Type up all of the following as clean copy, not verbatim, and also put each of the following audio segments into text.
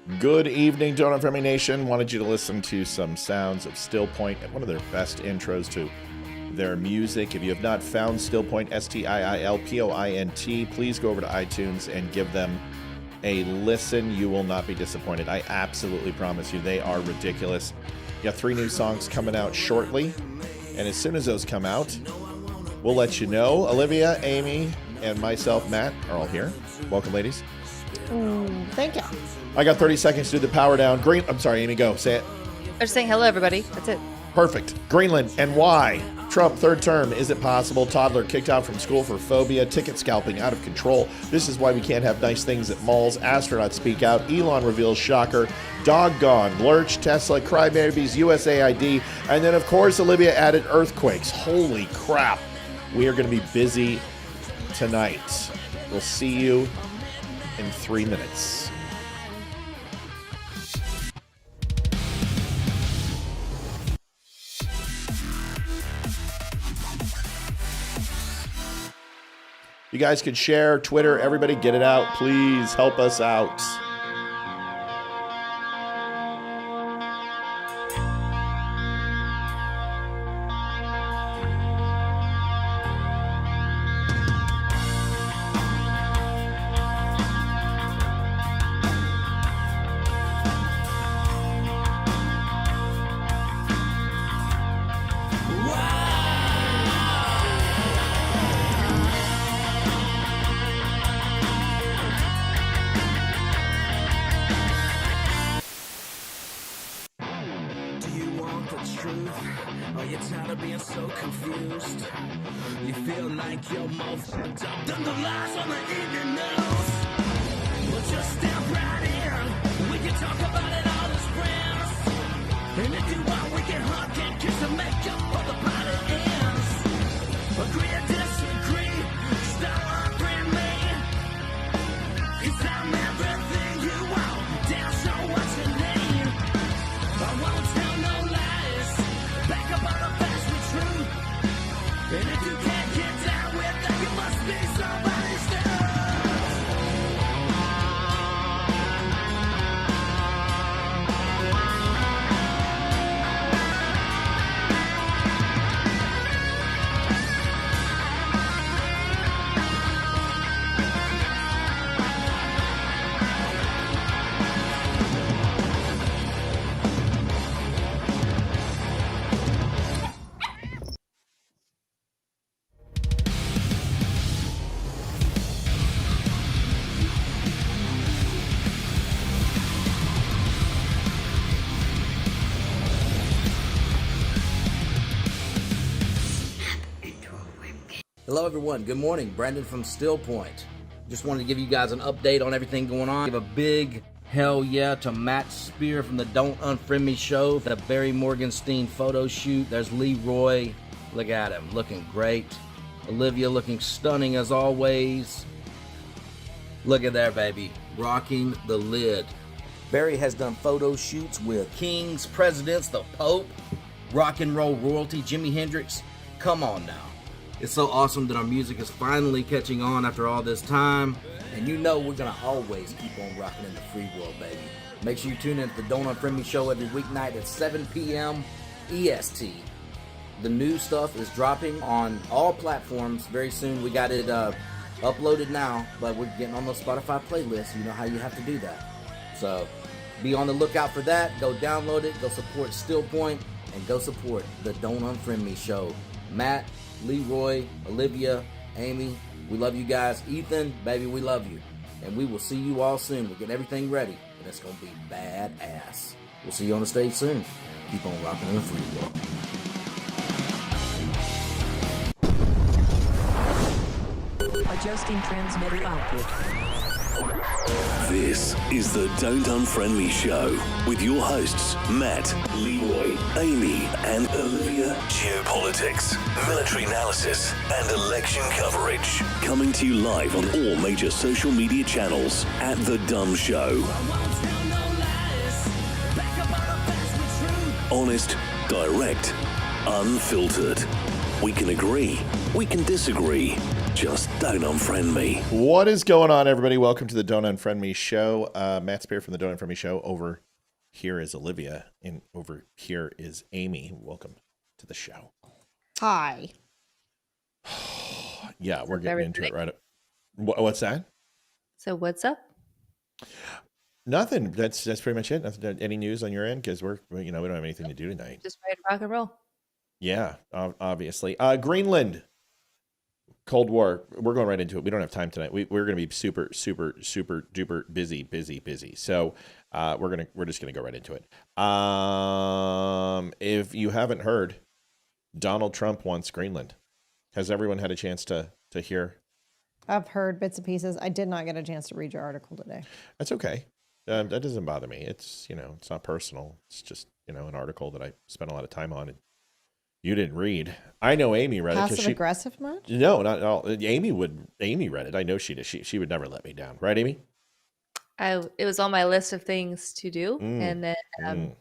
Good evening, Donut Friendly Nation. Wanted you to listen to some sounds of Still Point, one of their best intros to their music. If you have not found Still Point, STIILPOINT, please go over to iTunes and give them a listen. You will not be disappointed. I absolutely promise you, they are ridiculous. You got 3 new songs coming out shortly, and as soon as those come out, we'll let you know. Olivia, Amy, and myself, Matt, are all here. Welcome, ladies. Thank you. I got 30 seconds to do the power down. I'm sorry, Amy, go. Say it. I'm just saying hello, everybody. That's it. Perfect. Greenland and why? Trump, third term. Is it possible? Toddler kicked out from school for phobia. Ticket scalping out of control. This is why we can't have nice things at malls. Astronauts speak out. Elon reveals shocker. Dog gone. Lurch, Tesla, Crybabies, USAID. And then, of course, Olivia added earthquakes. Holy crap. We are going to be busy tonight. We'll see you in 3 minutes. You guys could share, Twitter, everybody get it out. Please help us out. Hello everyone, good morning. Brandon from Still Point. Just wanted to give you guys an update on everything going on. Give a big hell yeah to Matt Spear from the Don't Unfriend Me show. The Barry Morgenstein photo shoot. There's Leroy. Look at him, looking great. Olivia looking stunning as always. Look at there, baby. Rocking the lid. Barry has done photo shoots with kings, presidents, the Pope, rock and roll royalty, Jimi Hendrix. Come on now. It's so awesome that our music is finally catching on after all this time. And you know we're going to always keep on rocking in the free world, baby. Make sure you tune in to the Don't Unfriend Me show every weeknight at 7 p.m. EST. The new stuff is dropping on all platforms very soon. We got it uploaded now, but we're getting on the Spotify playlist. You know how you have to do that. So be on the lookout for that. Go download it. Go support Still Point. And go support the Don't Unfriend Me show. Matt, Leroy, Olivia, Amy, we love you guys. Ethan, baby, we love you. And we will see you all soon. We'll get everything ready, and it's going to be badass. We'll see you on the stage soon. Keep on rocking in the free world. Adjusting transmitter output. This is the Don't Unfriend Me show with your hosts, Matt, Leroy, Amy, and Olivia. Geopolitics, military analysis, and election coverage. Coming to you live on all major social media channels at The Dumb Show. Honest, direct, unfiltered. We can agree, we can disagree. Just don't unfriend me. What is going on, everybody? Welcome to the Don't Unfriend Me show. Matt Spear from the Don't Unfriend Me show. Over here is Olivia, and over here is Amy. Welcome to the show. Hi. Yeah, we're getting into it right. What's that? So what's up? Nothing. That's pretty much it. Nothing. Any news on your end? Because we don't have anything to do tonight. Just ready to rock and roll. Yeah, obviously. Greenland. Cold War. We're going right into it. We don't have time tonight. We're going to be super duper busy. So we're just gonna go right into it. If you haven't heard, Donald Trump wants Greenland. Has everyone had a chance to hear? I've heard bits and pieces. I did not get a chance to read your article today. That's okay. That doesn't bother me. It's it's not personal. It's just an article that I spent a lot of time on. And you didn't read. I know Amy read it. Passive aggressive much? No, not at all. Amy read it. I know she did. She would never let me down. Right, Amy? It was on my list of things to do, and then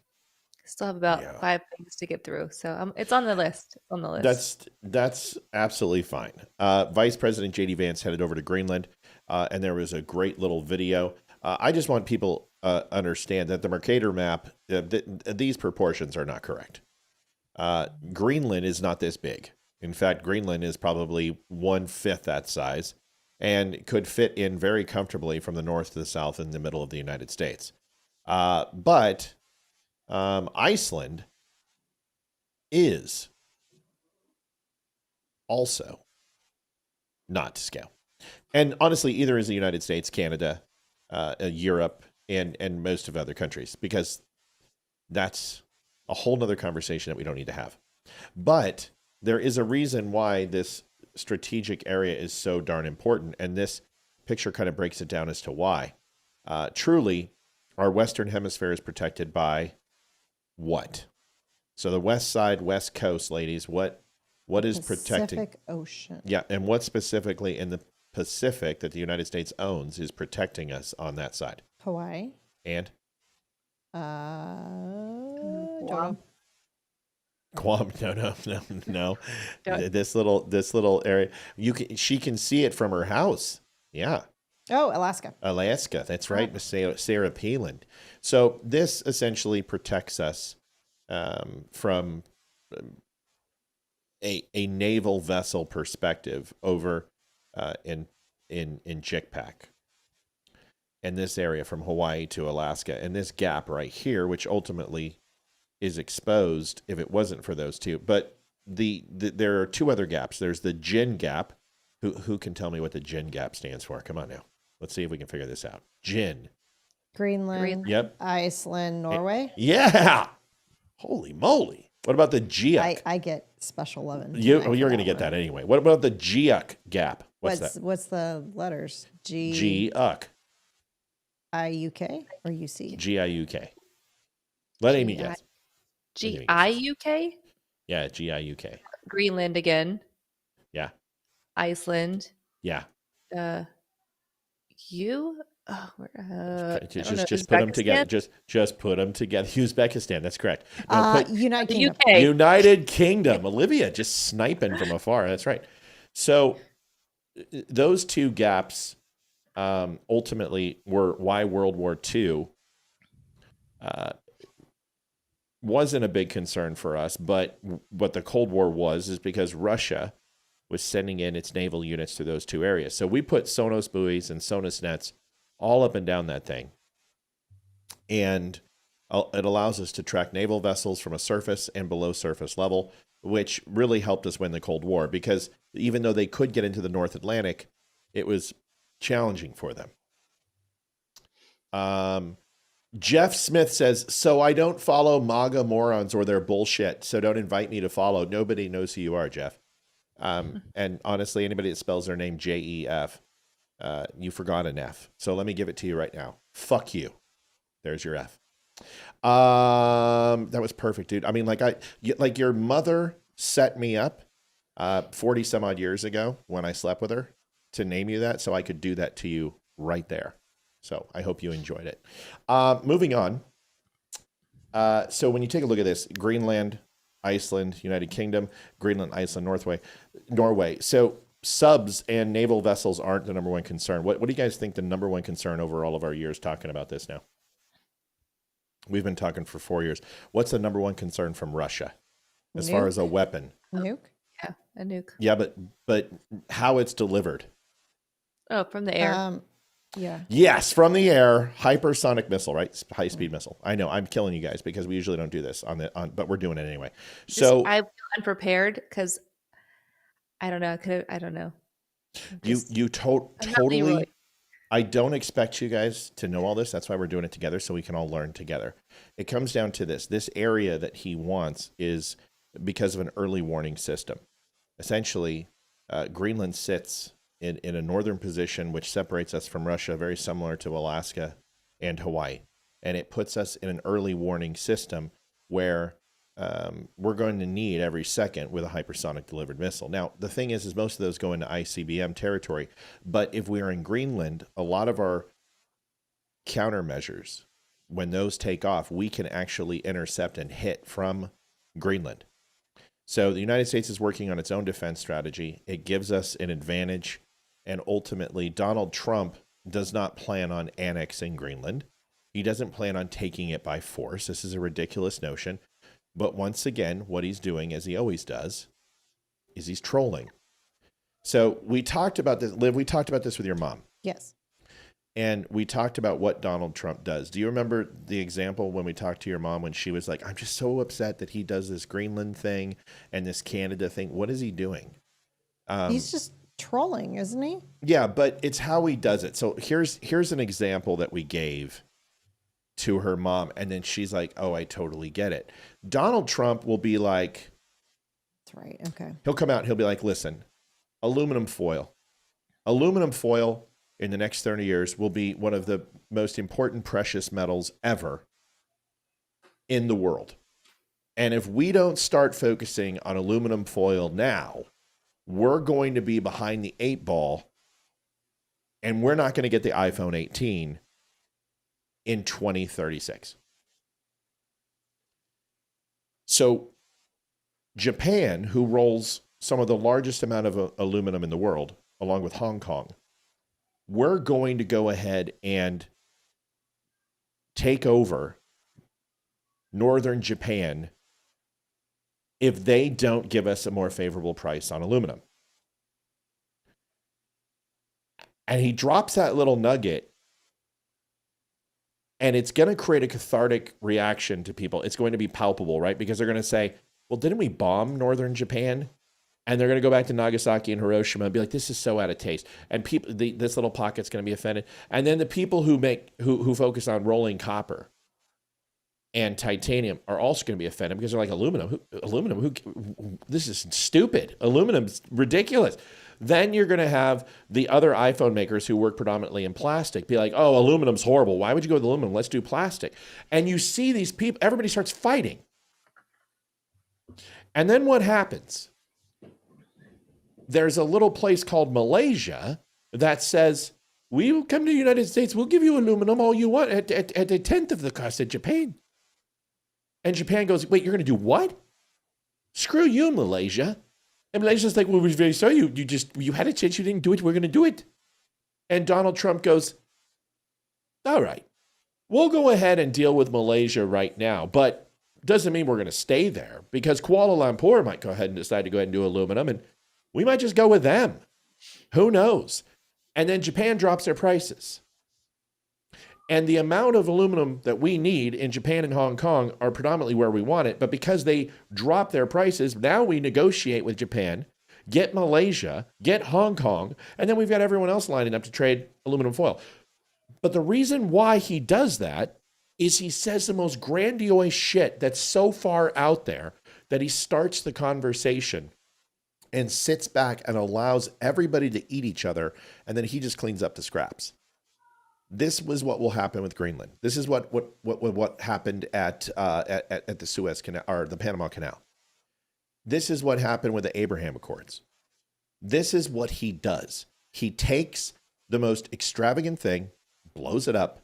still have about 5 things to get through. So it's on the list. It's on the list. That's absolutely fine. Vice President J.D. Vance headed over to Greenland, and there was a great little video. I just want people understand that the Mercator map, these proportions are not correct. Greenland is not this big. In fact, Greenland is probably 1/5 that size and could fit in very comfortably from the north to the south in the middle of the United States. But Iceland is also not to scale. And honestly, either is the United States, Canada, Europe, and most of other countries, because that's a whole nother conversation that we don't need to have. But there is a reason why this strategic area is so darn important, and this picture kind of breaks it down as to why. Truly, our Western Hemisphere is protected by what? So the west side, west coast, ladies, what is protecting? Pacific Ocean. Yeah, and what specifically in the Pacific that the United States owns is protecting us on that side? Hawaii. And? Guam. Guam. No. This little area. She can see it from her house. Yeah. Oh, Alaska. Alaska. That's right, Miss Sarah Palin. So this essentially protects us from a naval vessel perspective over in JICPAC. And this area from Hawaii to Alaska, and this gap right here, which ultimately is exposed if it wasn't for those two. But there are two other gaps. There's the Gin Gap. Who can tell me what the Gin Gap stands for? Come on now. Let's see if we can figure this out. Gin. Greenland. Yep. Iceland, Norway. Yeah. Holy moly. What about the GIUK? I get special loving. You're going to get that anyway. What about the GIUK Gap? What's that? What's the letters? GIUK. IUK or UC? GIUK. Let Amy guess. GIUK? Yeah, GIUK. Greenland again. Yeah. Iceland. Yeah. Just put them together. Just put them together. Uzbekistan. That's correct. United Kingdom. UK. United Kingdom. Olivia just sniping from afar. That's right. So those two gaps ultimately were why World War II wasn't a big concern for us, but what the Cold War is because Russia was sending in its naval units to those two areas. So we put Sonos buoys and Sonos nets all up and down that thing. And it allows us to track naval vessels from a surface and below surface level, which really helped us win the Cold War, because even though they could get into the North Atlantic, it was challenging for them. Jeff Smith says, so I don't follow MAGA morons or their bullshit, so don't invite me to follow. Nobody knows who you are, Jeff. And honestly, anybody that spells their name J-E-F, you forgot an F. So let me give it to you right now. Fuck you. There's your F. That was perfect, dude. I mean, like your mother set me up 40 some odd years ago when I slept with her to name you that, so I could do that to you right there. So I hope you enjoyed it. Moving on. So when you take a look at this, Greenland, Iceland, United Kingdom, Greenland, Iceland, Norway. So subs and naval vessels aren't the number one concern. What do you guys think the number one concern over all of our years talking about this now? We've been talking for 4 years. What's the number one concern from Russia as far as a weapon? Nuke? Yeah, a nuke. Yeah, but how it's delivered. Oh, from the air. Yeah. Yes, from the air, hypersonic missile, right? High-speed missile. I know, I'm killing you guys because we usually don't do this but we're doing it anyway. So I feel unprepared because I don't know. I don't know. Totally. I don't expect you guys to know all this. That's why we're doing it together, so we can all learn together. It comes down to this. This area that he wants is because of an early warning system. Essentially, Greenland sits in a northern position, which separates us from Russia, very similar to Alaska and Hawaii. And it puts us in an early warning system where we're going to need every second with a hypersonic delivered missile. Now, the thing is most of those go into ICBM territory. But if we're in Greenland, a lot of our countermeasures, when those take off, we can actually intercept and hit from Greenland. So the United States is working on its own defense strategy. It gives us an advantage. And ultimately, Donald Trump does not plan on annexing Greenland. He doesn't plan on taking it by force. This is a ridiculous notion. But once again, what he's doing, as he always does, is he's trolling. So we talked about this, Liv, we talked about this with your mom. Yes. And we talked about what Donald Trump does. Do you remember the example when we talked to your mom when she was like, I'm just so upset that he does this Greenland thing and this Canada thing. What is he doing? He's just trolling, isn't he? Yeah, but it's how he does it. So here's an example that we gave to her mom, and then she's like, oh, I totally get it. Donald Trump will be like, that's right. Okay. He'll come out and he'll be like, listen, aluminum foil in the next 30 years will be one of the most important precious metals ever in the world. And if we don't start focusing on aluminum foil now, we're going to be behind the 8 ball, and we're not going to get the iPhone 18 in 2036. So Japan, who rolls some of the largest amount of aluminum in the world, along with Hong Kong, we're going to go ahead and take over northern Japan if they don't give us a more favorable price on aluminum. And he drops that little nugget, and it's going to create a cathartic reaction to people. It's going to be palpable, right? Because they're going to say, well, didn't we bomb northern Japan? And they're going to go back to Nagasaki and Hiroshima and be like, this is so out of taste. And people, this little pocket's going to be offended. And then the people who focus on rolling copper and titanium are also going to be offended because they're like, aluminum, this is stupid. Aluminum's ridiculous. Then you're going to have the other iPhone makers who work predominantly in plastic be like, oh, aluminum's horrible. Why would you go with aluminum? Let's do plastic. And you see these people, everybody starts fighting. And then what happens? There's a little place called Malaysia that says, we will come to the United States. We'll give you aluminum all you want at a tenth of the cost of Japan. And Japan goes, wait, you're going to do what? Screw you, Malaysia. And Malaysia's like, well, we're very sorry. You had a chance. You didn't do it. We're going to do it. And Donald Trump goes, all right, we'll go ahead and deal with Malaysia right now. But doesn't mean we're going to stay there because Kuala Lumpur might go ahead and decide to go ahead and do aluminum. And we might just go with them. Who knows? And then Japan drops their prices. And the amount of aluminum that we need in Japan and Hong Kong are predominantly where we want it. But because they drop their prices, now we negotiate with Japan, get Malaysia, get Hong Kong, and then we've got everyone else lining up to trade aluminum foil. But the reason why he does that is he says the most grandiose shit that's so far out there that he starts the conversation and sits back and allows everybody to eat each other, and then he just cleans up the scraps. This was what will happen with Greenland. This is what happened at the Suez Canal or the Panama Canal. This is what happened with the Abraham Accords. This is what he does. He takes the most extravagant thing, blows it up,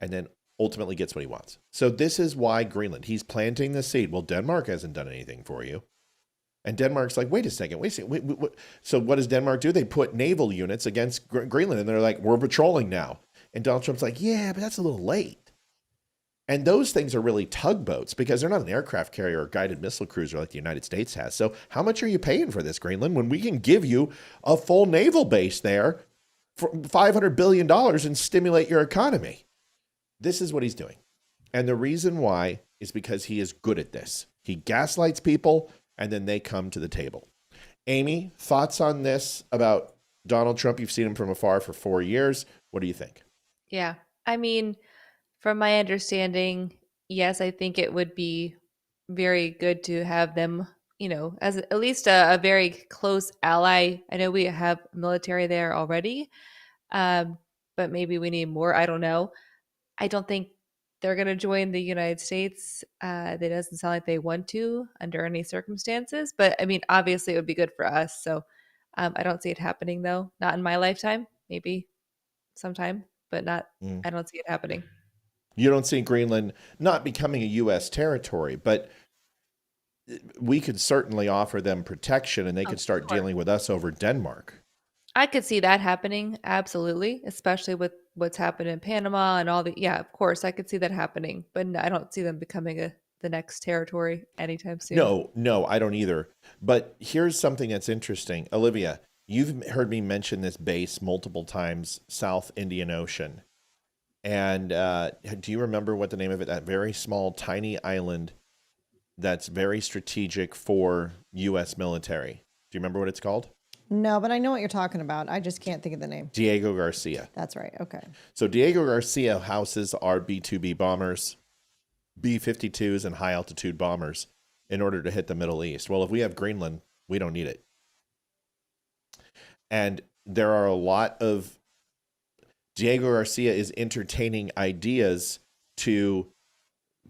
and then ultimately gets what he wants. So this is why Greenland, he's planting the seed. Well, Denmark hasn't done anything for you. And Denmark's like, wait a second. Wait. So what does Denmark do? They put naval units against Greenland, and they're like, we're patrolling now. And Donald Trump's like, yeah, but that's a little late. And those things are really tugboats because they're not an aircraft carrier or guided missile cruiser like the United States has. So how much are you paying for this, Greenland, when we can give you a full naval base there for $500 billion and stimulate your economy? This is what he's doing. And the reason why is because he is good at this. He gaslights people, and then they come to the table. Amy, thoughts on this about Donald Trump? You've seen him from afar for 4 years. What do you think? Yeah. I mean, from my understanding, yes, I think it would be very good to have them, as at least a very close ally. I know we have military there already, but maybe we need more. I don't know. I don't think they're going to join the United States. That doesn't sound like they want to under any circumstances. But I mean, obviously, it would be good for us. So I don't see it happening, though. Not in my lifetime. Maybe sometime, but not. I don't see it happening. You don't see Greenland not becoming a U.S. territory, but we could certainly offer them protection, and they could start dealing with us over Denmark. I could see that happening, absolutely, especially with what's happened in Panama and all the. Yeah, of course, I could see that happening, but I don't see them becoming the next territory anytime soon. No, I don't either. But here's something that's interesting, Olivia. You've heard me mention this base multiple times, South Indian Ocean. And do you remember what the name of it? That very small, tiny island that's very strategic for U.S. military. Do you remember what it's called? No, but I know what you're talking about. I just can't think of the name. Diego Garcia. That's right. Okay. So Diego Garcia houses our B-2B bombers, B-52s, and high-altitude bombers in order to hit the Middle East. Well, if we have Greenland, we don't need it. And there are a lot of... Diego Garcia is entertaining ideas to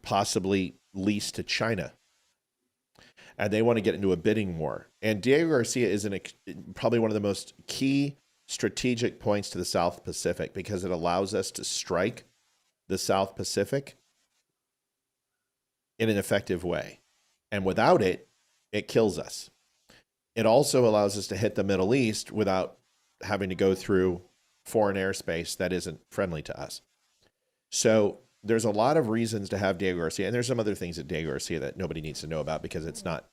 possibly lease to China. And they want to get into a bidding war. And Diego Garcia is probably one of the most key strategic points to the South Pacific because it allows us to strike the South Pacific in an effective way. And without it, it kills us. It also allows us to hit the Middle East without having to go through foreign airspace that isn't friendly to us. So there's a lot of reasons to have Diego Garcia, and there's some other things at Diego Garcia that nobody needs to know about because it's not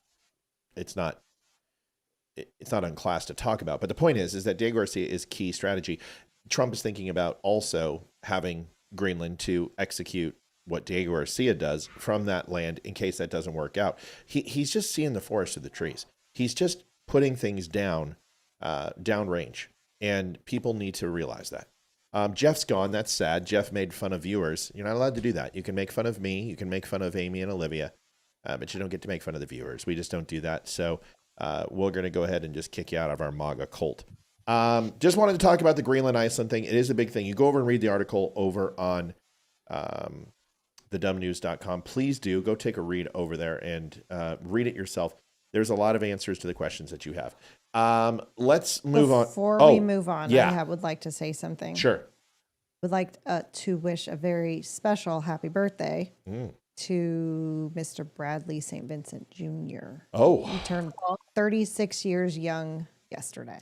on class to talk about. But the point is that Diego Garcia is key strategy. Trump is thinking about also having Greenland to execute what Diego Garcia does from that land in case that doesn't work out. He's just seeing the forest of the trees. He's just putting things down downrange. And people need to realize that. Jeff's gone. That's sad. Jeff made fun of viewers. You're not allowed to do that. You can make fun of me. You can make fun of Amy and Olivia, but you don't get to make fun of the viewers. We just don't do that. So we're going to go ahead and just kick you out of our MAGA cult. Just wanted to talk about the Greenland Iceland thing. It is a big thing. You go over and read the article over on thedumbnews.com. Please do. Go take a read over there and read it yourself. There's a lot of answers to the questions that you have. Let's move on. Before we move on, yeah. I would like to say something. Sure. Would like to wish a very special happy birthday to Mr. Bradley St. Vincent Jr. Oh. He turned 36 years young yesterday.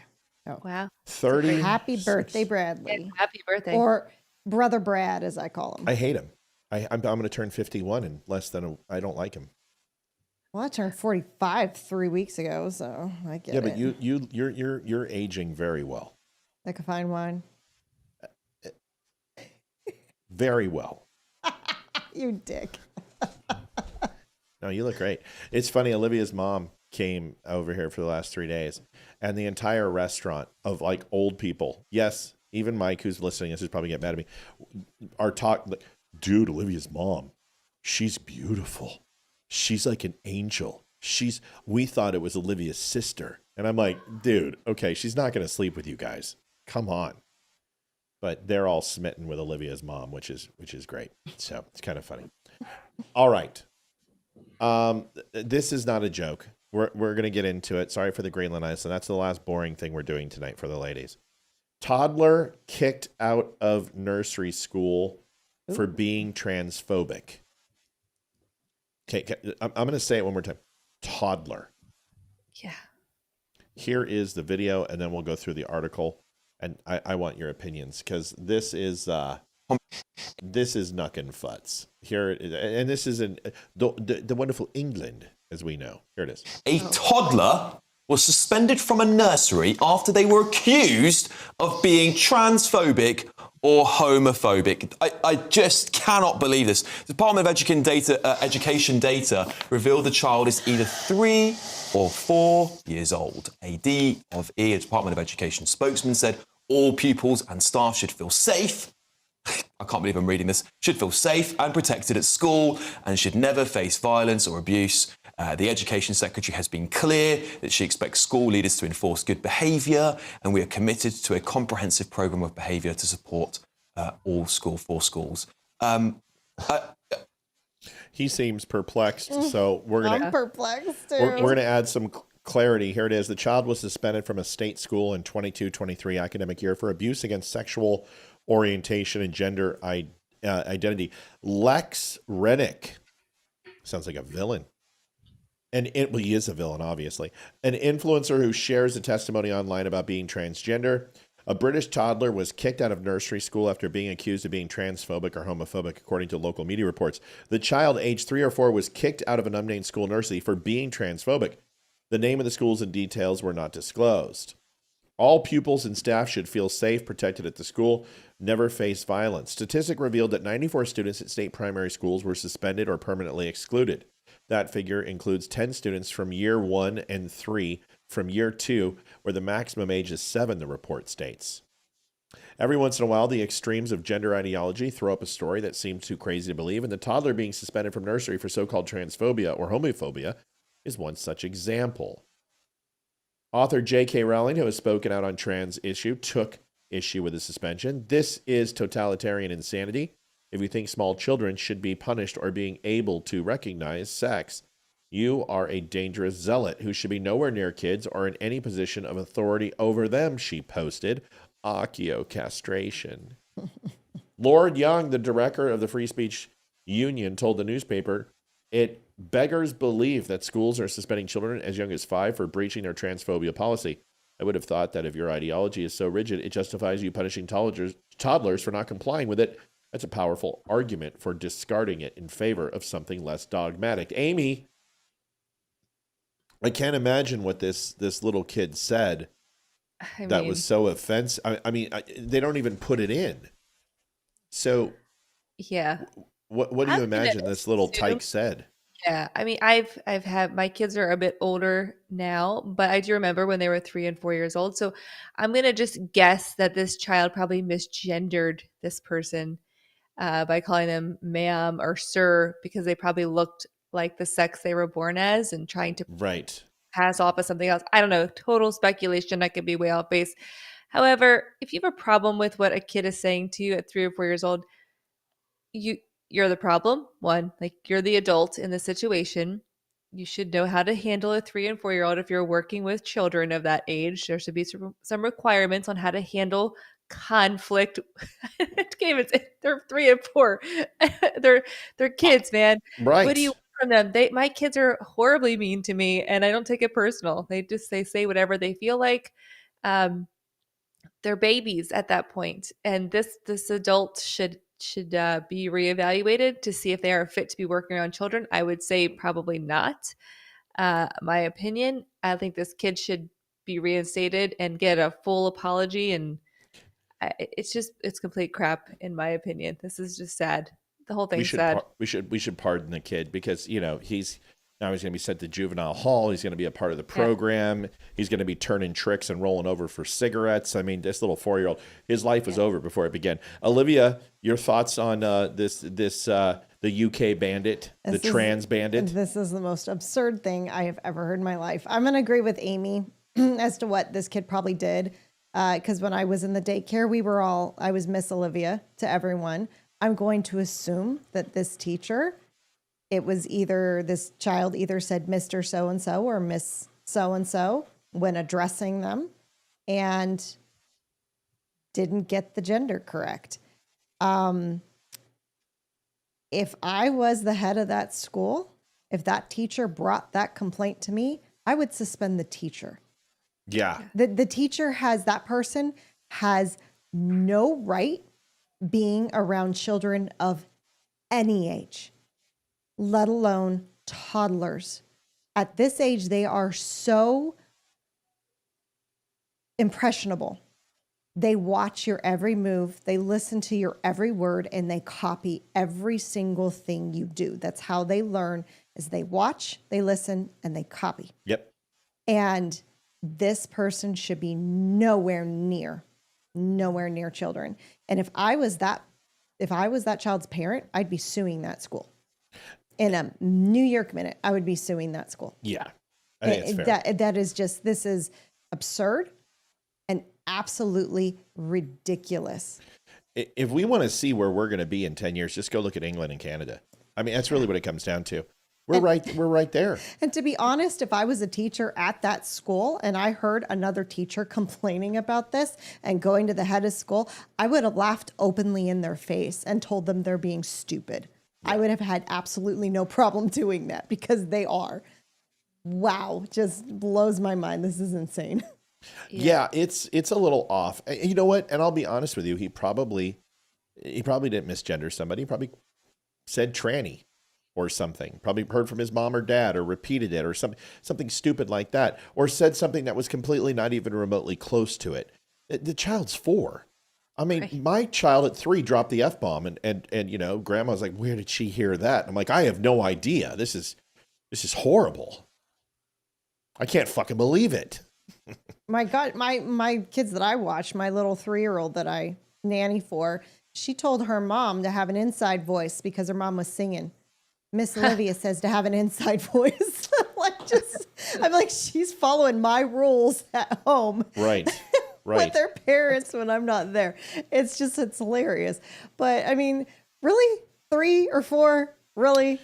Oh. Wow. 30. Happy birthday, Bradley. Yeah, happy birthday. Or Brother Brad, as I call him. I hate him. I'm going to turn 51 in less than I don't like him. Well, I turned 45 3 weeks ago, so I get it. Yeah, but you're aging very well. Like a fine wine. Very well. You dick. No, you look great. It's funny. Olivia's mom came over here for the last 3 days, and the entire restaurant of like old people. Yes, even Mike, who's listening, this is probably getting mad at me. Are talking like, dude, Olivia's mom, she's beautiful. She's like an angel. We thought it was Olivia's sister. And I'm like, dude, okay, she's not going to sleep with you guys. Come on. But they're all smitten with Olivia's mom, which is great. So it's kind of funny. All right. This is not a joke. We're going to get into it. Sorry for the Greenland Iceland. That's the last boring thing we're doing tonight for the ladies. Toddler kicked out of nursery school for being transphobic. Okay, I'm going to say it one more time. Toddler. Yeah. Here is the video, and then we'll go through the article. And I want your opinions, because this is knuck and futz. Here, and this is in the wonderful England, as we know. Here it is. A toddler was suspended from a nursery after they were accused of being transphobic or homophobic. I just cannot believe this. The Department of Education data revealed the child is either 3 or 4 years old. A Department of Education spokesman said all pupils and staff should feel safe. I can't believe I'm reading this. Should feel safe and protected at school and should never face violence or abuse. The Education Secretary has been clear that she expects school leaders to enforce good behaviour, and we are committed to a comprehensive programme of behaviour to support all schools. He seems perplexed, so I'm perplexed too. We're going to add some clarity. Here it is. The child was suspended from a state school in 22-23 academic year for abuse against sexual orientation and gender identity. Lex Rennick sounds like a villain. He is a villain, obviously. An influencer who shares a testimony online about being transgender. A British toddler was kicked out of nursery school after being accused of being transphobic or homophobic, according to local media reports. The child, aged 3 or 4, was kicked out of an unnamed school nursery for being transphobic. The name of the schools and details were not disclosed. All pupils and staff should feel safe, protected at the school, never face violence. Statistics revealed that 94 students at state primary schools were suspended or permanently excluded. That figure includes 10 students from year 1 and 3 from year 2, where the maximum age is 7, the report states. Every once in a while, the extremes of gender ideology throw up a story that seems too crazy to believe, and the toddler being suspended from nursery for so-called transphobia or homophobia is one such example. Author J.K. Rowling, who has spoken out on trans issue, took issue with the suspension. This is totalitarian insanity. If you think small children should be punished or being able to recognize sex, you are a dangerous zealot who should be nowhere near kids or in any position of authority over them, she posted. Oculocastration. Lord Young, the director of the Free Speech Union, told the newspaper, it beggars belief that schools are suspending children as young as 5 for breaching their transphobia policy. I would have thought that if your ideology is so rigid, it justifies you punishing toddlers for not complying with it. That's a powerful argument for discarding it in favor of something less dogmatic. Amy, I can't imagine what this little kid said that was so offensive. I mean, they don't even put it in. So, yeah. What do you imagine this little tyke said? Yeah, I mean, I've had, my kids are a bit older now, but I do remember when they were 3 and 4 years old. So I'm gonna just guess that this child probably misgendered this person by calling them ma'am or sir, because they probably looked like the sex they were born as and trying to pass off as something else. I don't know. Total speculation. I could be way off base. However, if you have a problem with what a kid is saying to you at 3 or 4 years old, you're the problem. One, like, you're the adult in the situation. You should know how to handle a 3 and 4 year old. If you're working with children of that age, there should be some requirements on how to handle conflict. They're 3 and 4. they're kids, man. Right. What do you want from them? My kids are horribly mean to me, and I don't take it personal. They say whatever they feel like. They're babies at that point, and this adult should be reevaluated to see if they are fit to be working around children. I would say probably not. My opinion, I think this kid should be reinstated and get a full apology, and it's complete crap in my opinion. This is just sad. The whole thing's sad. We should pardon the kid, because he's going to be sent to juvenile hall. He's going to be a part of the program. Yeah. He's going to be turning tricks and rolling over for cigarettes. I mean, this little 4-year-old, his life was over before it began. Olivia, your thoughts on the UK bandit, trans bandit? This is the most absurd thing I have ever heard in my life. I'm going to agree with Amy as to what this kid probably did. Because when I was in the daycare, I was Miss Olivia to everyone. I'm going to assume that this teacher, it was either this child either said Mr. So-and-so or Miss So-and-so when addressing them and didn't get the gender correct. If I was the head of that school, if that teacher brought that complaint to me, I would suspend the teacher. Yeah. The teacher that person has no right being around children of any age, let alone toddlers. At this age, they are so impressionable. They watch your every move, they listen to your every word, and they copy every single thing you do. That's how they learn, is they watch, they listen, and they copy. Yep. And this person should be nowhere near children. And if I was that child's parent, I'd be suing that school. In a New York minute, I would be suing that school. Yeah. I think it's fair. That is just, this is absurd and absolutely ridiculous. If we want to see where we're going to be in 10 years, just go look at England and Canada. I mean, that's really what it comes down to. We're right there. And to be honest, if I was a teacher at that school and I heard another teacher complaining about this and going to the head of school, I would have laughed openly in their face and told them they're being stupid. Yeah. I would have had absolutely no problem doing that, because they are. Wow, just blows my mind. This is insane. Yeah, it's a little off. You know what? And I'll be honest with you, he probably didn't misgender somebody. He probably said tranny or something. Probably heard from his mom or dad, or repeated it, or something stupid like that, or said something that was completely not even remotely close to it. The child's 4. I mean, right. My child at 3 dropped the F-bomb, and you know, grandma's like, where did she hear that? And I'm like, I have no idea. This is horrible. I can't fucking believe it. My God, my kids that I watch, my little 3-year-old that I nanny for, she told her mom to have an inside voice because her mom was singing. Miss Olivia says to have an inside voice. I'm like, she's following my rules at home. Right. With their parents when I'm not there. It's hilarious. But I mean, really? 3 or 4? Really?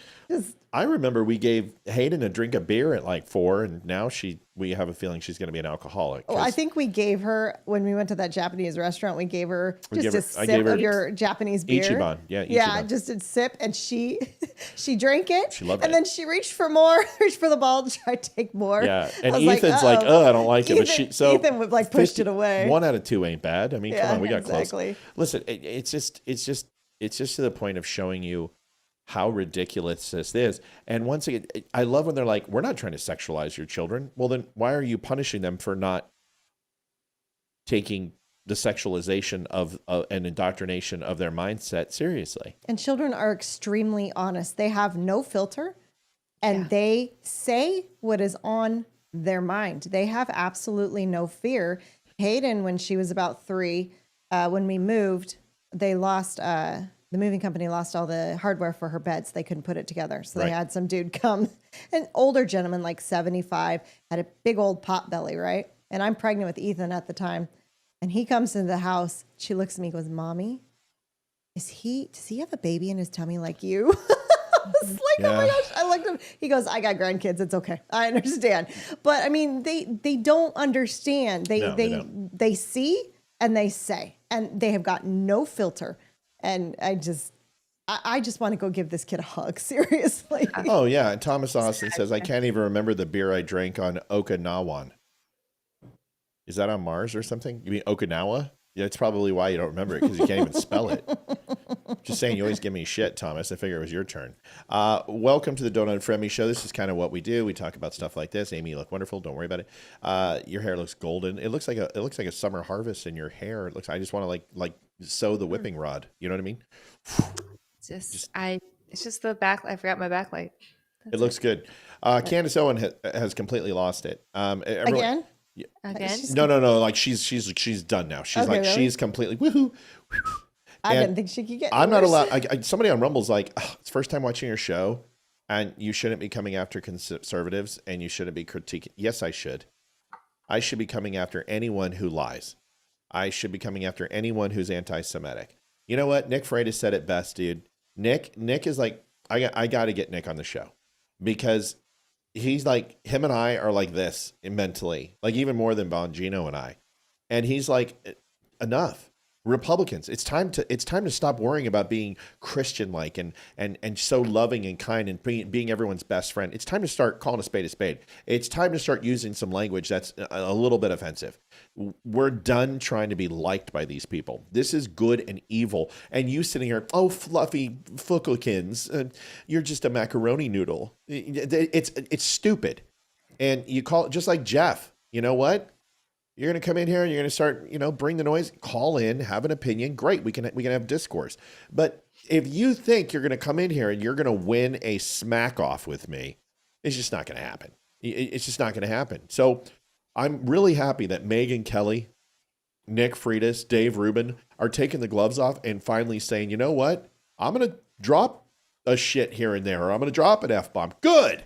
I remember we gave Hayden a drink of beer at like 4, and now we have a feeling she's going to be an alcoholic. Oh, I think we gave her, when we went to that Japanese restaurant, we gave her a sip of your Japanese beer. Ichiban. Yeah, Ichiban. Yeah, just a sip, and she drank it. She loved it. And then she reached for more, reached for the ball to try to take more. Yeah, and Ethan's like, I don't like it. Ethan would pushed it away. 1 out of 2 ain't bad. I mean, come on, we got exactly. close. Listen, it's just to the point of showing you how ridiculous this is. And once again, I love when they're like, we're not trying to sexualize your children. Well, then why are you punishing them for not taking the sexualization of and indoctrination of their mindset seriously? And children are extremely honest. They have no filter, and they say what is on their mind. They have absolutely no fear. Hayden, when she was about 3, when we moved, they lost... the moving company lost all the hardware for her bed, so they couldn't put it together. So they had some dude come, an older gentleman, like 75, had a big old pot belly, right? And I'm pregnant with Ethan at the time. And he comes into the house. She looks at me and goes, Mommy, does he have a baby in his tummy like you? I was like, oh my gosh. I looked at him. He goes, I got grandkids. It's okay. I understand. But I mean, they don't understand. They see and they say, and they have got no filter. And I just want to go give this kid a hug, seriously. Oh, yeah. And Thomas Austin says, I can't even remember the beer I drank on Okinawan. Is that on Mars or something? You mean Okinawa? Yeah, it's probably why you don't remember it, because you can't even spell it. Just saying, you always give me shit, Thomas. I figure it was your turn. Welcome to the Don't Unfriend Me show. This is kind of what we do. We talk about stuff like this. Amy, you look wonderful. Don't worry about it. Your hair looks golden. It looks like a summer harvest in your hair. It looks. I just want to like sew the whipping rod. You know what I mean? It's just the back. I forgot my backlight. It looks good. Candace Owen has completely lost it. Again? Yeah. Again? No. Like she's done now. She's really? She's completely woohoo. I didn't think she could get. I'm not allowed. Somebody on Rumble's like, it's first time watching your show, and you shouldn't be coming after conservatives, and you shouldn't be critiquing. Yes, I should. I should be coming after anyone who lies. I should be coming after anyone who's anti-Semitic. You know what? Nick Freitas said it best, dude. Nick is like, I got to get Nick on the show, because he's like, him and I are like this mentally, like even more than Bongino and I. And he's like, enough. Republicans, it's time to stop worrying about being Christian-like and so loving and kind and being everyone's best friend. It's time to start calling a spade a spade. It's time to start using some language that's a little bit offensive. We're done trying to be liked by these people. This is good and evil. And you sitting here, oh, fluffy Fucklikins, you're just a macaroni noodle. It's stupid. And you call it just like Jeff. You know what? You're going to come in here and you're going to start, bring the noise, call in, have an opinion. Great. We can have discourse. But if you think you're going to come in here and you're going to win a smack off with me, it's just not going to happen. It's just not going to happen. So I'm really happy that Megyn Kelly, Nick Freitas, Dave Rubin are taking the gloves off and finally saying, you know what? I'm going to drop a shit here and there, or I'm going to drop an F-bomb. Good.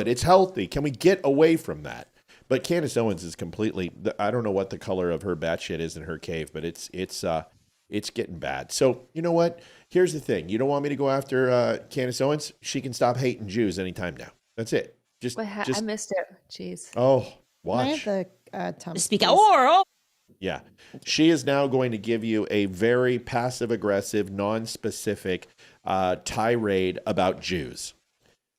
It's healthy. Can we get away from that? But Candace Owens is completely, I don't know what the color of her batshit is in her cave, but it's getting bad. So you know what? Here's the thing. You don't want me to go after Candace Owens? She can stop hating Jews anytime now. That's it. I missed it. Jeez. Oh, watch. Can I have the Tom Speak out. Or Yeah. She is now going to give you a very passive-aggressive, non-specific tirade about Jews.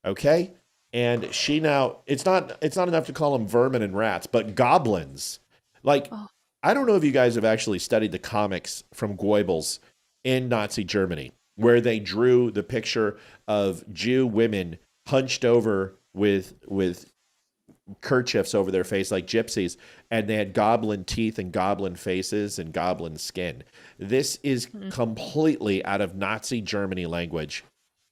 Okay? And she now, it's not enough to call them vermin and rats, but goblins. Like, I don't know if you guys have actually studied the comics from Goebbels in Nazi Germany, where they drew the picture of Jew women hunched over with kerchiefs over their face like gypsies, and they had goblin teeth and goblin faces and goblin skin. This is completely out of Nazi Germany language.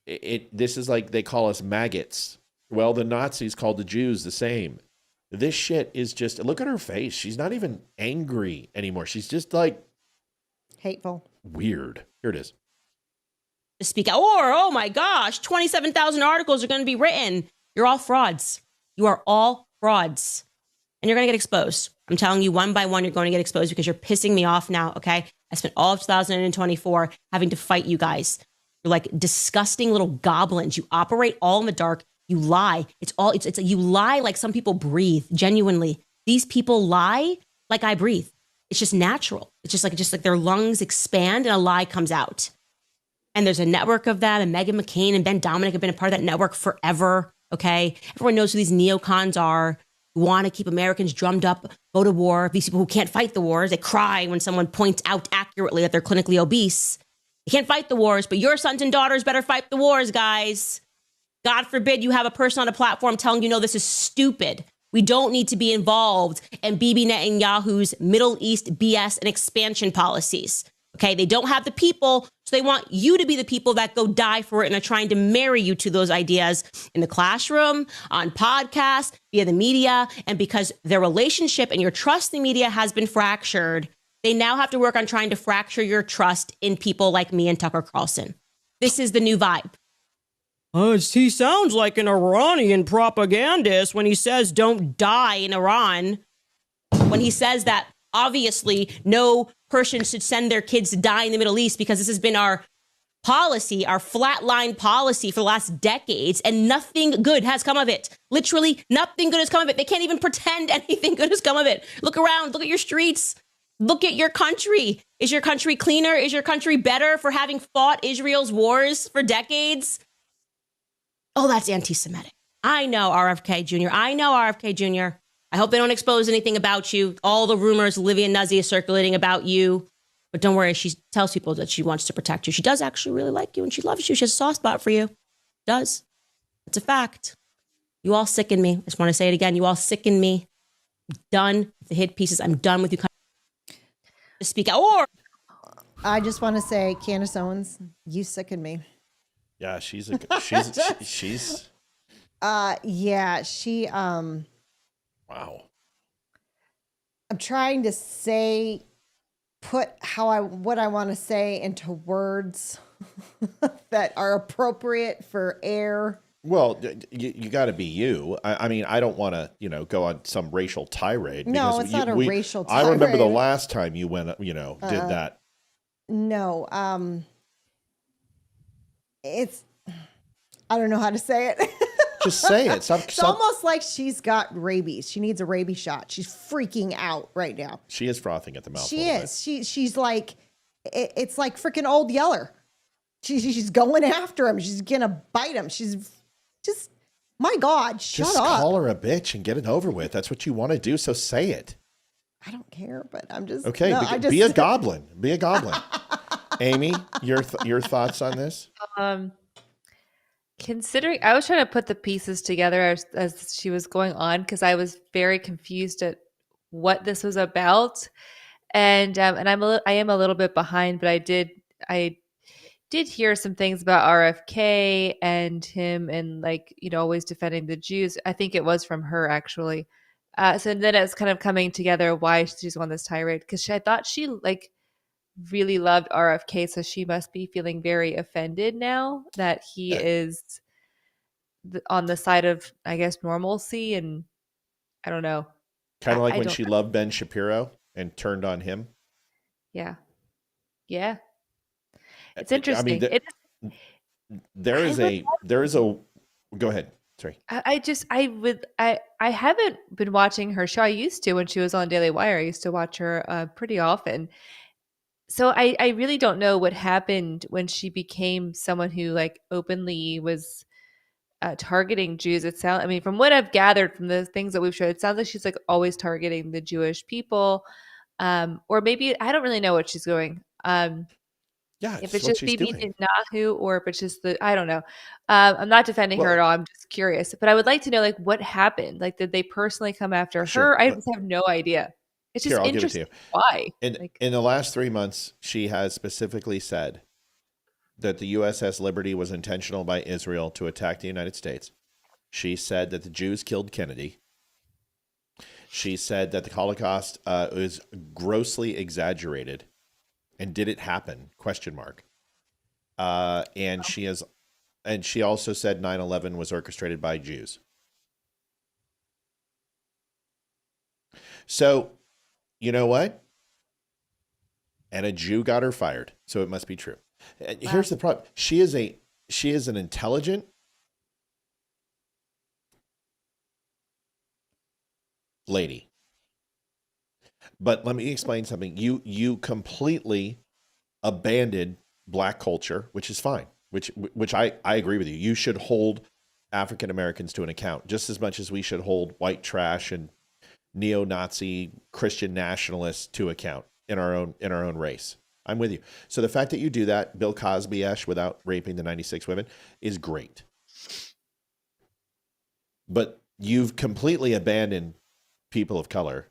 This is like they call us maggots. Well, the Nazis called the Jews the same. This shit is just, look at her face. She's not even angry anymore. She's just like hateful. Weird. Here it is. speak out. Or, oh my gosh, 27,000 articles are going to be written. You're all frauds. You are all frauds. And you're going to get exposed. I'm telling you, one by one, you're going to get exposed because you're pissing me off now, okay? I spent all of 2024 having to fight you guys. You're like disgusting little goblins. You operate all in the dark. You lie. It's you lie like some people breathe, genuinely. These people lie like I breathe. It's just natural. It's just like their lungs expand and a lie comes out. And there's a network of them, and Meghan McCain and Ben Dominic have been a part of that network forever, okay? Everyone knows who these neocons are, who want to keep Americans drummed up, go to war. These people who can't fight the wars, they cry when someone points out accurately that they're clinically obese. They can't fight the wars, but your sons and daughters better fight the wars, guys. God forbid you have a person on a platform telling you, no, this is stupid. We don't need to be involved in Bibi Netanyahu's Middle East BS and expansion policies. Okay, they don't have the people, so they want you to be the people that go die for it and are trying to marry you to those ideas in the classroom, on podcasts, via the media. And because their relationship and your trust in the media has been fractured, they now have to work on trying to fracture your trust in people like me and Tucker Carlson. This is the new vibe. He sounds like an Iranian propagandist when he says don't die in Iran. When he says that obviously no person should send their kids to die in the Middle East because this has been our policy, our flatline policy for the last decades, and nothing good has come of it. Literally nothing good has come of it. They can't even pretend anything good has come of it. Look around, look at your streets, look at your country. Is your country cleaner? Is your country better for having fought Israel's wars for decades? Oh, that's anti-Semitic. I know, RFK Jr. I know, RFK Jr. I hope they don't expose anything about you. All the rumors Olivia Nuzzi is circulating about you. But don't worry, she tells people that she wants to protect you. She does actually really like you and she loves you. She has a soft spot for you. She does. It's a fact. You all sicken me. I just want to say it again. You all sicken me. I'm done with the hit pieces. I'm done with you. Speak out. Or I just want to say, Candace Owens, you sicken me. Yeah, she's yeah, she wow. I'm trying to say, put what I want to say into words that are appropriate for air. Well, you got to be you. I mean, I don't want to, go on some racial tirade. No, it's not a racial tirade. I remember the last time you went, did that. No, I don't know how to say it. Just say it. It's almost like she's got rabies. She needs a rabies shot. She's freaking out right now. She is frothing at the mouth. She is. She's like, it's like freaking Old Yeller. She's going after him. She's gonna bite him. She's just, my God, shut up. Just call her a bitch and get it over with. That's what you want to do. So say it. I don't care, but I'm just okay. No, be a goblin. Be a goblin. Amy, your thoughts on this? Considering, I was trying to put the pieces together as she was going on because I was very confused at what this was about, and I am a little bit behind, but I did hear some things about RFK and him, and like always defending the Jews. I think it was from her actually. So then it's kind of coming together why she's on this tirade because I thought she like really loved RFK, so she must be feeling very offended now that he is on the side of, I guess, normalcy, and I don't know. Kind of like when she loved Ben Shapiro and turned on him. Yeah. It's interesting. I mean, there is a. Go ahead. Sorry. I haven't been watching her show. I used to when she was on Daily Wire. I used to watch her pretty often. So I really don't know what happened when she became someone who like openly was targeting Jews. I mean, from what I've gathered from the things that we've showed, it sounds like she's like always targeting the Jewish people, or maybe I don't really know what she's going. If it's just Bibi Netanyahu or if it's just I don't know. I'm not defending her at all. I'm just curious, but I would like to know like what happened. Like, did they personally come after her? I just have no idea. It's just interesting. Why? In the last 3 months, she has specifically said that the USS Liberty was intentional by Israel to attack the United States. She said that the Jews killed Kennedy. She said that the Holocaust is grossly exaggerated. And did it happen? ? And she also said 9/11 was orchestrated by Jews. So, you know what? And a Jew got her fired, so it must be true. Wow. Here's the problem: she is an intelligent, lady. But let me explain something. You completely abandoned black culture, which is fine, which I agree with you. You should hold African Americans to an account just as much as we should hold white trash and neo-Nazi Christian nationalists to account in our own race. I'm with you. So the fact that you do that, Bill Cosby-esh, without raping the 96 women, is great. But you've completely abandoned people of color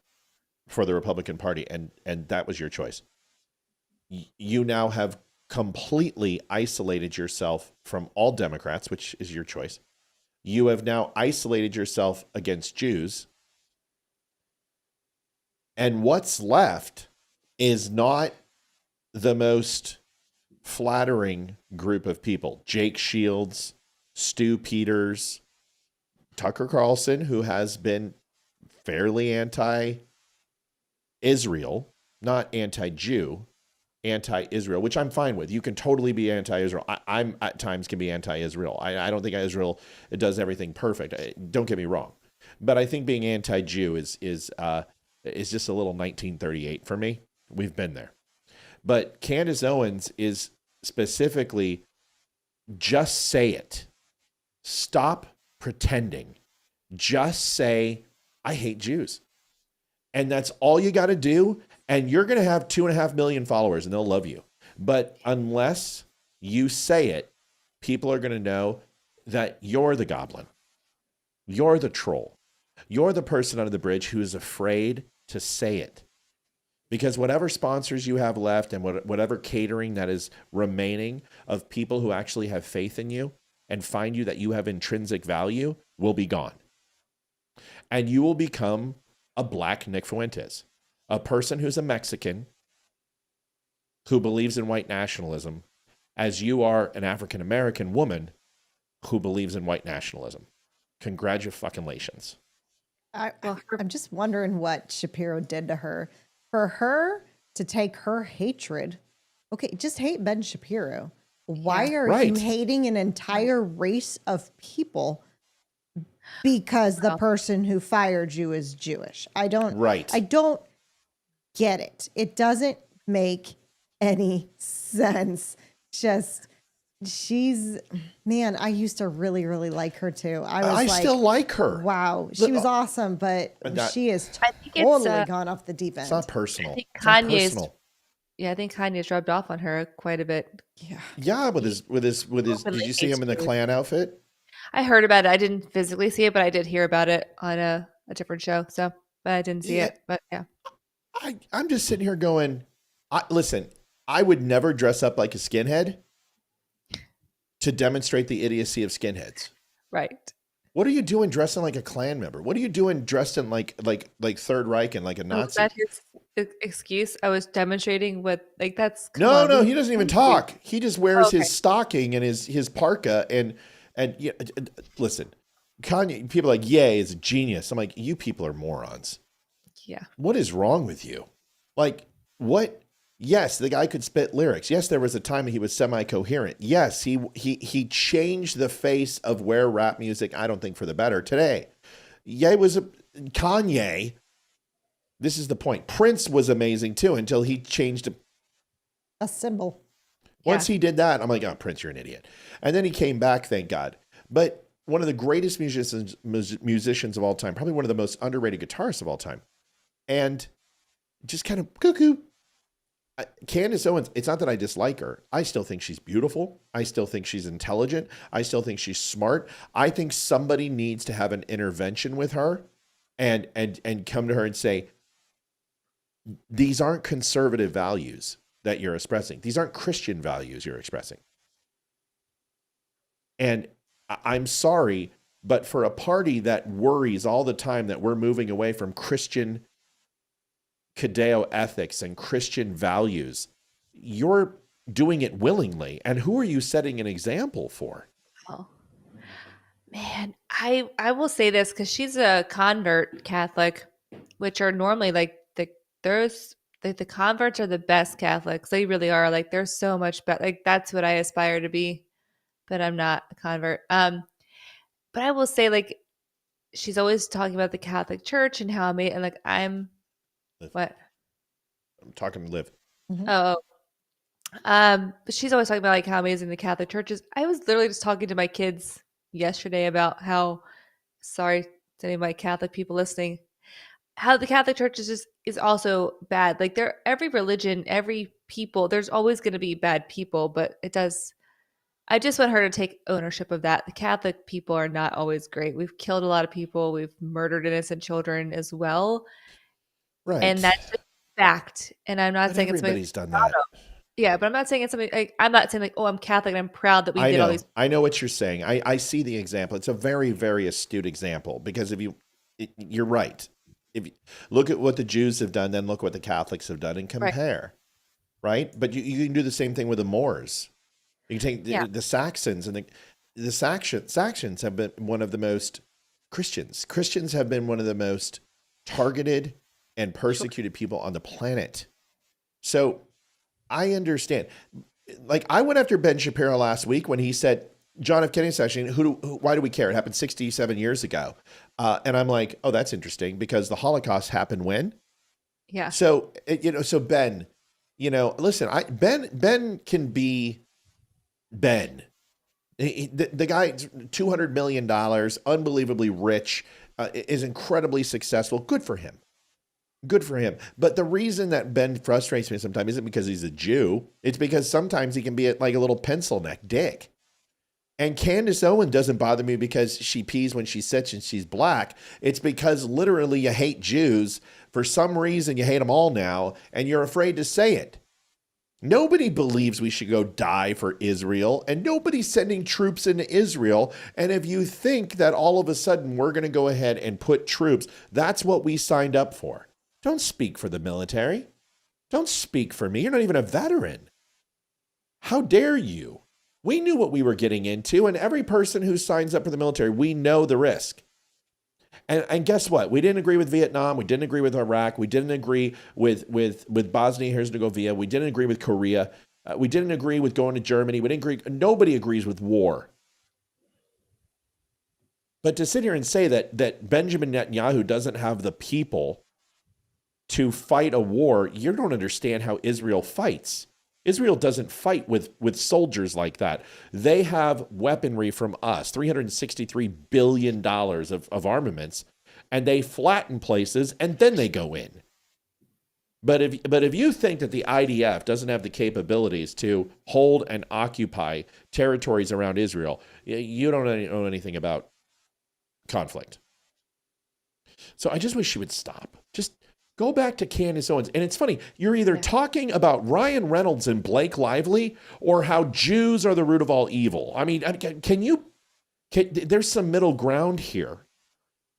for the Republican Party, and that was your choice. You now have completely isolated yourself from all Democrats, which is your choice. You have now isolated yourself against Jews. And what's left is not the most flattering group of people. Jake Shields, Stu Peters, Tucker Carlson, who has been fairly anti-Israel, not anti-Jew, anti-Israel, which I'm fine with. You can totally be anti-Israel. I'm at times can be anti-Israel. I don't think Israel does everything perfect. Don't get me wrong. But I think being anti-Jew is just a little 1938 for me. We've been there. But Candace Owens is specifically just say it. Stop pretending. Just say, I hate Jews. And that's all you got to do. And you're going to have 2.5 million followers and they'll love you. But unless you say it, people are going to know that you're the goblin. You're the troll. You're the person under the bridge who is afraid to say it. Because whatever sponsors you have left and whatever catering that is remaining of people who actually have faith in you and find you that you have intrinsic value will be gone. And you will become a black Nick Fuentes, a person who's a Mexican who believes in white nationalism, as you are an African-American woman who believes in white nationalism. Congratulations. I'm just wondering what Shapiro did to her. For her to take her hatred, okay, just hate Ben Shapiro. Why are you hating an entire race of people because the person who fired you is Jewish. I don't get it. It doesn't make any sense. Just man, I used to really, really like her too. I still like her. Wow. She was awesome, but she is totally gone off the deep end. It's not personal. I think Kanye's rubbed off on her quite a bit. Yeah, with his did you see him in the Klan outfit? I heard about it. I didn't physically see it, but I did hear about it on a different show. So, but I didn't see it. But yeah. I'm just sitting here going, listen, I would never dress up like a skinhead to demonstrate the idiocy of skinheads. Right. What are you doing dressing like a Klan member? What are you doing dressed in like Third Reich and like a Nazi? Was that his excuse? I was demonstrating what, like, that's... No, he doesn't even talk. He just wears his stocking and his parka and listen, Kanye, people are like, Ye is a genius. I'm like, you people are morons. Yeah. What is wrong with you? Like, what? Yes, the guy could spit lyrics. Yes, there was a time he was semi-coherent. Yes, he changed the face of where rap music, I don't think for the better today. Kanye, this is the point. Prince was amazing too until he changed a symbol. Once he did that, I'm like, oh, Prince, you're an idiot. And then he came back, thank God. But one of the greatest musicians of all time, probably one of the most underrated guitarists of all time. And just kind of cuckoo. Candace Owens, it's not that I dislike her. I still think she's beautiful. I still think she's intelligent. I still think she's smart. I think somebody needs to have an intervention with her and come to her and say, these aren't conservative values that you're expressing. These aren't Christian values you're expressing. And I'm sorry, but for a party that worries all the time that we're moving away from Christian Judeo ethics and Christian values, you're doing it willingly. And who are you setting an example for? Oh, man, I will say this because she's a convert Catholic, which are normally like the converts are the best Catholics. They really are. Like, they're so much better. Like, that's what I aspire to be, but I'm not a convert. But I will say, like, she's always talking about the Catholic Church and how and like what? I'm talking to Liv. Mm-hmm. But she's always talking about like how amazing the Catholic Church is. I was literally just talking to my kids yesterday about how, sorry to any of my Catholic people listening, how the Catholic Church is also bad. Like, every religion, every people, there's always going to be bad people, but I just want her to take ownership of that. The Catholic people are not always great. We've killed a lot of people. We've murdered innocent children as well. Right. And that's just fact. And I'm not saying everybody's done that. Yeah, but I'm not saying it's something like, I'm not saying like, oh, I'm Catholic and I'm proud that we did all these. I know what you're saying. I see the example. It's a very, very astute example because you're right. If you look at what the Jews have done, then look what the Catholics have done and compare. Right? But you can do the same thing with the Moors. You can take the Saxons and the Saxons have been one of the most Christians have been one of the most targeted and persecuted people on the planet. So I understand. Like, I went after Ben Shapiro last week when he said, John F. Kennedy assassination, why do we care? It happened 67 years ago. And I'm like, oh, that's interesting because the Holocaust happened when? Yeah. So, so Ben, listen, Ben can be Ben. The guy, $200 million, unbelievably rich, is incredibly successful. Good for him. Good for him. But the reason that Ben frustrates me sometimes isn't because he's a Jew. It's because sometimes he can be like a little pencil neck dick. And Candace Owens doesn't bother me because she pees when she sits and she's black. It's because literally you hate Jews. For some reason, you hate them all now, and you're afraid to say it. Nobody believes we should go die for Israel, and nobody's sending troops into Israel. And if you think that all of a sudden we're going to go ahead and put troops, that's what we signed up for. Don't speak for the military. Don't speak for me. You're not even a veteran. How dare you? We knew what we were getting into, and every person who signs up for the military, we know the risk. And guess what? We didn't agree with Vietnam. We didn't agree with Iraq. We didn't agree with Bosnia Herzegovina. We didn't agree with Korea. We didn't agree with going to Germany. We didn't agree. Nobody agrees with war. But to sit here and say that Benjamin Netanyahu doesn't have the people to fight a war, you don't understand how Israel fights. Israel doesn't fight with soldiers like that. They have weaponry from us, $363 billion of armaments, and they flatten places and then they go in. But if you think that the IDF doesn't have the capabilities to hold and occupy territories around Israel, you don't know anything about conflict. So I just wish you would stop. Just go back to Candace Owens. And it's funny, you're either talking about Ryan Reynolds and Blake Lively or how Jews are the root of all evil. I mean, there's some middle ground here.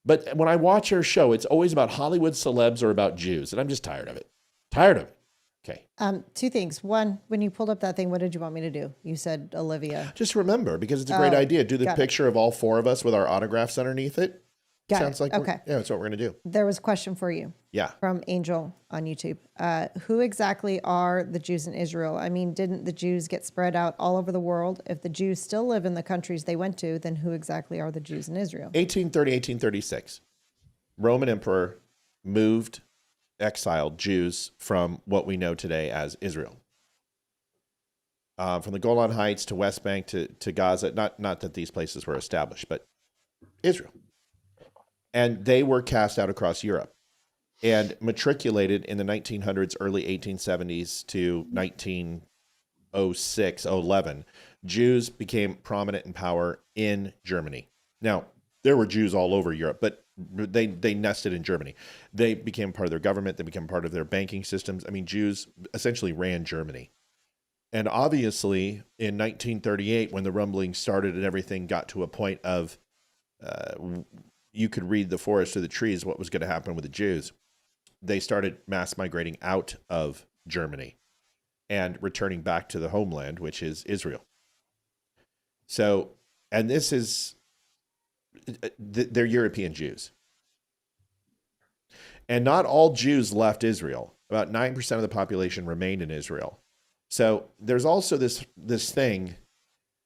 But when I watch her show, it's always about Hollywood celebs or about Jews. And I'm just tired of it. Okay. Two things. One, when you pulled up that thing, what did you want me to do? You said Olivia. Just remember, because it's a great idea. Do the picture of all four of us with our autographs underneath it. Sounds like okay. Yeah, that's what we're going to do. There was a question for you. Yeah. From Angel on YouTube. Who exactly are the Jews in Israel? I mean, didn't the Jews get spread out all over the world? If the Jews still live in the countries they went to, then who exactly are the Jews in Israel? 1830, 1836. Roman emperor exiled Jews from what we know today as Israel. From the Golan Heights to West Bank to Gaza, not that these places were established, but Israel. And they were cast out across Europe and matriculated in the 1900s, early 1870s to 1906, 11. Jews became prominent in power in Germany. Now, there were Jews all over Europe, but they nested in Germany. They became part of their government. They became part of their banking systems. I mean, Jews essentially ran Germany. And obviously, in 1938, when the rumbling started and everything got to a point of you could read the forest through the trees, what was going to happen with the Jews, they started mass migrating out of Germany and returning back to the homeland, which is Israel. So, and this is, they're European Jews. And not all Jews left Israel. About 9% of the population remained in Israel. So there's also this thing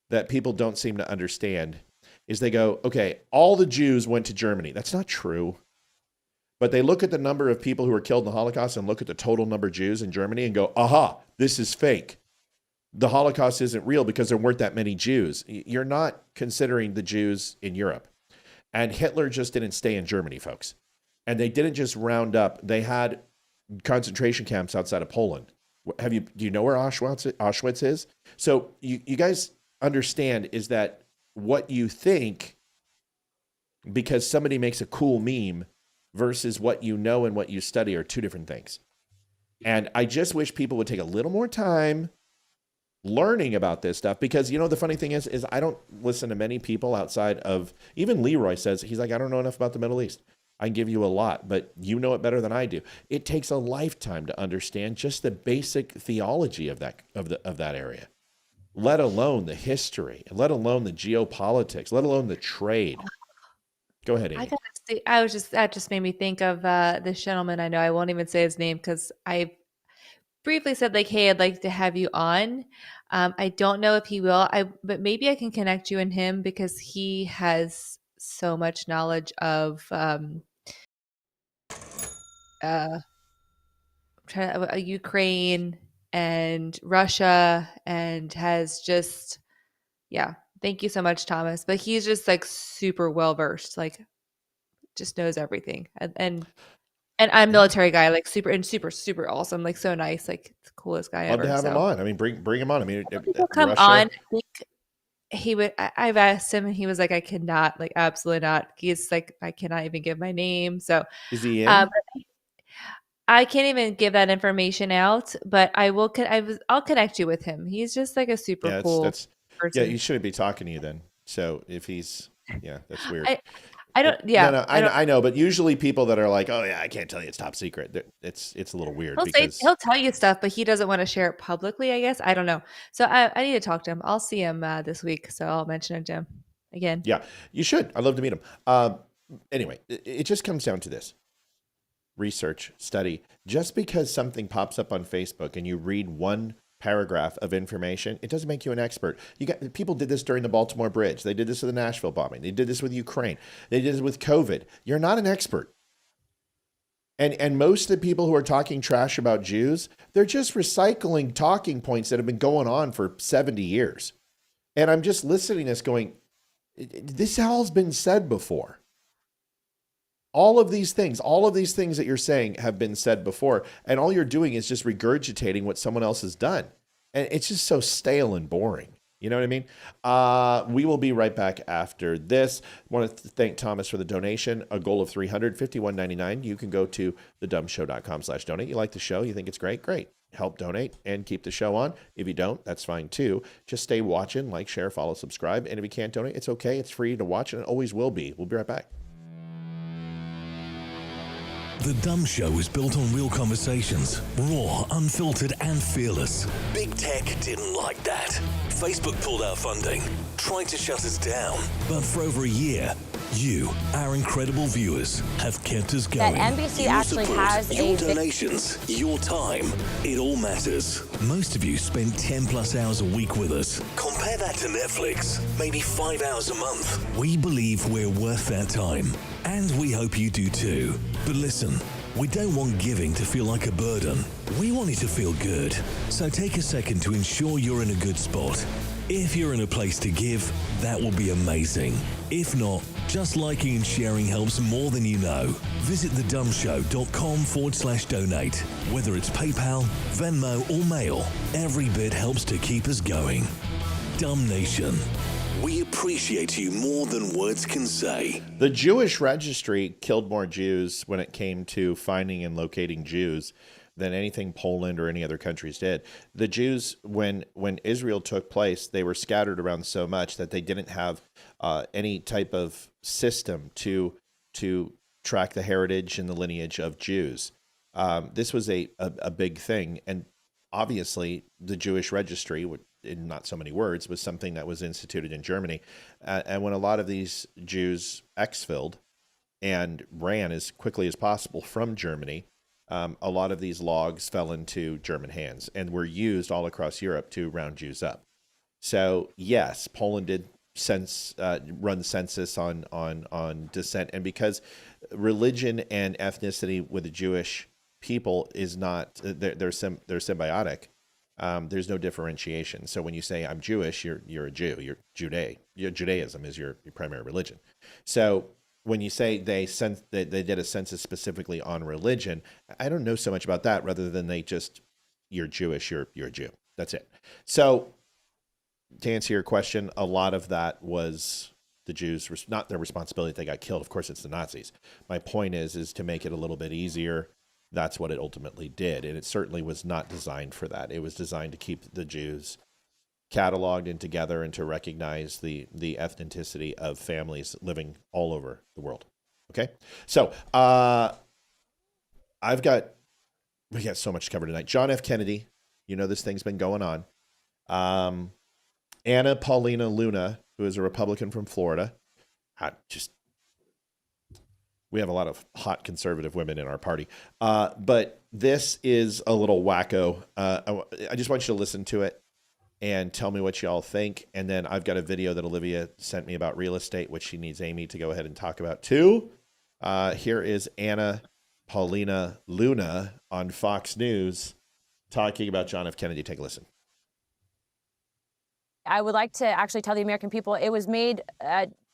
that people don't seem to understand is they go, okay, all the Jews went to Germany. That's not true. But they look at the number of people who were killed in the Holocaust and look at the total number of Jews in Germany and go, aha, this is fake. The Holocaust isn't real because there weren't that many Jews. You're not considering the Jews in Europe. And Hitler just didn't stay in Germany, folks. And they didn't just round up. They had concentration camps outside of Poland. Do you know where Auschwitz is? So you guys understand is that what you think because somebody makes a cool meme versus what you know and what you study are two different things. And I just wish people would take a little more time learning about this stuff because, you know, the funny thing is I don't listen to many people outside of, even Leroy says, he's like, I don't know enough about the Middle East. I can give you a lot, but you know it better than I do. It takes a lifetime to understand just the basic theology of that area, let alone the history, let alone the geopolitics, let alone the trade. Go ahead, Amy. That just made me think of this gentleman. I know I won't even say his name because I briefly said like, hey, I'd like to have you on. I don't know if he will, but maybe I can connect you and him because he has so much knowledge of Ukraine and Russia and has just, yeah. Thank you so much, Thomas. But he's just like super well versed, like just knows everything. And I'm a military guy, like super awesome, like so nice, like the coolest guy Love ever. to have him on. I mean, bring him on. I mean, he'll come on. I think he would. I've asked him, and he was like, "I cannot, like, absolutely not." He's like, "I cannot even give my name." So, is he in? I can't even give that information out, but I will. I'll connect you with him. He's just like a super cool person. Yeah, he shouldn't be talking to you then. So if he's, that's weird. I don't. Yeah, no, I know, but usually people that are like, "Oh yeah, I can't tell you it's top secret." It's a little weird. He'll tell you stuff, but he doesn't want to share it publicly. I guess I don't know. So I need to talk to him. I'll see him this week, so I'll mention it to him again. Yeah, you should. I'd love to meet him. Anyway, it just comes down to this: research, study. Just because something pops up on Facebook and you read one paragraph of information, it doesn't make you an expert. People did this during the Baltimore Bridge. They did this with the Nashville bombing. They did this with Ukraine. They did this with COVID. You're not an expert. And most of the people who are talking trash about Jews, they're just recycling talking points that have been going on for 70 years. And I'm just listening to this going, this all has been said before. All of these things that you're saying have been said before. And all you're doing is just regurgitating what someone else has done. And it's just so stale and boring. You know what I mean? We will be right back after this. I want to thank Thomas for the donation, a goal of $351.99. You can go to thedumbshow.com/donate. You like the show? You think it's great? Great. Help donate and keep the show on. If you don't, that's fine too. Just stay watching, like, share, follow, subscribe. And if you can't donate, it's okay. It's free to watch and it always will be. We'll be right back. The Dumb Show is built on real conversations, raw, unfiltered, and fearless. Big Tech didn't like that. Facebook pulled out funding, tried to shut us down. But for over a year, you, our incredible viewers, have kept us going. That NBC Your actually support, has your a donations, your time, it all matters. Most of you spend 10 plus hours a week with us. Compare that to Netflix, maybe 5 hours a month. We believe we're worth that time, and we hope you do too. But listen, we don't want giving to feel like a burden. We want it to feel good. So take a second to ensure you're in a good spot. If you're in a place to give, that will be amazing. If not, just liking and sharing helps more than you know. Visit thedumbshow.com/donate. Whether it's PayPal, Venmo, or mail, every bit helps to keep us going. Dumb Nation. We appreciate you more than words can say. The Jewish registry killed more Jews when it came to finding and locating Jews than anything Poland or any other countries did. The Jews, when Israel took place, they were scattered around so much that they didn't have any type of system to track the heritage and the lineage of Jews. This was a big thing. And obviously, the Jewish registry, in not so many words, was something that was instituted in Germany. And when a lot of these Jews exfilled and ran as quickly as possible from Germany, a lot of these logs fell into German hands and were used all across Europe to round Jews up. So yes, Poland did run census on descent, and because religion and ethnicity with the Jewish people is not they're symbiotic. There's no differentiation. So when you say I'm Jewish, you're a Jew. Judaism is your primary religion. So when you say they did a census specifically on religion, I don't know so much about that rather than you're Jewish, you're a Jew. That's it. So to answer your question, a lot of that was the Jews, not their responsibility that they got killed. Of course, it's the Nazis. My point is to make it a little bit easier. That's what it ultimately did. And it certainly was not designed for that. It was designed to keep the Jews cataloged and together and to recognize the ethnicity of families living all over the world. Okay. So we got so much to cover tonight. John F. Kennedy, this thing's been going on. Anna Paulina Luna, who is a Republican from Florida, we have a lot of hot conservative women in our party. But this is a little wacko. I just want you to listen to it and tell me what y'all think. And then I've got a video that Olivia sent me about real estate, which she needs Amy to go ahead and talk about too. Here is Anna Paulina Luna on Fox News talking about John F. Kennedy. Take a listen. I would like to actually tell the American people, it was made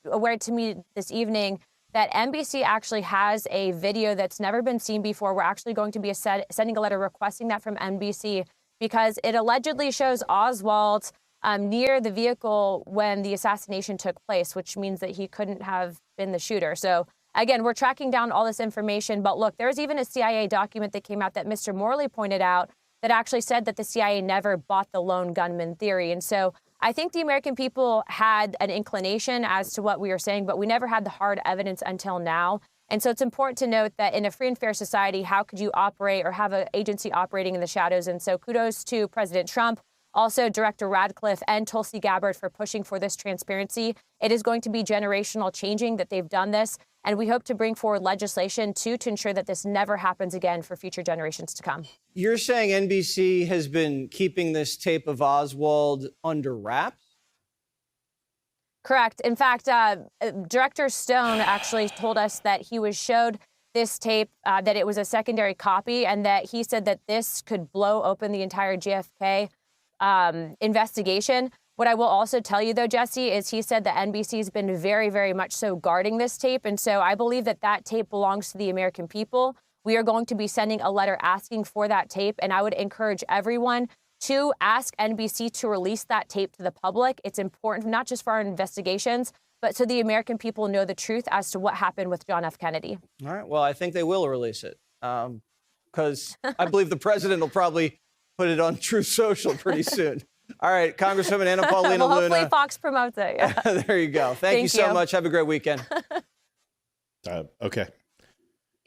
aware to me this evening that NBC actually has a video that's never been seen before. We're actually going to be sending a letter requesting that from NBC because it allegedly shows Oswald near the vehicle when the assassination took place, which means that he couldn't have been the shooter. So again, we're tracking down all this information. But look, there's even a CIA document that came out that Mr. Morley pointed out that actually said that the CIA never bought the lone gunman theory. And so I think the American people had an inclination as to what we were saying, but we never had the hard evidence until now. And so it's important to note that in a free and fair society, how could you operate or have an agency operating in the shadows? And so kudos to President Trump Also, Director Radcliffe and Tulsi Gabbard for pushing for this transparency. It is going to be generational changing that they've done this. And we hope to bring forward legislation, too, to ensure that this never happens again for future generations to come. You're saying NBC has been keeping this tape of Oswald under wraps? Correct. In fact, Director Stone actually told us that he was showed this tape, that it was a secondary copy, and that he said that this could blow open the entire JFK investigation. What I will also tell you, though, Jesse, is he said that NBC's been very, very much so guarding this tape. And so I believe that that tape belongs to the American people. We are going to be sending a letter asking for that tape. And I would encourage everyone to ask NBC to release that tape to the public. It's important, not just for our investigations, but so the American people know the truth as to what happened with John F. Kennedy. All right. Well, I think they will release it because I believe the president will probably put it on Truth Social pretty soon. All right, Congresswoman Anna Paulina well, hopefully Luna. Fox promotes it. Yeah. There you go. Thank you so much. Have a great weekend. Okay.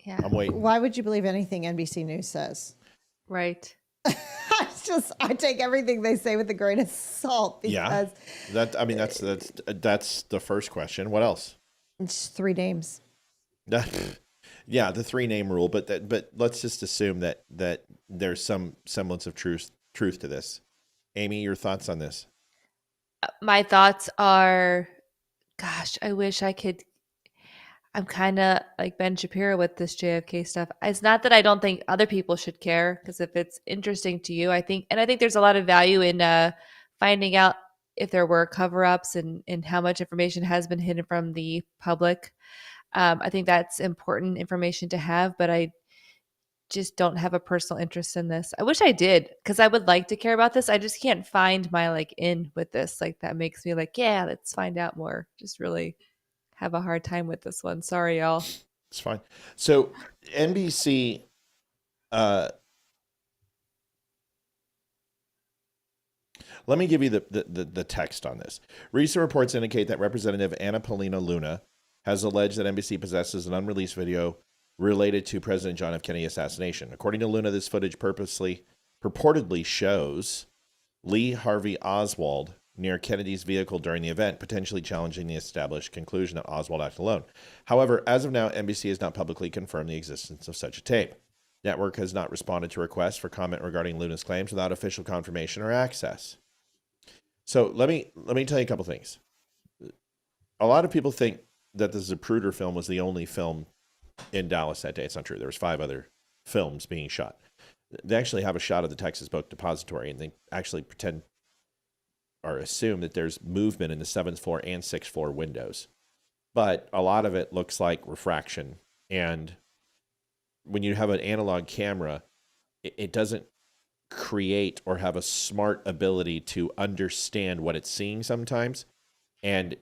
Yeah. I'm waiting. Why would you believe anything NBC News says? Right. I take everything they say with a grain of salt because that's the first question. What else? it's 3 names. Yeah, the 3-name rule, but let's just assume that there's some semblance of truth to this. Amy, your thoughts on this? My thoughts are, gosh, I wish I could. I'm kind of like Ben Shapiro with this JFK stuff. It's not that I don't think other people should care, because if it's interesting to you, I think there's a lot of value in finding out if there were cover-ups and how much information has been hidden from the public. I think that's important information to have, but I just don't have a personal interest in this. I wish I did, because I would like to care about this. I just can't find my in with this. That makes me yeah, let's find out more. Just really have a hard time with this one. Sorry, y'all. It's fine. So NBC, let me give you the text on this. Recent reports indicate that Representative Anna Paulina Luna has alleged that NBC possesses an unreleased video related to President John F. Kennedy assassination. According to Luna, this footage purportedly shows Lee Harvey Oswald near Kennedy's vehicle during the event, potentially challenging the established conclusion that Oswald acted alone. However, as of now, NBC has not publicly confirmed the existence of such a tape. Network has not responded to requests for comment regarding Luna's claims without official confirmation or access. So let me tell you a couple things. A lot of people think that the Zapruder film was the only film in Dallas that day. It's not true. There was 5 other films being shot. They actually have a shot of the Texas Book Depository, and they actually pretend or assume that there's movement in the 7th floor and 6th floor windows. But a lot of it looks like refraction. And when you have an analog camera, it doesn't create or have a smart ability to understand what it's seeing sometimes. And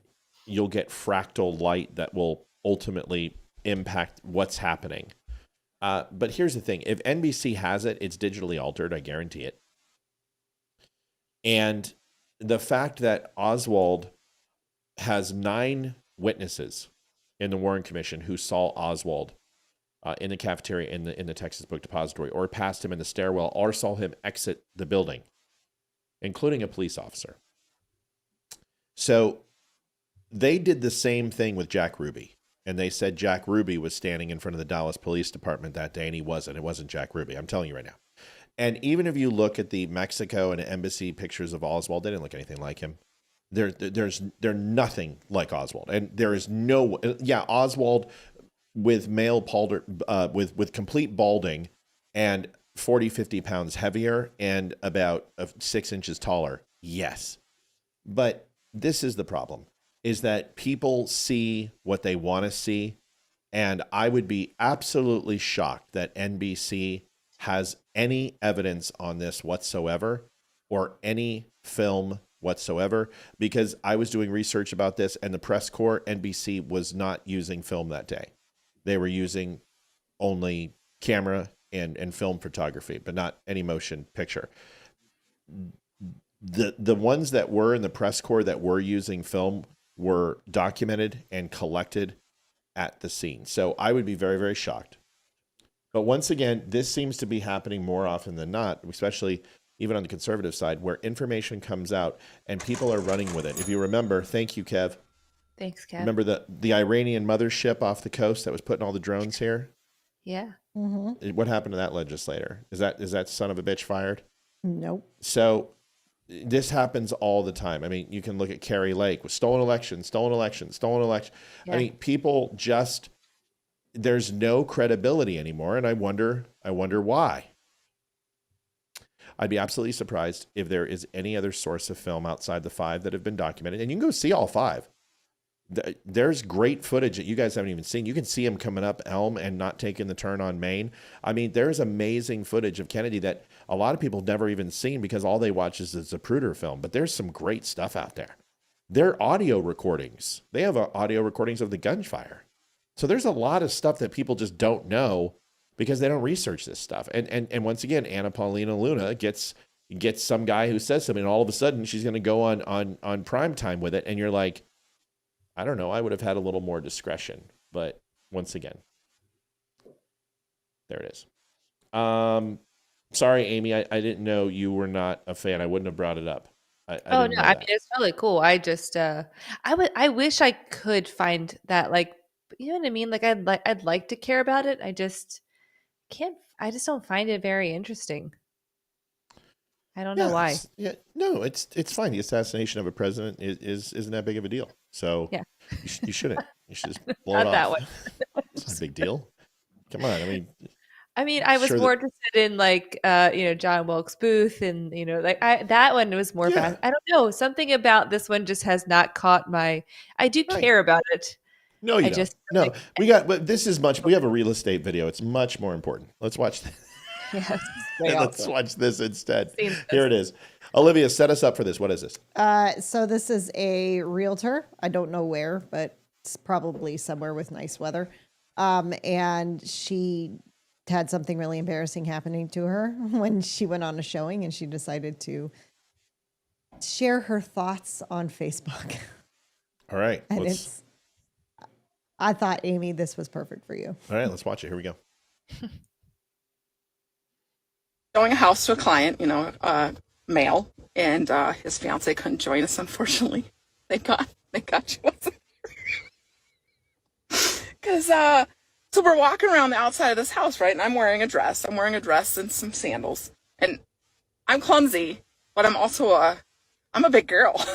you'll get fractal light that will ultimately impact what's happening. But here's the thing. If NBC has it, it's digitally altered. I guarantee it. And the fact that Oswald has 9 witnesses in the Warren Commission who saw Oswald in the cafeteria in the Texas Book Depository, or passed him in the stairwell, or saw him exit the building, including a police officer. So they did the same thing with Jack Ruby. And they said Jack Ruby was standing in front of the Dallas Police Department that day, and he wasn't. It wasn't Jack Ruby. I'm telling you right now. And even if you look at the Mexico and embassy pictures of Oswald, they didn't look anything like him. They're nothing like Oswald. And there is no, Oswald with male with complete balding and 40, 50 pounds heavier and about 6 inches taller. Yes. But this is the problem, is that people see what they want to see. And I would be absolutely shocked that NBC has any evidence on this whatsoever, or any film whatsoever, because I was doing research about this, and the press corps, NBC was not using film that day. They were using only camera and film photography, but not any motion picture. The ones that were in the press corps that were using film were documented and collected at the scene. So I would be very, very shocked. But once again, this seems to be happening more often than not, especially, even on the conservative side, where information comes out and people are running with it. If you remember, thank you, Kev. Thanks, Kev. Remember the Iranian mothership off the coast that was putting all the drones here? Yeah. What happened to that legislator? Is that son of a bitch fired? Nope. So this happens all the time. I mean, you can look at Kerry Lake with stolen election. Yeah. I mean, people just, there's no credibility anymore. And I wonder why. I'd be absolutely surprised if there is any other source of film outside the 5 that have been documented. And you can go see all 5. There's great footage that you guys haven't even seen. You can see him coming up Elm and not taking the turn on Main. I mean, there's amazing footage of Kennedy that a lot of people have never even seen because all they watch is the Zapruder film. But there's some great stuff out there. They're audio recordings. They have audio recordings of the gunfire. So there's a lot of stuff that people just don't know because they don't research this stuff. And once again, Anna Paulina Luna gets some guy who says something, and all of a sudden she's going to go on prime time with it. And you're like, I don't know. I would have had a little more discretion, but once again, there it is. Sorry, Amy. I didn't know you were not a fan. I wouldn't have brought it up. I didn't know I mean, that. it's really cool. I just, I wish I could find that, like, you know what I mean? Like, I'd like to care about it. I just can't. I just don't find it very interesting. I don't know why. No, it's fine. The assassination of a president isn't that big of a deal. So Yeah. you shouldn't. You should just blow Not it that off. one. It's not a big deal. Come on. I mean, I was Sure more that- interested in, like, John Wilkes Booth, and like that one was more fast. I don't know, something about this one just has not caught my. I do care about it. No, you I don't. just No, like, but this is much. We have a real estate video. It's much more important. Let's watch this. yes, Let's watch this instead. Seen this. Here it is. Olivia, set us up for this. What is this? So this is a realtor. I don't know where, but it's probably somewhere with nice weather. And she had something really embarrassing happening to her when she went on a showing, and she decided to share her thoughts on Facebook. All right. And I thought, Amy, this was perfect for you. All right, let's watch it. Here we go. Showing a house to a client, male, and his fiance couldn't join us, unfortunately. Thank God she wasn't here. Because, so we're walking around the outside of this house, right? And I'm wearing a dress. And some sandals. And I'm clumsy, but I'm also I'm a big girl.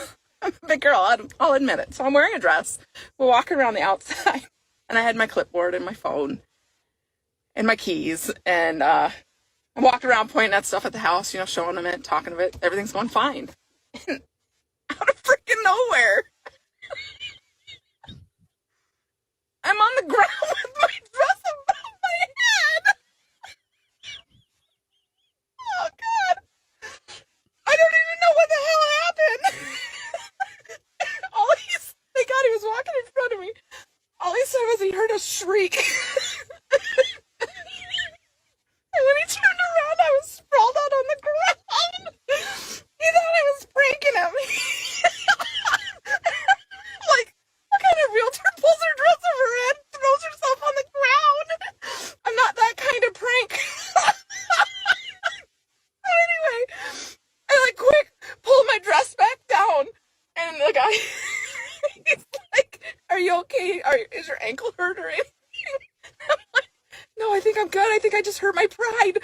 I'm a big girl, I'll admit it. So I'm wearing a dress. We're walking around the outside, and I had my clipboard and my phone and my keys, and I walked around pointing at stuff at the house, showing them it, talking of it. Everything's going fine. And out of freaking nowhere, I'm on the ground with my dress above my head. Oh, God. I don't even know what the hell happened. Thank God he was walking in front of me. All he said was he heard a shriek. And when he turned around, I was sprawled out on the ground. He thought I was pranking him. Like, what kind of realtor pulls her dress over her head and throws herself on the ground? I'm not that kind of prank. Anyway, I quick pull my dress back down, and the guy, he's like, "Are you okay? Is your ankle hurt or anything?" I'm like, "No, I think I'm good. I think I just hurt my pride."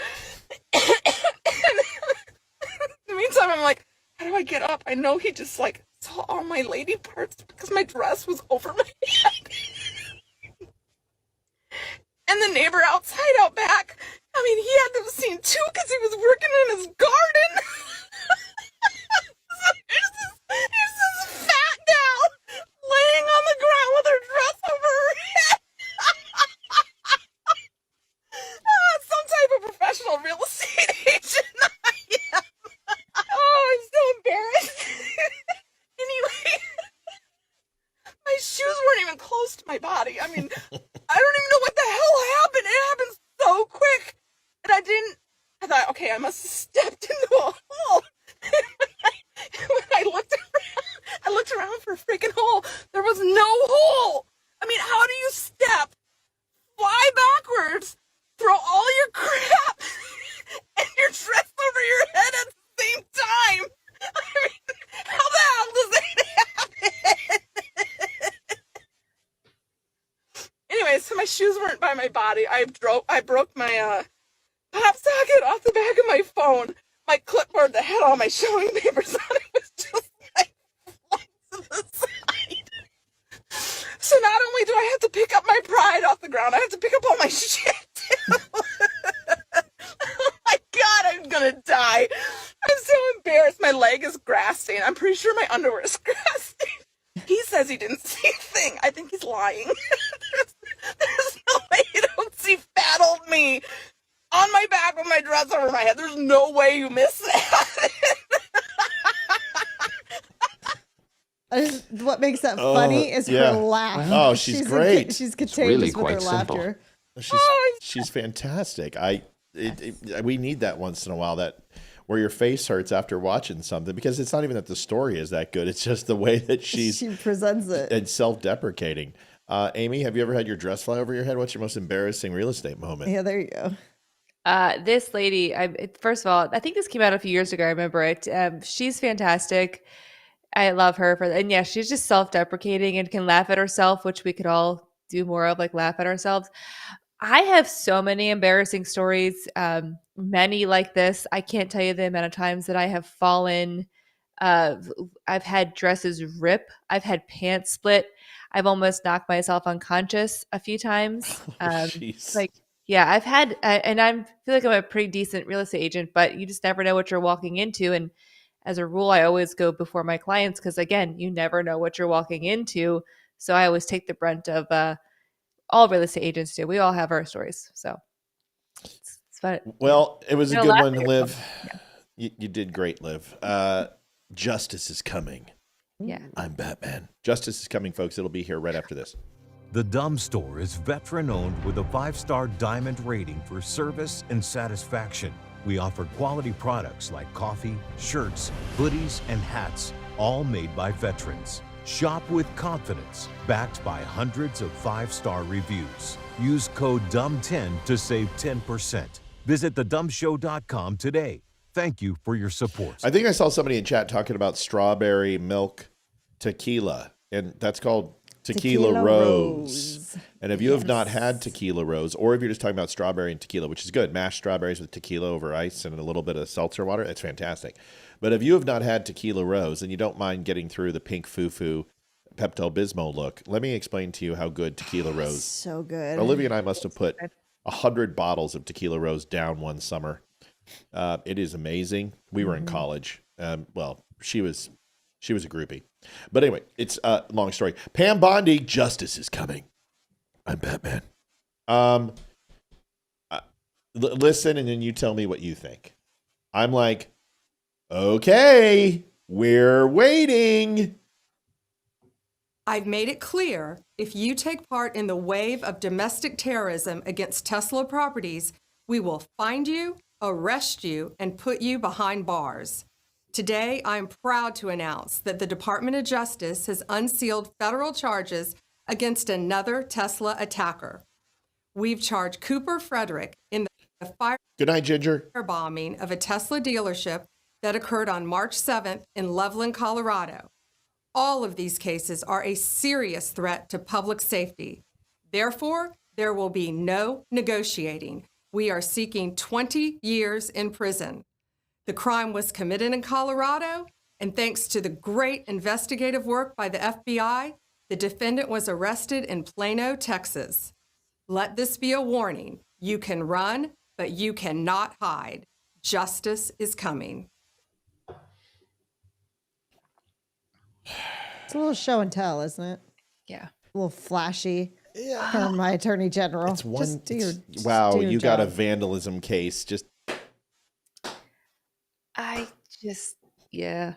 And in the meantime, I'm like, "How do I get up?" I know he just saw all my lady parts because my dress was over my head. And the neighbor outside out back, he had to have seen too because he was working in his garden. So here's this fat gal laying on the ground with her dress over her head. Some type of professional real estate agent. I am. Oh, I'm so embarrassed. Anyway, my shoes weren't even close to my body. I don't even know what the hell happened. It happened so quick. And I thought, okay, I must have stepped into a hole. When I looked around for a freaking hole. There was no hole. How do you step, fly backwards, throw all your crap and your dress over your head at the my shoes weren't by my body. I broke my pop socket off the back of my phone. My clipboard that had all my showing papers on it was just like flung to the side. So not only do I have to pick up my pride off the ground, I have to pick up all my shit too. Oh my God, I'm gonna die. I'm so embarrassed. My leg is grass stained. I'm pretty sure my underwear is grass stained. He says he didn't see a thing. I think he's lying. there's no way you don't see fat old me on my back with my dress over my head. There's no way you miss that. What makes that funny is her laugh. Oh, she's great. She's contagious with her laughter. She's fantastic. We need that once in a while, that where your face hurts after watching something, because it's not even that the story is that good. It's just the way that she presents it. And self-deprecating. Amy, have you ever had your dress fly over your head? What's your most embarrassing real estate moment? Yeah, there you go. This lady, first of all, I think this came out a few years ago. I remember it. She's fantastic. I love her and yeah, she's just self-deprecating and can laugh at herself, which we could all do more of, like laugh at ourselves. I have so many embarrassing stories, many like this. I can't tell you the amount of times that I have fallen. I've had dresses rip. I've had pants split. I've almost knocked myself unconscious a few times. Yeah, I've had, and I feel like I'm a pretty decent real estate agent, but you just never know what you're walking into. And as a rule, I always go before my clients because, again, you never know what you're walking into. So I always take the brunt of all real estate agents do. We all have our stories. So it's fun. Well, it was a good one, Liv. Yeah. You did great, Liv. Justice is coming. Yeah. I'm Batman. Justice is coming, folks. It'll be here right after this. The Dumb Store is veteran-owned with a 5-star diamond rating for service and satisfaction. We offer quality products like coffee, shirts, hoodies, and hats, all made by veterans. Shop with confidence, backed by hundreds of 5-star reviews. Use code DUMB10 to save 10%. Visit thedumbshow.com today. Thank you for your support. I think I saw somebody in chat talking about strawberry milk tequila, and that's called Tequila Rose. And if you have not had Tequila Rose, or if you're just talking about strawberry and tequila, which is good, mashed strawberries with tequila over ice and a little bit of seltzer water, it's fantastic. But if you have not had Tequila Rose and you don't mind getting through the pink foo-foo Pepto-Bismol look, let me explain to you how good Tequila Rose. So good. Olivia and I must have put 100 bottles of Tequila Rose down one summer. It is amazing. We were in college. Well, she was a groupie. But anyway, it's a long story. Pam Bondi, justice is coming. I'm Batman. Listen, and then you tell me what you think. I'm like, okay, we're waiting. I've made it clear, if you take part in the wave of domestic terrorism against Tesla properties, we will find you, arrest you, and put you behind bars. Today, I'm proud to announce that the Department of Justice has unsealed federal charges against another Tesla attacker. We've charged Cooper Frederick in the fire Good night, Ginger. bombing of a Tesla dealership that occurred on March 7th in Loveland, Colorado. All of these cases are a serious threat to public safety. Therefore, there will be no negotiating. We are seeking 20 years in prison. The crime was committed in Colorado, and thanks to the great investigative work by the FBI, the defendant was arrested in Plano, Texas. Let this be a warning. You can run, but you cannot hide. Justice is coming. It's a little show and tell, isn't it? Yeah. A little flashy. From my attorney general. It's one. Just do your, wow, do your you job. got a vandalism case. Just. Yeah.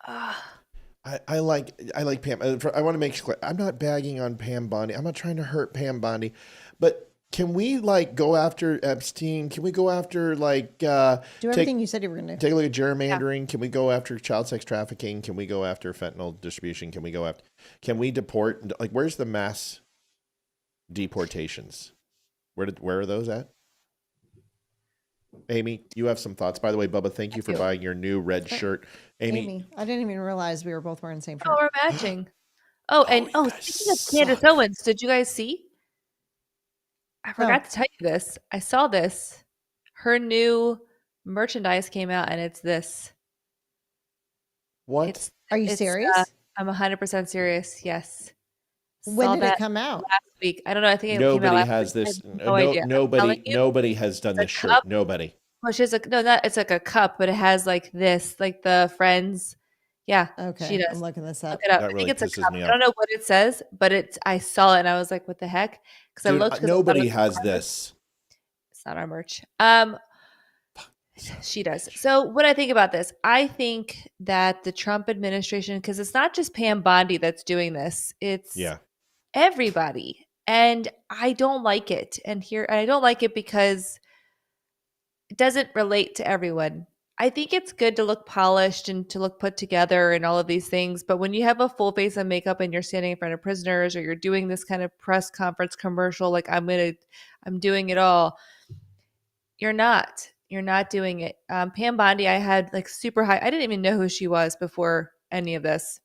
I like Pam. I want to make sure I'm not bagging on Pam Bondi. I'm not trying to hurt Pam Bondi, but can we go after Epstein? Can we go after do everything you said you were going to do? Take a look at gerrymandering. Yeah. Can we go after child sex trafficking? Can we go after fentanyl distribution? Can we deport? Where's the mass deportations? Where are those at? Amy, you have some thoughts. By the way, Bubba, thank you for buying your new red shirt. Amy, I didn't even realize we were both wearing the same shirt. Oh, we're matching. Speaking of Candace Owens, did you guys see? I forgot to tell you this. I saw this. Her new merchandise came out, and it's this. What? Are you serious? I'm 100% serious. Yes. When Saw did that it come out? last week? I don't know. I think it came out Nobody last has week. this. I have no idea. I'm telling you, Nobody has done it's a this shirt. cup. Nobody. Well, she's like, no, not, it's like a cup, but it has like this, like the Friends. Yeah, she Okay, does. I'm looking this up. Look it up. That I really think it's a pisses cup. me I off. don't know what it says, but I saw it and I was like, what the heck? Because I Dude, looked. nobody has this. It's not our merch. She does. So what I think about this, I think that the Trump administration, because it's not just Pam Bondi that's doing this, it's everybody. And I don't like it. And I don't like it because it doesn't relate to everyone. I think it's good to look polished and to look put together and all of these things. But when you have a full face of makeup and you're standing in front of prisoners or you're doing this kind of press conference commercial, like I'm doing it all. You're not doing it. Pam Bondi, I had like super high. I didn't even know who she was before any of this.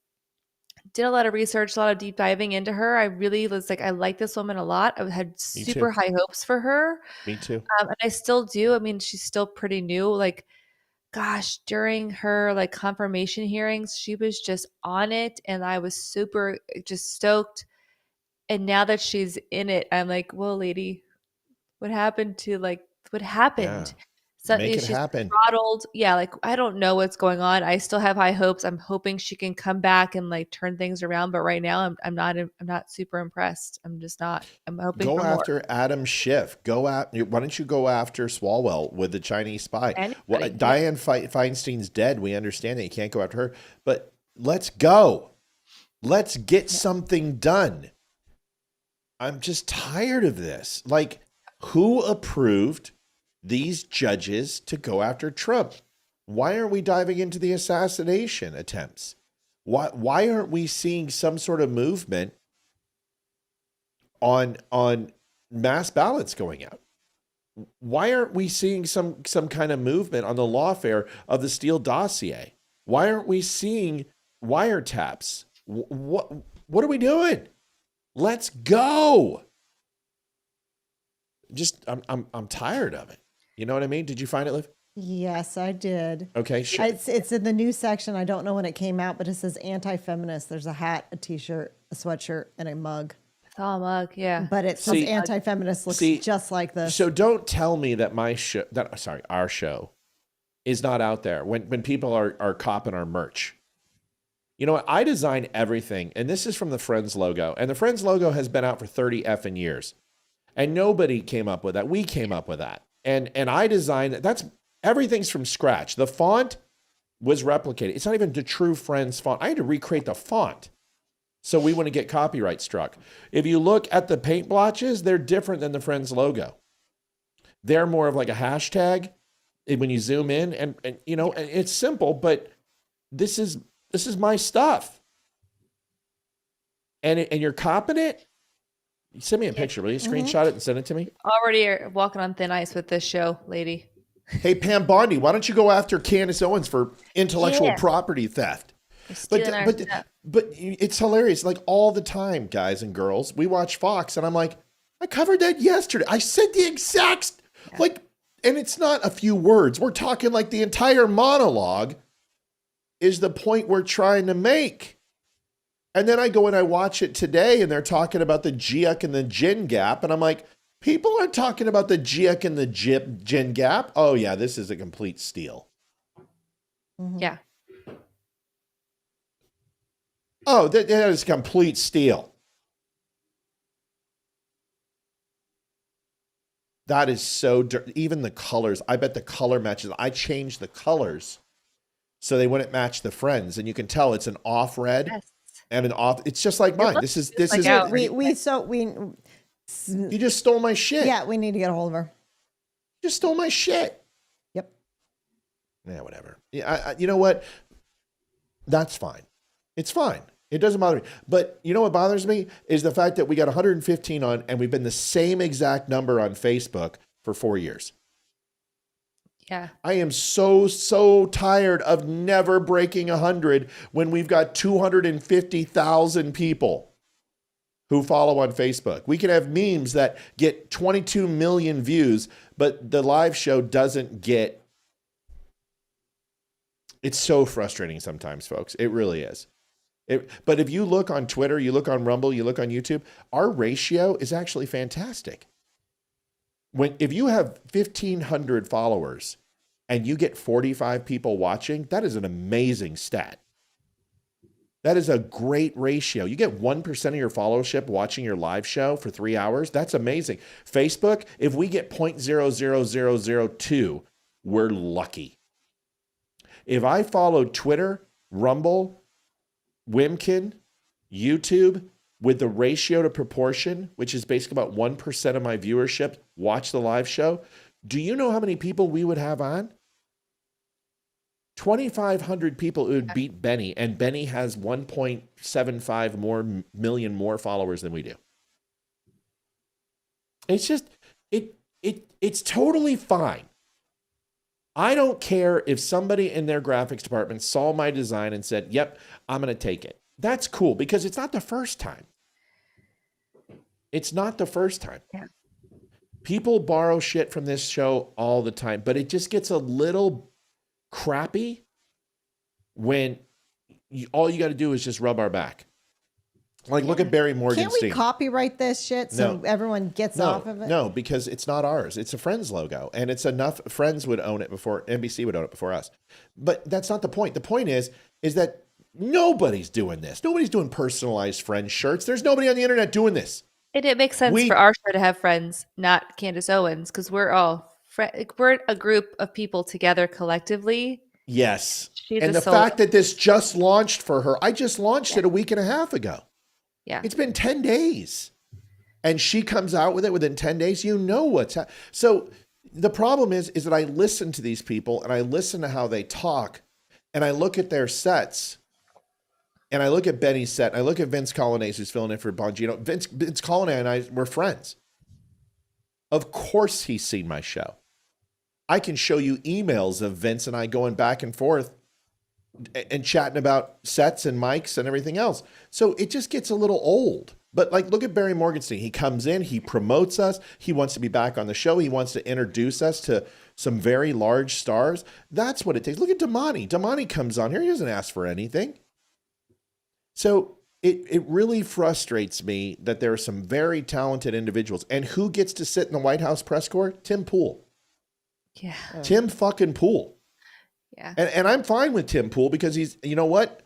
Did a lot of research, a lot of deep diving into her. I really was like, I like this woman a lot. I had super high hopes for her. Me too. And I still do. I mean, she's still pretty new. Like, gosh, during her like confirmation hearings, she was just on it. And I was super just stoked. And now that she's in it, I'm like, well, lady, what happened? Yeah. So Make it she's happen. throttled. Yeah, like I don't know what's going on. I still have high hopes. I'm hoping she can come back and like turn things around. But right now, I'm not super impressed. I'm just not. I'm hoping Go for after more. Adam Schiff. Why don't you go after Swalwell with the Chinese spy? Well, Dianne Feinstein's dead. We understand that you can't go after her, but let's go. Let's get something done. I'm just tired of this. Like, who approved these judges to go after Trump? Why aren't we diving into the assassination attempts? Why aren't we seeing some sort of movement on mass ballots going out? Why aren't we seeing some kind of movement on the lawfare of the Steele dossier? Why aren't we seeing wiretaps? What are we doing? Let's go. Just I'm tired of it. You know what I mean? Did you find it, Liv? Yes, I did. Okay, sure. It's in the news section. I don't know when it came out, but it says anti-feminist. There's a hat, a t-shirt, a sweatshirt, and a mug. It's all a mug, yeah. But it says anti-feminist looks just like this. So don't tell me that our show is not out there when people are copping our merch. You know what? I design everything, and this is from the Friends logo. And the Friends logo has been out for 30 effing years. And nobody came up with that. We came up with that. And I designed that's everything's from scratch. The font was replicated. It's not even the true Friends font. I had to recreate the font so we wouldn't get copyright struck. If you look at the paint blotches, they're different than the Friends logo. They're more of like a hashtag when you zoom in, and you know, and it's simple, but this is my stuff. And you're copping it? Send me a picture, will you? Screenshot it and send it to me. Already are walking on thin ice with this show, lady. Hey, Pam Bondi, why don't you go after Candace Owens for intellectual property theft? But it's hilarious. Like all the time, guys and girls, we watch Fox, and I'm like, I covered that yesterday. I said the exact and it's not a few words. We're talking like the entire monologue is the point we're trying to make. And then I go and I watch it today, and they're talking about the GIEC and the Gin Gap. And I'm like, people are talking about the GIEC and the Gin Gap. Oh, yeah, this is a complete steal. Mm-hmm. Yeah. Oh, that is a complete steal. That is so dirty. Even the colors, I bet the color matches. I changed the colors so they wouldn't match the Friends. And you can tell it's an off red. Yes. And an off, it's just like mine. This is you just stole my shit. Yeah, we need to get a hold of her. You just stole my shit. Yep. Yeah, whatever. Yeah, you know what? That's fine. It's fine. It doesn't bother me. But you know what bothers me is the fact that we got 115 on, and we've been the same exact number on Facebook for 4 years. Yeah. I am so tired of never breaking 100 when we've got 250,000 people who follow on Facebook. We can have memes that get 22 million views, but the live show doesn't get. It's so frustrating sometimes, folks. It really is. But if you look on Twitter, you look on Rumble, you look on YouTube, our ratio is actually fantastic. If you have 1,500 followers and you get 45 people watching, that is an amazing stat. That is a great ratio. You get 1% of your followership watching your live show for 3 hours. That's amazing. Facebook, if we get 0.00002, we're lucky. If I followed Twitter, Rumble, Wimkin, YouTube, with the ratio to proportion, which is basically about 1% of my viewership watch the live show, do you know how many people we would have on? 2,500 people would beat Benny, and Benny has 1.75 million more followers than we do. It's just, it's totally fine. I don't care if somebody in their graphics department saw my design and said, yep, I'm going to take it. That's cool because it's not the first time. It's not the first time. Yeah. People borrow shit from this show all the time, but it just gets a little crappy when all you got to do is just rub our back. Like, look at Barry Morgenstein. Can't we copyright this shit so everyone gets off of it? No, because it's not ours. It's a Friends logo, and it's enough. Friends would own it before NBC would own it before us. But that's not the point. The point is that nobody's doing this. Nobody's doing personalized Friends shirts. There's nobody on the internet doing this. It makes sense for our show to have friends, not Candace Owens, because we're all we're a group of people together collectively. Yes, She's and the fact that this just launched for her, I just launched it a week and a half ago. Yeah. It's been 10 days. And she comes out with it within 10 days. You know what's happening. So the problem is that I listen to these people and I listen to how they talk and I look at their sets and I look at Benny's set. And I look at Vince Colonnese, who's filling in for Bongino. Vince Colonnese and I were friends. Of course he's seen my show. I can show you emails of Vince and I going back and forth and chatting about sets and mics and everything else. So it just gets a little old. But like, look at Barry Morgenstein. He comes in, he promotes us. He wants to be back on the show. He wants to introduce us to some very large stars. That's what it takes. Look at Damani. Damani comes on here. He doesn't ask for anything. So it really frustrates me that there are some very talented individuals. And who gets to sit in the White House press corps? Tim Pool. Yeah. Tim fucking Pool. Yeah. And I'm fine with Tim Pool because he's, you know what?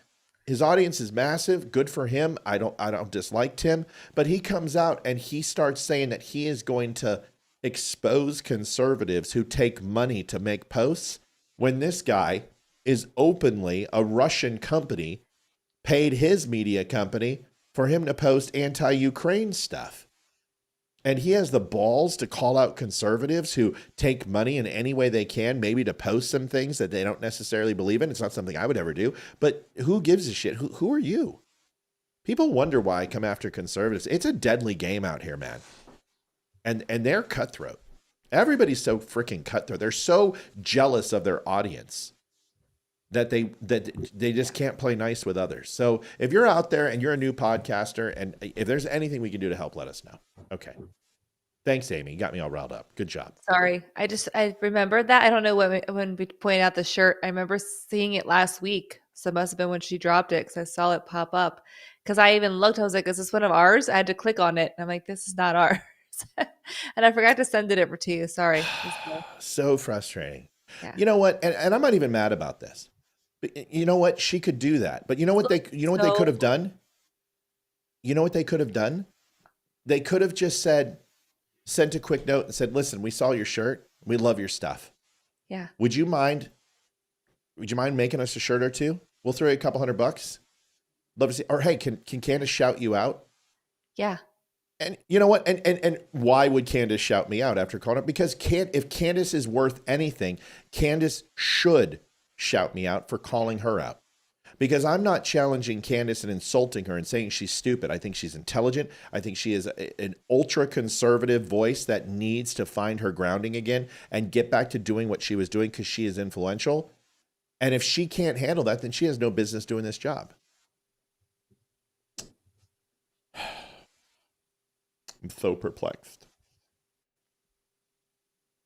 His audience is massive. Good for him. I don't dislike Tim, but he comes out and he starts saying that he is going to expose conservatives who take money to make posts when this guy is openly a Russian company paid his media company for him to post anti-Ukraine stuff. And he has the balls to call out conservatives who take money in any way they can, maybe to post some things that they don't necessarily believe in. It's not something I would ever do, but who gives a shit? Who are you? People wonder why I come after conservatives. It's a deadly game out here, man. And they're cutthroat. Everybody's so freaking cutthroat. They're so jealous of their audience that they just can't play nice with others. So if you're out there and you're a new podcaster and if there's anything we can do to help, let us know. Okay. Thanks, Amy. You got me all riled up. Good job. Sorry. I remembered that. I don't know when we pointed out the shirt. I remember seeing it last week. So it must have been when she dropped it because I saw it pop up. Because I even looked, I was like, is this one of ours? I had to click on it. And I'm like, this is not ours. And I forgot to send it over to you. Sorry. So frustrating. Yeah. You know what? And I'm not even mad about this. But you know what? She could do that. But you know what they could have done? You know what they could have done? They could have just sent a quick note and said, listen, we saw your shirt. We love your stuff. Yeah. Would you mind making us a shirt or two? We'll throw you a couple $100. Love to see. Or hey, can Candace shout you out? Yeah. And you know what? And why would Candace shout me out after calling it? Because if Candace is worth anything, Candace should shout me out for calling her out. because I'm not challenging Candace and insulting her and saying she's stupid. I think she's intelligent. I think she is an ultra conservative voice that needs to find her grounding again and get back to doing what she was doing because she is influential. And if she can't handle that, then she has no business doing this job. I'm so perplexed.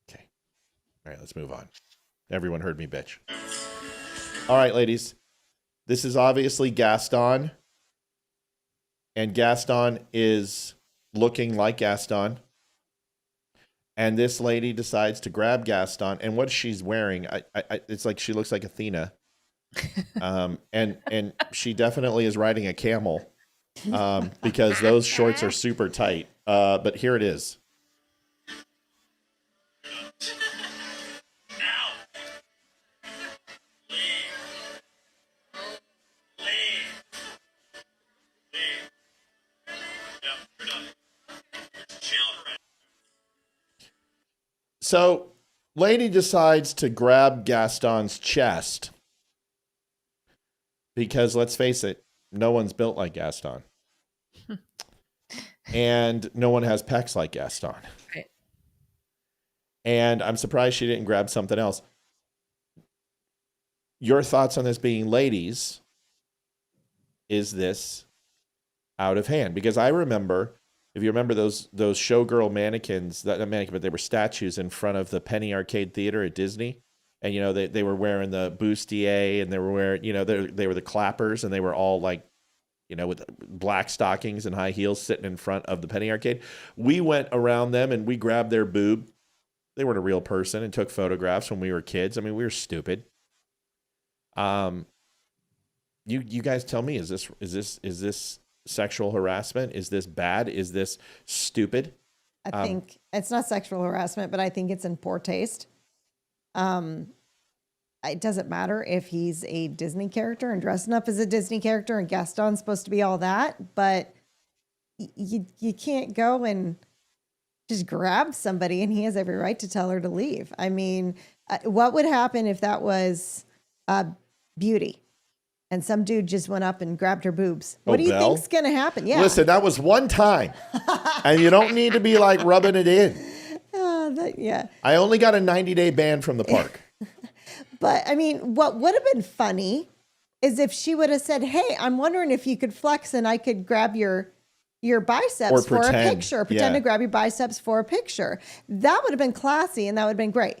Okay. All right, let's move on. Everyone heard me, bitch. All right, ladies. This is obviously Gaston. And Gaston is looking like Gaston. And this lady decides to grab Gaston. And what she's wearing, it's like she looks like Athena. And she definitely is riding a camel because those shorts are super tight. But here it is. So, lady decides to grab Gaston's chest because, let's face it, no one's built like Gaston. And no one has pecs like Gaston. Right. And I'm surprised she didn't grab something else. Your thoughts on this being, ladies, is this out of hand? Because I remember, if you remember those showgirl mannequins, not mannequin, but they were statues in front of the Penny Arcade Theater at Disney. And, you know, they were wearing the bustier and they were wearing, you know, they were the clappers and they were all like, you know, with black stockings and high heels sitting in front of the Penny Arcade. We went around them and we grabbed their boob. They weren't a real person and took photographs when we were kids. I mean, we were stupid. You guys tell me, is this sexual harassment? Is this bad? Is this stupid? I think it's not sexual harassment, but I think it's in poor taste. It doesn't matter if he's a Disney character and dressing up as a Disney character and Gaston's supposed to be all that, but you can't go and just grab somebody and he has every right to tell her to leave. I mean, what would happen if that was Beauty and some dude just went up and grabbed her boobs? What do you think's going to happen? Yeah. Listen, that was one time and you don't need to be like rubbing it in. Yeah. I only got a 90-day ban from the park. But I mean, what would have been funny is if she would have said, "Hey, I'm wondering if you could flex and I could grab your biceps for a picture. Pretend to grab your biceps for a picture." That would have been classy and that would have been great.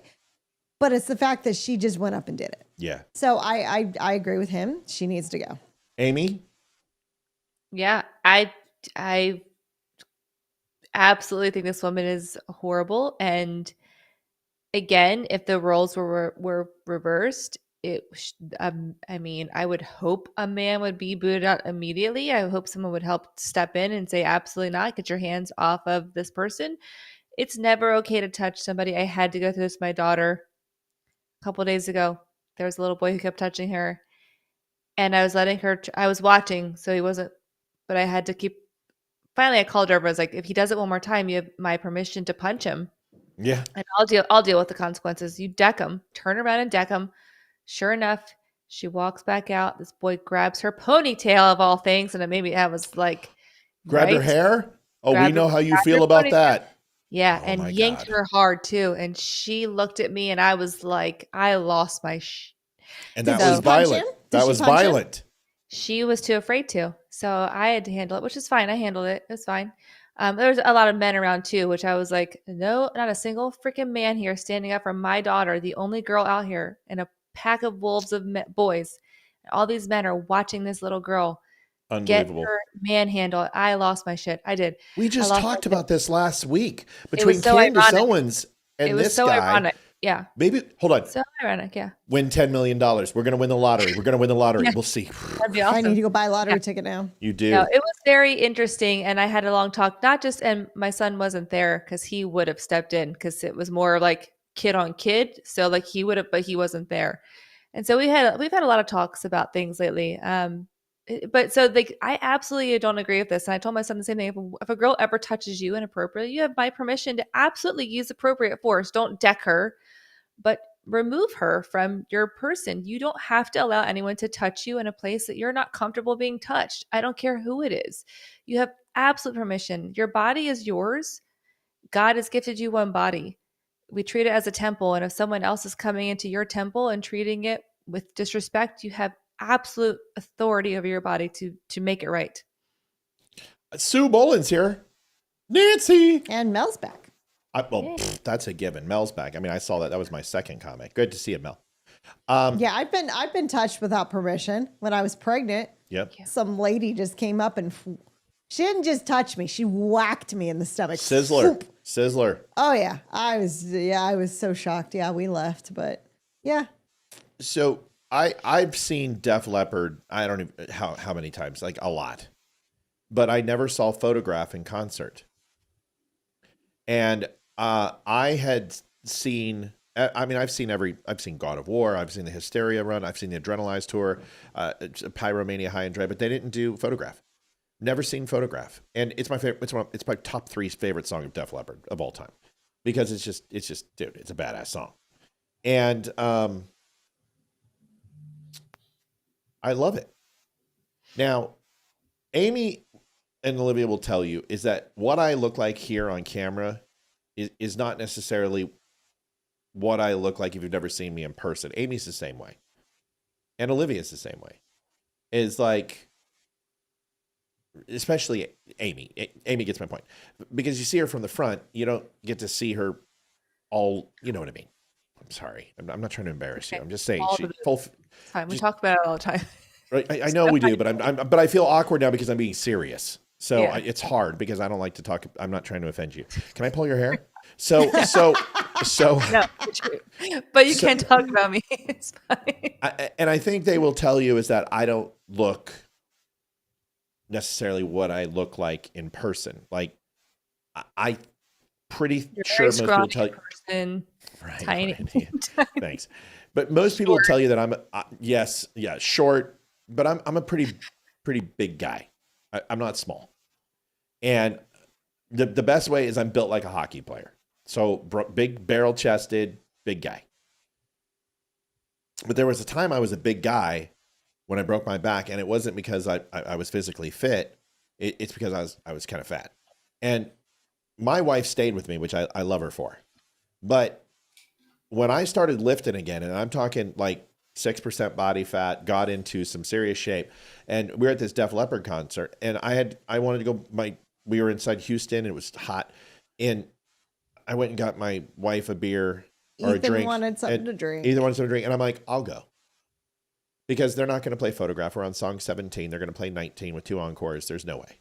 But it's the fact that she just went up and did it. Yeah. So I agree with him. She needs to go. Amy? Yeah, I absolutely think this woman is horrible. And again, if the roles were reversed, I mean, I would hope a man would be booted out immediately. I hope someone would help step in and say, absolutely not. Get your hands off of this person. It's never okay to touch somebody. I had to go through this with my daughter a couple of days ago. There was a little boy who kept touching her. And I was letting her, I was watching, so he wasn't, but I had to keep, finally I called her over. I was like, if he does it one more time, you have my permission to punch him. Yeah. And I'll deal with the consequences. You deck him, turn around and deck him. Sure enough, she walks back out. This boy grabs her ponytail of all things. And it made me, I was like, Grabbed her hair? Oh, we know how you feel about that. Yeah. Oh and yanked her hard too. And she looked at me and I was like, I lost my And that was violent. That was violent. She was too afraid to. So I had to handle it, which is fine. I handled it. It's fine. There was a lot of men around too, which I was like, no, not a single freaking man here standing up for my daughter, the only girl out here, and a pack of wolves of boys. All these men are watching this little girl get her manhandle. I lost my shit. I did. We just talked about this last week It between was so Candace ironic. Owens and It was this so guy. ironic. Yeah. Maybe, hold on. So ironic. Yeah. Win $10 million. We're going to win the lottery. We're going to win the lottery. Yeah. We'll see. That'd be awesome. I need to go buy a lottery ticket now. You do. No, it was very interesting. And I had a long talk, and my son wasn't there because he would have stepped in because it was more like kid on kid. So like he would have, but he wasn't there. And so we've had a lot of talks about things lately. But so like, I absolutely don't agree with this. And I told my son the same thing. If a girl ever touches you inappropriately, you have my permission to absolutely use appropriate force. Don't deck her, but remove her from your person. You don't have to allow anyone to touch you in a place that you're not comfortable being touched. I don't care who it is. You have absolute permission. Your body is yours. God has gifted you one body. We treat it as a temple. And if someone else is coming into your temple and treating it with disrespect, you have absolute authority over your body to make it right. Sue Boland's here. Nancy. And Mel's back. That's a given. Mel's back. I mean, I saw that. That was my second comment. Good to see you, Mel. Yeah, I've been touched without permission when I was pregnant. Yep. Some lady just came up and she didn't just touch me. She whacked me in the stomach. Sizzler. Whoop. Sizzler. Oh yeah. I was so shocked. Yeah, we left, but yeah. So I've seen Def Leppard, I don't even how many times, like a lot. But I never saw Photograph in concert. And I had seen, I mean, I've seen God of War, I've seen the Hysteria run, I've seen the Adrenalize tour, Pyromania High and Dry, but they didn't do Photograph. Never seen Photograph. And it's my favorite, it's my top 3 favorite song of Def Leppard of all time. Because it's just, dude, it's a badass song. And I love it. Now, Amy and Olivia will tell you is that what I look like here on camera is not necessarily what I look like if you've never seen me in person. Amy's the same way. And Olivia's the same way. Is like, especially Amy. Amy gets my point. Because you see her from the front, you don't get to see her all, you know what I mean? I'm sorry. I'm not trying to embarrass you. I'm just saying. We talk about it all the time. Right, I know we do, but I feel awkward now because I'm being serious. So Yeah. it's hard because I don't like to talk. I'm not trying to offend you. Can I pull your hair? So. No, but you can't talk about me. It's fine. And I think they will tell you is that I don't look necessarily what I look like in person. Like I pretty You're sure very most people tell you. person, Right, tiny. right. Thanks. But most people will tell you that I'm short, but I'm a pretty big guy. I'm not small. And the best way is I'm built like a hockey player. So big barrel chested, big guy. But there was a time I was a big guy when I broke my back, and it wasn't because I was physically fit. It's because I was kind of fat. And my wife stayed with me, which I love her for. But when I started lifting again, and I'm talking like 6% body fat, got into some serious shape, and we were at this Def Leppard concert, and I wanted to go. We were inside Houston, and it was hot, and I went and got my wife a beer or a drink. Ethan wanted something to drink. Either wanted something to drink, and I'm like, I'll go. Because they're not going to play Photograph. We're on song 17. They're going to play 19 with 2 encores. There's no way.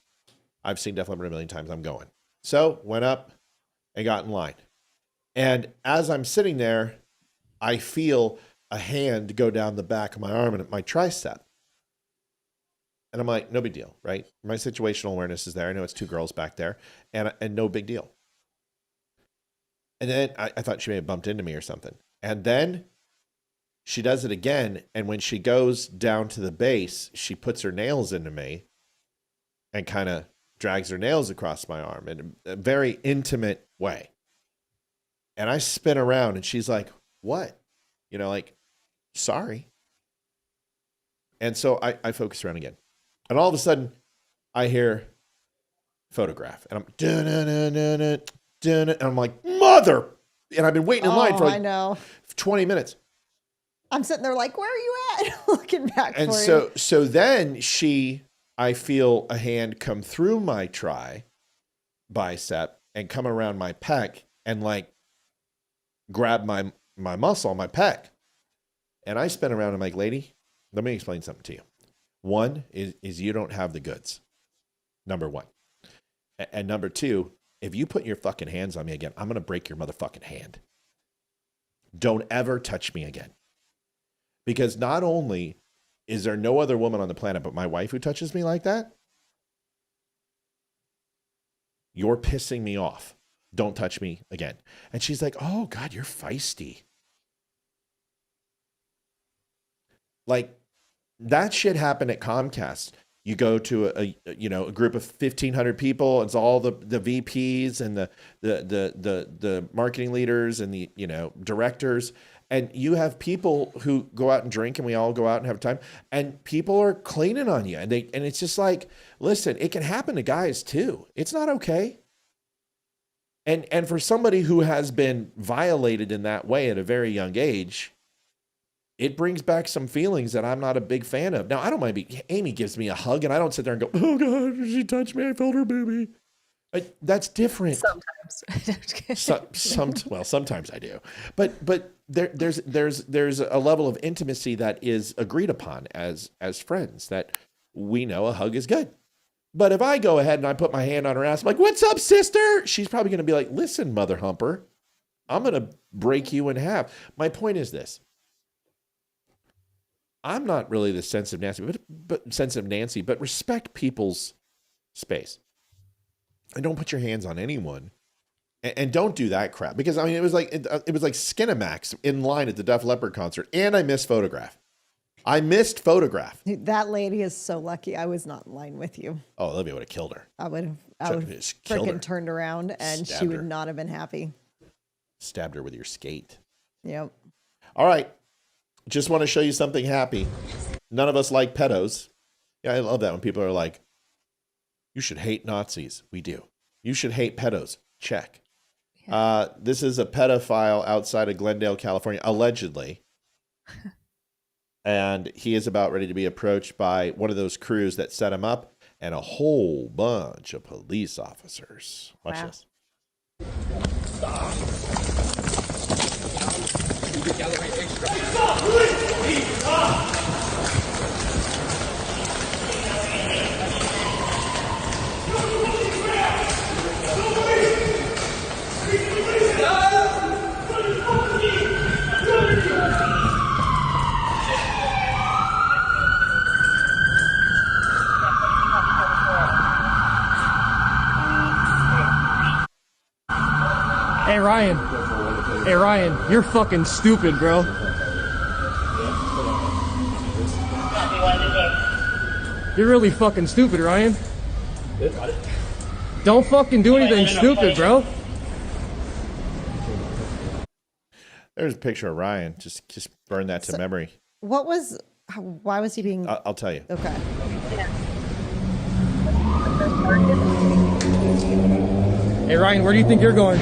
I've seen Def Leppard a million times. I'm going. So went up and got in line. And as I'm sitting there, I feel a hand go down the back of my arm and my tricep. And I'm like, no big deal, right? My situational awareness is there. I know it's 2 girls back there, and no big deal. And then I thought she may have bumped into me or something. And then she does it again. And when she goes down to the base, she puts her nails into me and kind of drags her nails across my arm in a very intimate way. And I spin around and she's like, what? You know, like, sorry. And so I focus around again. And all of a sudden I hear Photograph. And I'm dun-dun-dun-dun-dun, and I'm like, mother. And I've been waiting in line for I know. 20 minutes. I'm sitting there like, where are you at? Looking back And for you. so then I feel a hand come through my bicep and come around my pec and like grab my muscle, my pec. And I spin around and I'm like, lady, let me explain something to you. One is you don't have the goods. Number one. And number two, if you put your fucking hands on me again, I'm going to break your motherfucking hand. Don't ever touch me again. Because not only is there no other woman on the planet but my wife who touches me like that, you're pissing me off. Don't touch me again. And she's like, oh God, you're feisty. Like that shit happened at Comcast. You go to a group of 1,500 people. It's all the VPs and the marketing leaders and the directors, And you have people who go out and drink, and we all go out and have time, and people are cleaning on you. And it's just like, listen, it can happen to guys too. It's not okay. And for somebody who has been violated in that way at a very young age, it brings back some feelings that I'm not a big fan of. Now, I don't mind Amy gives me a hug, and I don't sit there and go, oh God, she touched me, I felt her booby. That's different. Sometimes. Well, sometimes I do. But there's a level of intimacy that is agreed upon as friends, that we know a hug is good. But if I go ahead and I put my hand on her ass, I'm like, what's up, sister? She's probably going to be like, listen, mother humper, I'm going to break you in half. My point is this. I'm not really the sensitive Nancy, but respect people's space. And don't put your hands on anyone. And don't do that crap. Because, I mean, it was like Skinamax in line at the Def Leppard concert. And I missed Photograph. Dude, that lady is so lucky I was not in line with you. Oh, Olivia would have killed her. I would have freaking turned around and she would not have been happy. Stabbed her with your skate. Yep. All right. Just want to show you something happy. None of us like pedos. Yeah, I love that when people are like, you should hate Nazis. We do. You should hate pedos. Check. Yeah. This is a pedophile outside of Glendale, California, allegedly. And he is about ready to be approached by one of those crews that set him up and a whole bunch of police officers. Watch this. Hey Ryan, you're fucking stupid, bro. You're really fucking stupid, Ryan. Don't fucking do anything stupid, bro. There's a picture of Ryan. Just burn that to memory. Why was he being... I'll tell you. Okay. Hey Ryan, where do you think you're going?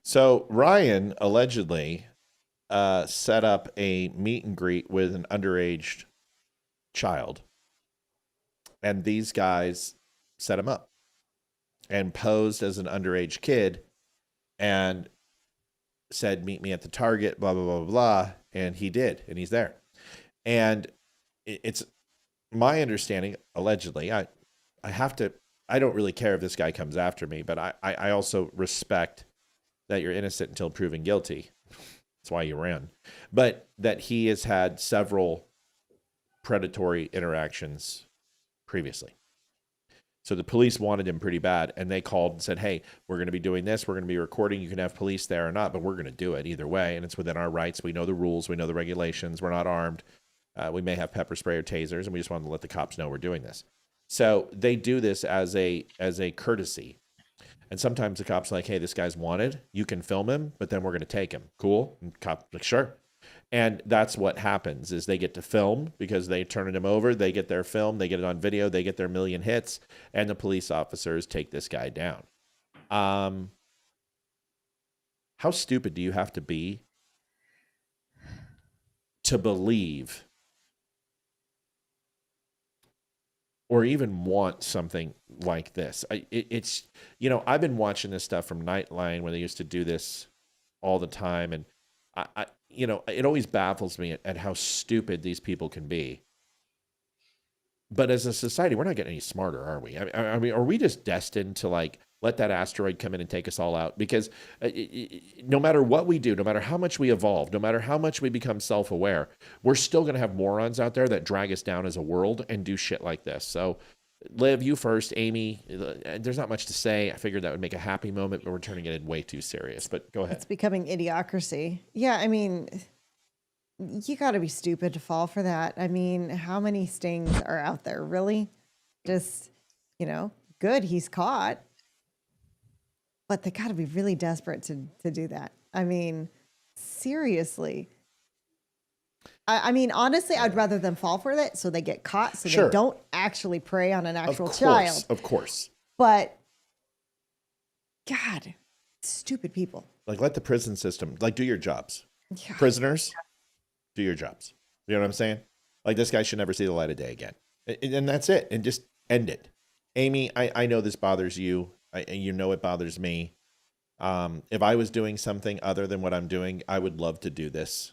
So Ryan allegedly set up a meet and greet with an underage child. And these guys set him up and posed as an underage kid and said, meet me at the Target, blah, blah, blah, blah. And he did. And he's there. And it's my understanding, allegedly, I don't really care if this guy comes after me, but I also respect that you're innocent until proven guilty. That's why you ran. But that he has had several predatory interactions previously. So the police wanted him pretty bad, and they called and said, hey, we're going to be doing this. We're going to be recording. You can have police there or not, but we're going to do it either way, and it's within our rights. We know the rules. We know the regulations. We're not armed. We may have pepper spray or tasers, and we just wanted to let the cops know we're doing this. So they do this as a courtesy. And sometimes the cops are like, hey, this guy's wanted. You can film him, but then we're going to take him. Cool? And cop like, sure. And that's what happens is they get to film because they turn him over. They get their film. They get it on video. They get their million hits. And the police officers take this guy down. How stupid do you have to be to believe or even want something like this? It's, I've been watching this stuff from Nightline when they used to do this all the time. And it always baffles me at how stupid these people can be. But as a society, we're not getting any smarter, are we? I mean, are we just destined to let that asteroid come in and take us all out? Because no matter what we do, no matter how much we evolve, no matter how much we become self-aware, we're still going to have morons out there that drag us down as a world and do shit like this. So Liv, you first. Amy, there's not much to say. I figured that would make a happy moment, but we're turning it way too serious. But go ahead. It's becoming idiocracy. Yeah, I mean, you got to be stupid to fall for that. I mean, how many stings are out there? Really? Just, good, he's caught. But they got to be really desperate to do that. I mean, seriously. I mean, honestly, I'd rather them fall for it so they get caught so Sure. they don't actually prey on an actual Of course, child. of course. But God, stupid people. Like, let the prison system, like, do your jobs. Yeah. Prisoners, do your jobs. You know what I'm saying? Like, this guy should never see the light of day again. And that's it. And just end it. Amy, I know this bothers you. You know it bothers me. If I was doing something other than what I'm doing, I would love to do this.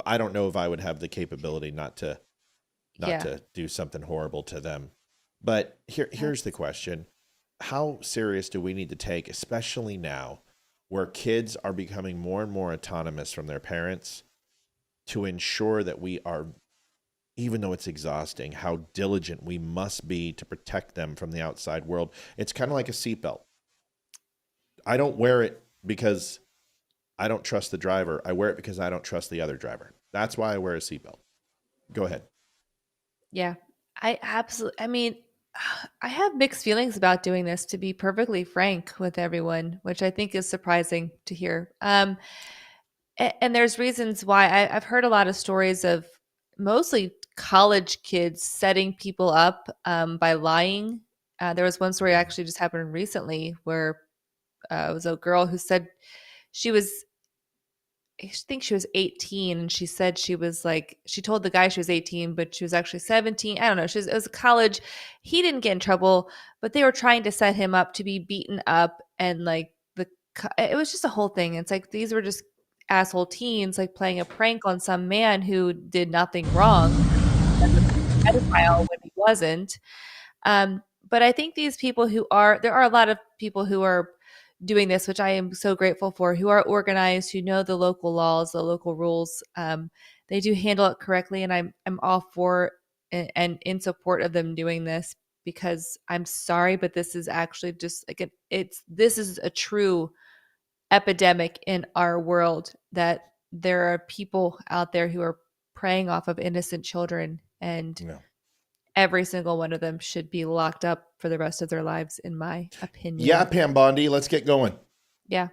I don't know if I would have the capability not to do something horrible to them. But here's the question. How serious do we need to take, especially now, where kids are becoming more and more autonomous from their parents, to ensure that we are, even though it's exhausting, how diligent we must be to protect them from the outside world? It's kind of like a seatbelt. I don't wear it because I don't trust the driver. I wear it because I don't trust the other driver. That's why I wear a seatbelt. Go ahead. Yeah, I mean, I have mixed feelings about doing this, to be perfectly frank with everyone, which I think is surprising to hear. And there's reasons why. I've heard a lot of stories of mostly college kids setting people up by lying. There was one story actually just happened recently where it was a girl who said she was, I think she was 18, and she said she was like, she told the guy she was 18, but she was actually 17. I don't know. It was college. He didn't get in trouble, but they were trying to set him up to be beaten up. And like it was just a whole thing. It's like, these were just asshole teens, like playing a prank on some man who did nothing wrong, and was a pedophile when he wasn't. But I think these people there are a lot of people who are doing this, which I am so grateful for, who are organized, who know the local laws, the local rules. They do handle it correctly, and I'm all for and in support of them doing this, because I'm sorry, but this is actually just like this is a true epidemic in our world, that there are people out there who are preying off of innocent children, and every single one of them should be locked up for the rest of their lives, in my opinion. Yeah, Pam Bondi, let's get going. Yeah.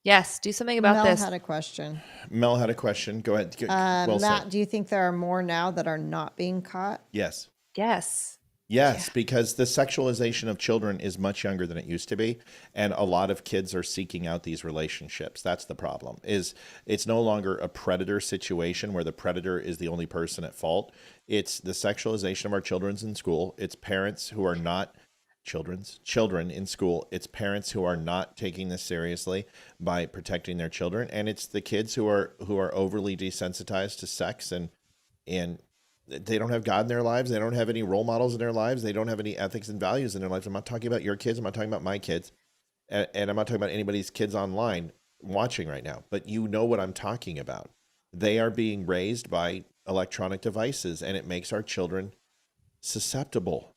Yes, do something about this. Mel had a question. Mel had a question. Go ahead. Well Matt, said. do you think there are more now that are not being caught? Yes. Yes. Yes, because the sexualization of children is much younger than it used to be, and a lot of kids are seeking out these relationships. That's the problem. Is it's no longer a predator situation where the predator is the only person at fault. It's the sexualization of our children in school. It's parents who are not children in school. It's parents who are not taking this seriously by protecting their children, and it's the kids who are overly desensitized to sex, and they don't have God in their lives. They don't have any role models in their lives. They don't have any ethics and values in their lives. I'm not talking about your kids. I'm not talking about my kids. And I'm not talking about anybody's kids online watching right now. But you know what I'm talking about. They are being raised by electronic devices, and it makes our children susceptible.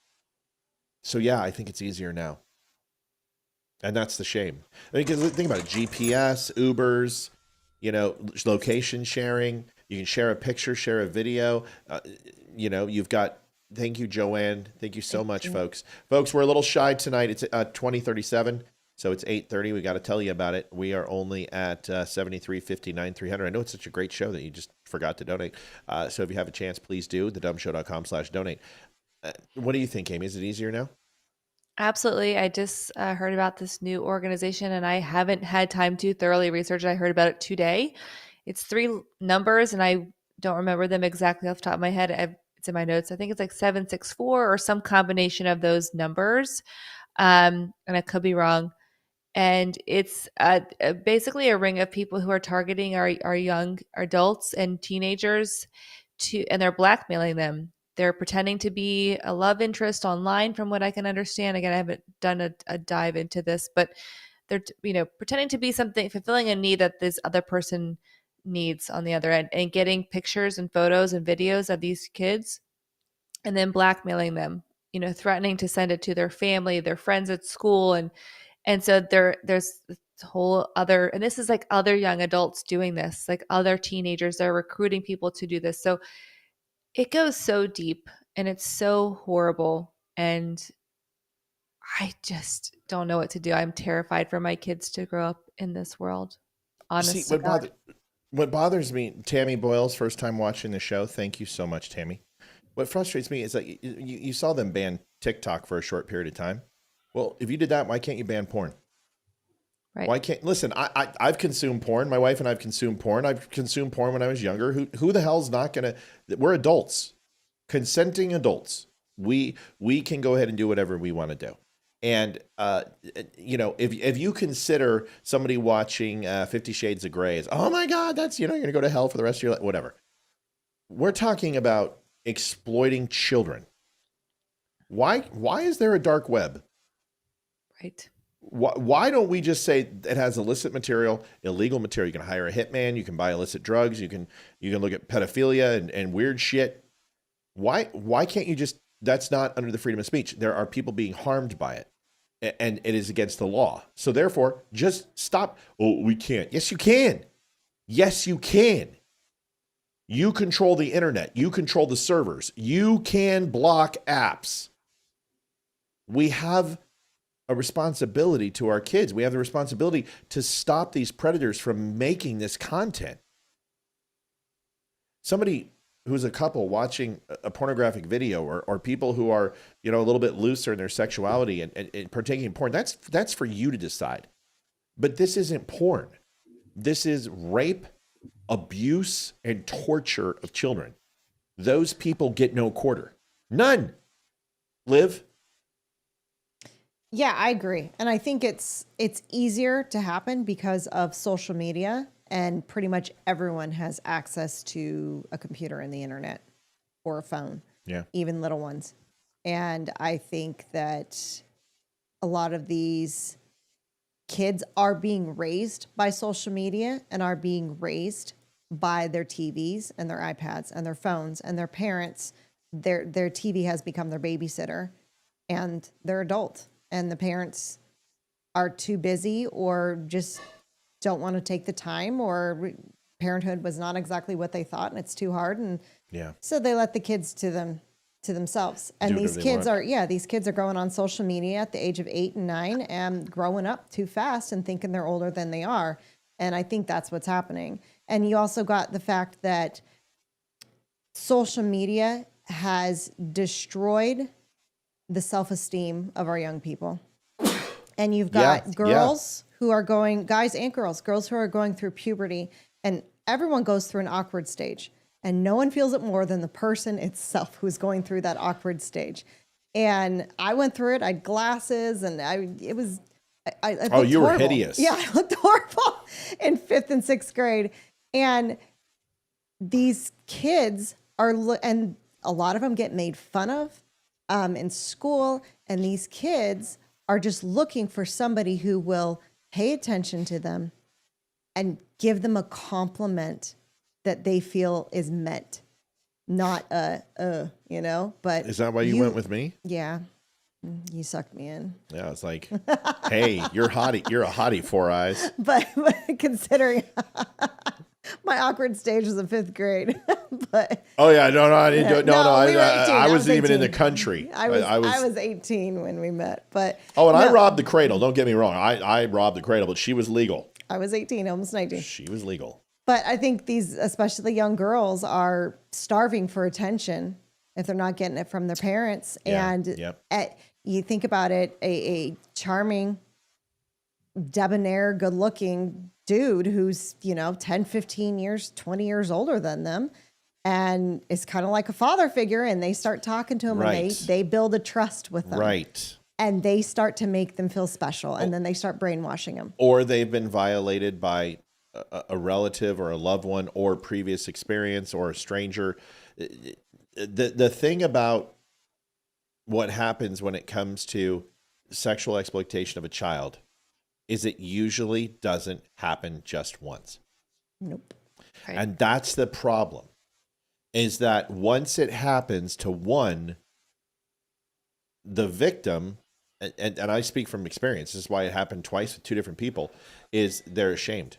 So, yeah, I think it's easier now. And that's the shame. I mean, because think about it. GPS, Ubers, location sharing. You can share a picture, share a video. You've got, thank you, Joanne. Thank you so much, folks. Folks, we're a little shy tonight. It's 2037, so it's 8:30. We got to tell you about it. We are only at 7359-300. I know it's such a great show that you just forgot to donate. So if you have a chance, please do. thedumbshow.com/donate. What do you think, Amy? Is it easier now? Absolutely. I just heard about this new organization, and I haven't had time to thoroughly research it. I heard about it today. It's 3 numbers, and I don't remember them exactly off the top of my head. It's in my notes. I think it's like 764 or some combination of those numbers. And I could be wrong. And it's basically a ring of people who are targeting our young adults and teenagers and they're blackmailing them. They're pretending to be a love interest online, from what I can understand. Again, I haven't done a dive into this, but they're pretending to be something, fulfilling a need that this other person needs on the other end, and getting pictures and photos and videos of these kids, and then blackmailing them, threatening to send it to their family, their friends at school. And so there's this whole other, and this is like other young adults doing this, like other teenagers, they're recruiting people to do this. So it goes so deep, and it's so horrible. And I just don't know what to do. I'm terrified for my kids to grow up in this world. Honest See, to God. what bothers me, Tammy Boyle's first time watching the show. Thank you so much, Tammy. What frustrates me is that you saw them ban TikTok for a short period of time. Well, if you did that, why can't you ban porn? Right. Why can't listen? I've consumed porn. My wife and I've consumed porn. I've consumed porn when I was younger. Who the hell's not gonna? We're adults, consenting adults. We can go ahead and do whatever we want to do. And if you consider somebody watching 50 Shades of Grey as, oh my God, that's you're gonna go to hell for the rest of your life, whatever. We're talking about exploiting children. Why is there a dark web? Right. Why don't we just say it has illicit material, illegal material? You can hire a hitman. You can buy illicit drugs. You can look at pedophilia and weird shit. Why can't you just? That's not under the freedom of speech. There are people being harmed by it, and it is against the law. So therefore, just stop. Oh, we can't. Yes, you can. Yes, you can. You control the internet. You control the servers. You can block apps. We have a responsibility to our kids. We have the responsibility to stop these predators from making this content. Somebody who's a couple watching a pornographic video or people who are, a little bit looser in their sexuality and partaking in porn, that's for you to decide. But this isn't porn. This is rape, abuse, and torture of children. Those people get no quarter. None. Liv? Yeah, I agree. And I think it's easier to happen because of social media, and pretty much everyone has access to a computer and the internet or a phone. Yeah. Even little ones. And I think that a lot of these kids are being raised by social media and are being raised by their TVs and their iPads and their phones, and their parents, their TV has become their babysitter, and they're adult. And the parents are too busy or just don't want to take the time, or parenthood was not exactly what they thought and it's too hard. And so they let the kids to themselves. And these kids are growing on social media at the age of 8 and 9 and growing up too fast and thinking they're older than they are. And I think that's what's happening. And you also got the fact that social media has destroyed the self-esteem of our young people. And you've got girls who are guys and girls who are going through puberty, and everyone goes through an awkward stage, and no one feels it more than the person itself who's going through that awkward stage. And I went through it. I had glasses, and I looked you were horrible. hideous. Yeah, I looked horrible in 5th and 6th grade. And these kids and a lot of them get made fun of in school, and these kids are just looking for somebody who will pay attention to them and give them a compliment that they feel is meant, not but is that why you went with me? Yeah, you sucked me in. Yeah, it's like, hey, you're a hottie, Four Eyes. But considering my awkward stage was in 5th grade. But oh yeah, no, I didn't do it. I wasn't even in the 18. country. I was 18 when we met. But I robbed the cradle. Don't get me wrong. I robbed the cradle, but she was legal. I was 18, almost 19. She was legal. But I think these, especially young girls, are starving for attention if they're not getting it from their parents. Yeah, and you think about it, a charming, debonair, good-looking dude who's 10, 15 years, 20 years older than them, and is kind of like a father figure, and they start talking to him, and they build a trust with them, right? And they start to make them feel special, and then they start brainwashing them, or they've been violated by a relative or a loved one, or previous experience, or a stranger. The thing about what happens when it comes to sexual exploitation of a child is it usually doesn't happen just once. Nope. Right. And that's the problem, is that once it happens to the victim, and I speak from experience, this is why it happened twice with 2 different people, is they're ashamed.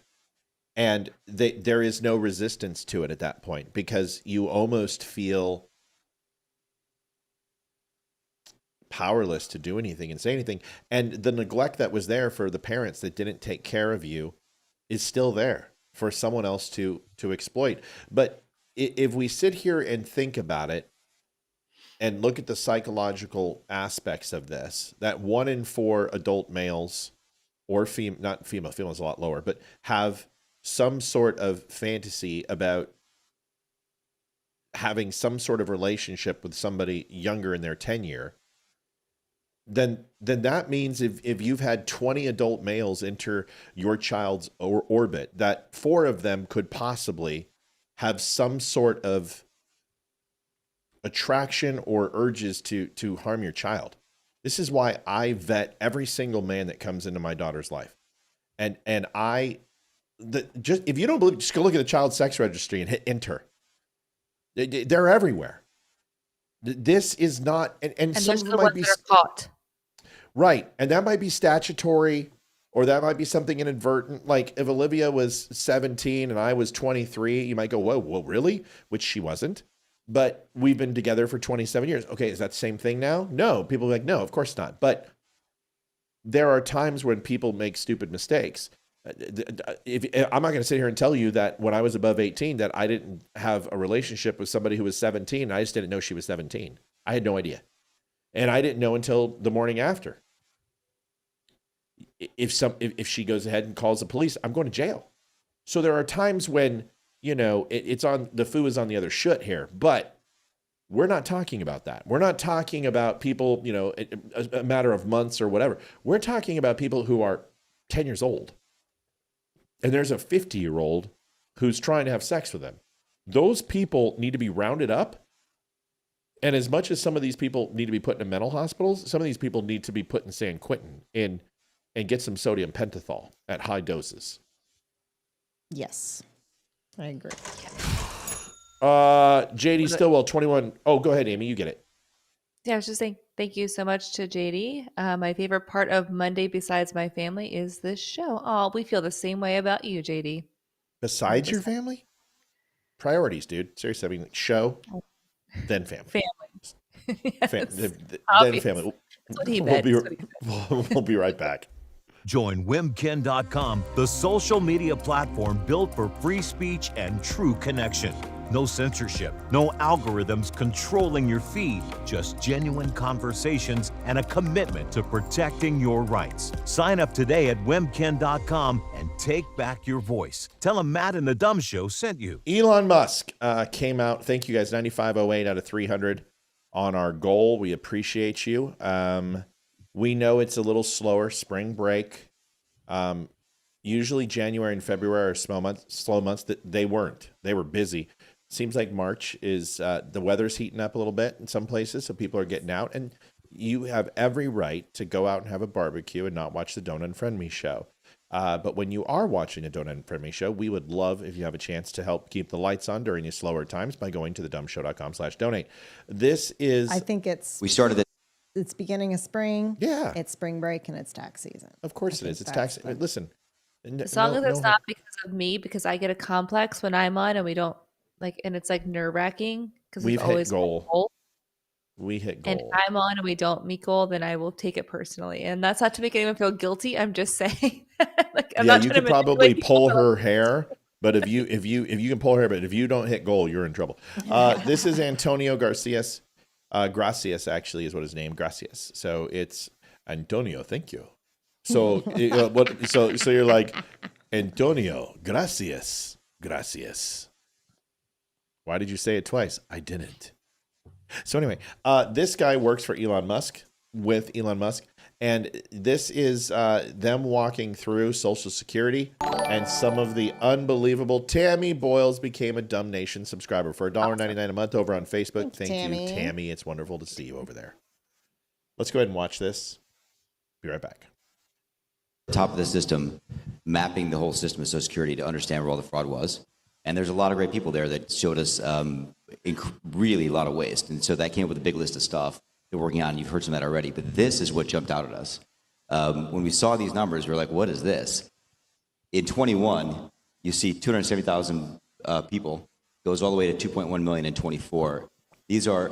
And there is no resistance to it at that point, because you almost feel powerless to do anything and say anything. And the neglect that was there for the parents that didn't take care of you is still there for someone else to exploit. But if we sit here and think about it and look at the psychological aspects of this, that 1 in 4 adult males or not female is a lot lower, but have some sort of fantasy about having some sort of relationship with somebody younger in their tenure, then that means if you've had 20 adult males enter your child's orbit, that 4 of them could possibly have some sort of attraction or urges to harm your child. This is why I vet every single man that comes into my daughter's life. And just if you don't believe, just go look at the child sex registry and hit enter. They're everywhere. This is not, and some of them might be caught. Right. And that might be statutory, or that might be something inadvertent. Like if Olivia was 17 and I was 23, you might go, whoa, really? Which she wasn't. But we've been together for 27 years. Okay, is that the same thing now? No. People are like, no, of course not. But there are times when people make stupid mistakes. I'm not going to sit here and tell you that when I was above 18 that I didn't have a relationship with somebody who was 17. And I just didn't know she was 17. I had no idea. And I didn't know until the morning after. If she goes ahead and calls the police, I'm going to jail. So there are times when, it's on, the foo is on the other foot here, but we're not talking about that. We're not talking about people, a matter of months or whatever. We're talking about people who are 10 years old. And there's a 50-year-old who's trying to have sex with them. Those people need to be rounded up. And as much as some of these people need to be put in mental hospitals, some of these people need to be put in San Quentin and get some sodium pentothal at high doses. Yes, I agree. JD Stillwell, 21. Oh, go ahead, Amy. You get it. Yeah, I was just saying thank you so much to JD. My favorite part of Monday besides my family is this show. Oh, we feel the same way about you, JD. Besides your family? Priorities, dude. Seriously, I mean, show, then family. Family. Yes. Then family. That's what he meant. We'll be right back. Join wimkin.com, the social media platform built for free speech and true connection. No censorship, no algorithms controlling your feed, just genuine conversations and a commitment to protecting your rights. Sign up today at wimkin.com and take back your voice. Tell them Matt and the Dumb Show sent you. Elon Musk came out. Thank you guys. 9508 out of 300 on our goal. We appreciate you. We know it's a little slower. Spring break. Usually January and February are slow months. They weren't. They were busy. Seems like March is the weather's heating up a little bit in some places, so people are getting out. And you have every right to go out and have a barbecue and not watch the Don't Unfriend Me show. But when you are watching a Don't Unfriend Me show, we would love if you have a chance to help keep the lights on during these slower times by going to thedumbshow.com/donate. This is... I think We started it's beginning of spring. Yeah. It's spring break and it's tax season. Of course it is. It's tax. Listen. As long as it's not because of me, because I get a complex when I'm on and we don't and it's nerve wracking because we've it's always hit goal. We hit goal. And if I'm on and we don't meet goal, then I will take it personally. And that's not to make anyone feel guilty. I'm just saying. I'm not you could probably pull her hair, but if you can pull her hair, but if you don't hit goal, you're in trouble. This is Antonio Garcias. Gracias actually is what his name. Gracias. So it's Antonio. Thank you. So so you're like Antonio. Gracias. Gracias. Why did you say it twice? I didn't. So anyway, this guy works for Elon Musk, with Elon Musk, and this is them walking through Social Security and some of the unbelievable. Tammy Boyles became a Dumb Nation subscriber for $1.99 a month over on Facebook. Thank you, Tammy. It's wonderful to see you over there. Let's go ahead and watch this. Be right back. Top of the system, mapping the whole system of Social Security to understand where all the fraud was. And there's a lot of great people there that showed us really a lot of waste. And so that came up with a big list of stuff they're working on. You've heard some of that already, but this is what jumped out at us. When we saw these numbers, we were like, what is this? In 21, you see 270,000 people, goes all the way to 2.1 million in 24. These are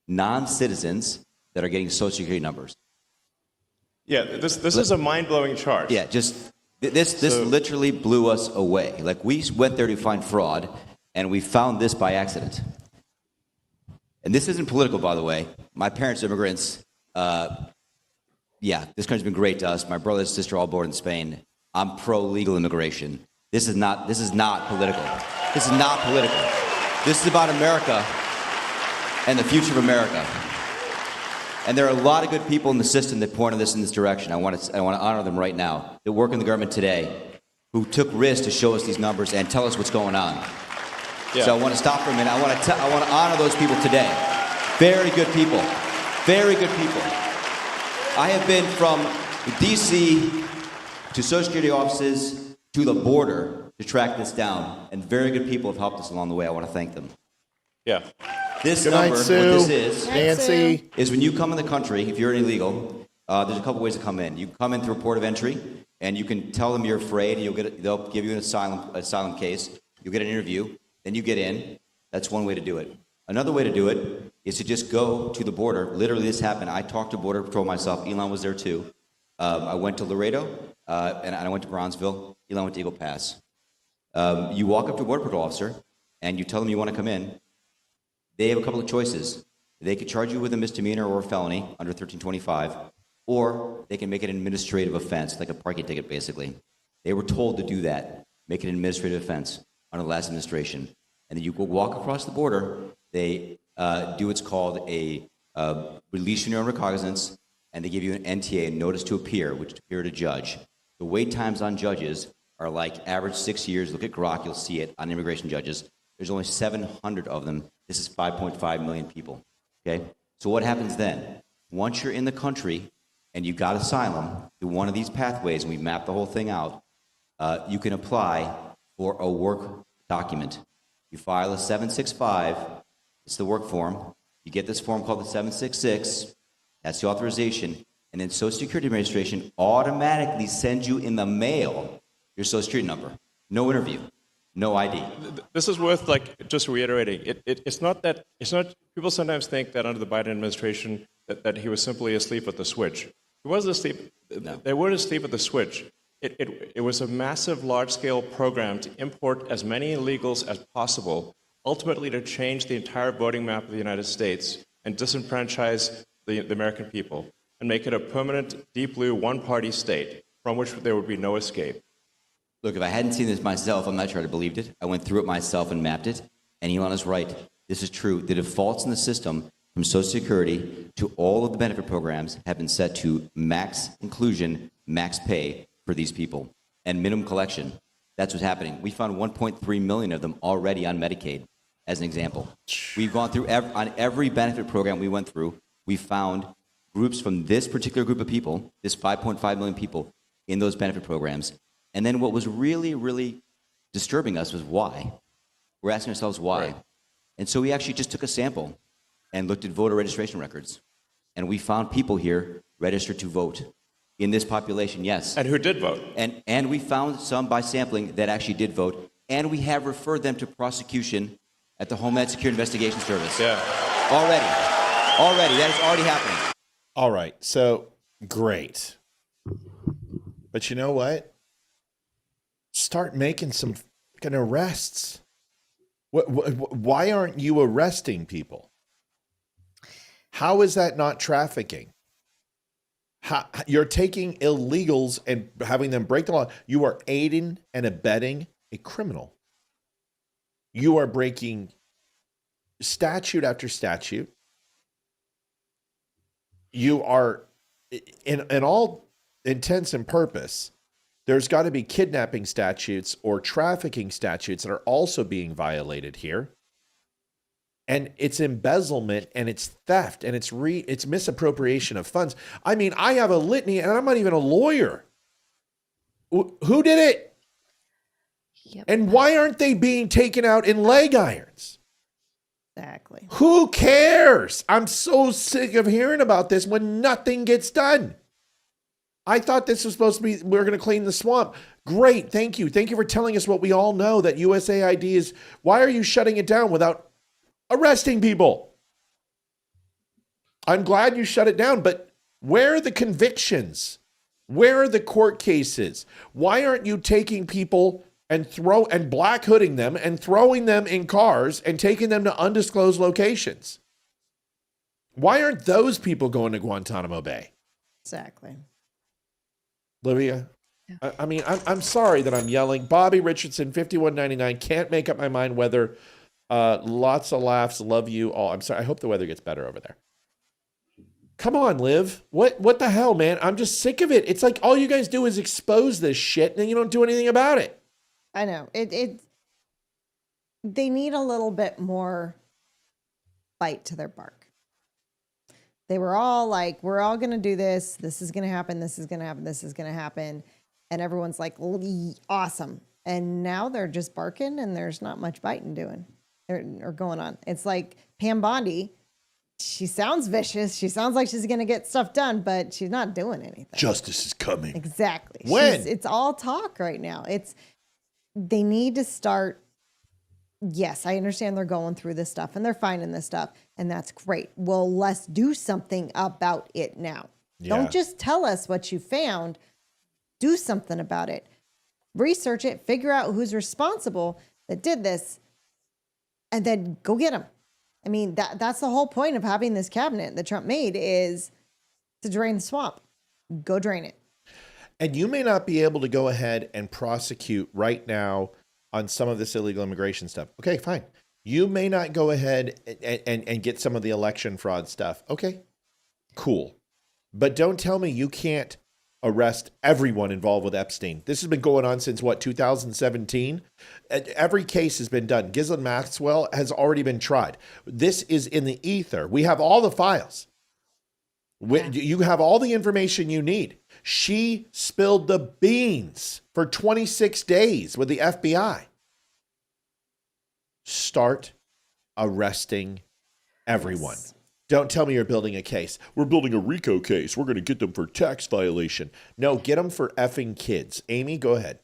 non-citizens that are getting Social Security numbers. Yeah, this is a mind-blowing chart. Yeah, just This literally blew us away. Like, we went there to find fraud, and we found this by accident. And this isn't political, by the way. My parents are immigrants. This country's been great to us. My brother and sister all born in Spain. I'm pro-legal immigration. This is not political. This is not political. This is about America and the future of America. And there are a lot of good people in the system that pointed us in this direction. I want to honor them right now, that work in the government today, who took risks to show us these numbers and tell us what's going on. Yeah. So I want to stop for a minute. I want to honor those people today. Very good people. Very good people. I have been from D.C. to Social Security offices to the border to track this down, and very good people have helped us along the way. I want to thank them. Yeah. This Good number, night, what Sue. this is, Nancy, is when you come in the country, if you're illegal, there's a couple ways to come in. You come in through a port of entry, and you can tell them you're afraid, and they'll give you an asylum case. You'll get an interview, then you get in. That's one way to do it. Another way to do it is to just go to the border. Literally, this happened. I talked to Border Patrol myself. Elon was there too. I went to Laredo, and I went to Bronzeville. Elon went to Eagle Pass. You walk up to a Border Patrol officer, and you tell them you want to come in. They have a couple of choices. They could charge you with a misdemeanor or a felony under 1325, or they can make it an administrative offense, like a parking ticket, basically. They were told to do that, make it an administrative offense under the last administration. And then you go walk across the border. They do what's called a release your own recognizance, and they give you an NTA, a notice to appear, which is to appear to judge. The wait times on judges are like average 6 years. Look at Grok, you'll see it on immigration judges. There's only 700 of them. This is 5.5 million people, okay? So what happens then? Once you're in the country and you got asylum through one of these pathways, and we map the whole thing out, you can apply for a work document. You file a 765, it's the work form. You get this form called the 766, that's the authorization, and then Social Security Administration automatically sends you in the mail your Social Security number. No interview. No ID. This is worth just reiterating. It's not people sometimes think that under the Biden administration that he was simply asleep at the switch. He wasn't asleep. No. They weren't asleep at the switch. It was a massive, large-scale program to import as many illegals as possible, ultimately to change the entire voting map of the United States and disenfranchise the American people and make it a permanent, deep blue, one-party state from which there would be no escape. Look, if I hadn't seen this myself, I'm not sure I'd have believed it. I went through it myself and mapped it, and Elon is right. This is true. The defaults in the system from Social Security to all of the benefit programs have been set to max inclusion, max pay for these people, and minimum collection. That's what's happening. We found 1.3 million of them already on Medicaid, as an example. We've gone through on every benefit program we went through, we found groups from this particular group of people, this 5.5 million people, in those benefit programs. And then what was really, really disturbing us was why. We're asking ourselves why. Right. And so we actually just took a sample and looked at voter registration records. And we found people here registered to vote in this population, yes. And who did vote. And we found some by sampling that actually did vote. And we have referred them to prosecution at the Homeland Security Investigation Service. Yeah. Already. That is already happening. All right. So, great. But you know what? Start making some fucking arrests. Why aren't you arresting people? How is that not trafficking? You're taking illegals and having them break the law. You are aiding and abetting a criminal. You are breaking statute after statute. You are, in all intents and purpose, there's got to be kidnapping statutes or trafficking statutes that are also being violated here. And it's embezzlement and it's theft and it's misappropriation of funds. I mean, I have a litany and I'm not even a lawyer. Who did it? Yep. And why aren't they being taken out in leg irons? Exactly. Who cares? I'm so sick of hearing about this when nothing gets done. I thought this was supposed to be, we're going to clean the swamp. Great. Thank you. Thank you for telling us what we all know, that USAID is. Why are you shutting it down without arresting people? I'm glad you shut it down, but where are the convictions? Where are the court cases? Why aren't you taking people and black hooding them and throwing them in cars and taking them to undisclosed locations? Why aren't those people going to Guantanamo Bay? Exactly. Olivia, yeah. I mean, I'm sorry that I'm yelling. Bobby Richardson, 51.99. Can't make up my mind whether lots of laughs. Love you all. I'm sorry. I hope the weather gets better over there. Come on, Liv. What the hell, man? I'm just sick of it. It's like all you guys do is expose this shit and then you don't do anything about it. I know. They need a little bit more bite to their bark. They were all like, we're all going to do this. This is going to happen. This is going to happen. This is going to happen. And everyone's like, awesome. And now they're just barking and there's not much biting doing or going on. It's like Pam Bondi. She sounds vicious. She sounds like she's going to get stuff done, but she's not doing anything. Justice is coming. Exactly. When? It's all talk right now. They need to start. Yes, I understand they're going through this stuff and they're finding this stuff, and that's great. Well, let's do something about it now. Yeah. Don't just tell us what you found. Do something about it. Research it, figure out who's responsible that did this, and then go get them. I mean, that's the whole point of having this cabinet that Trump made, is to drain the swamp. Go drain it. And you may not be able to go ahead and prosecute right now on some of this illegal immigration stuff. Okay, fine. You may not go ahead and get some of the election fraud stuff. Okay, cool. But don't tell me you can't arrest everyone involved with Epstein. This has been going on since, 2017? Every case has been done. Ghislaine Maxwell has already been tried. This is in the ether. We have all the files. You have all the information you need. She spilled the beans for 26 days with the FBI. Start arresting everyone. Yes. Don't tell me you're building a case. We're building a RICO case. We're going to get them for tax violation. No, get them for effing kids. Amy, go ahead.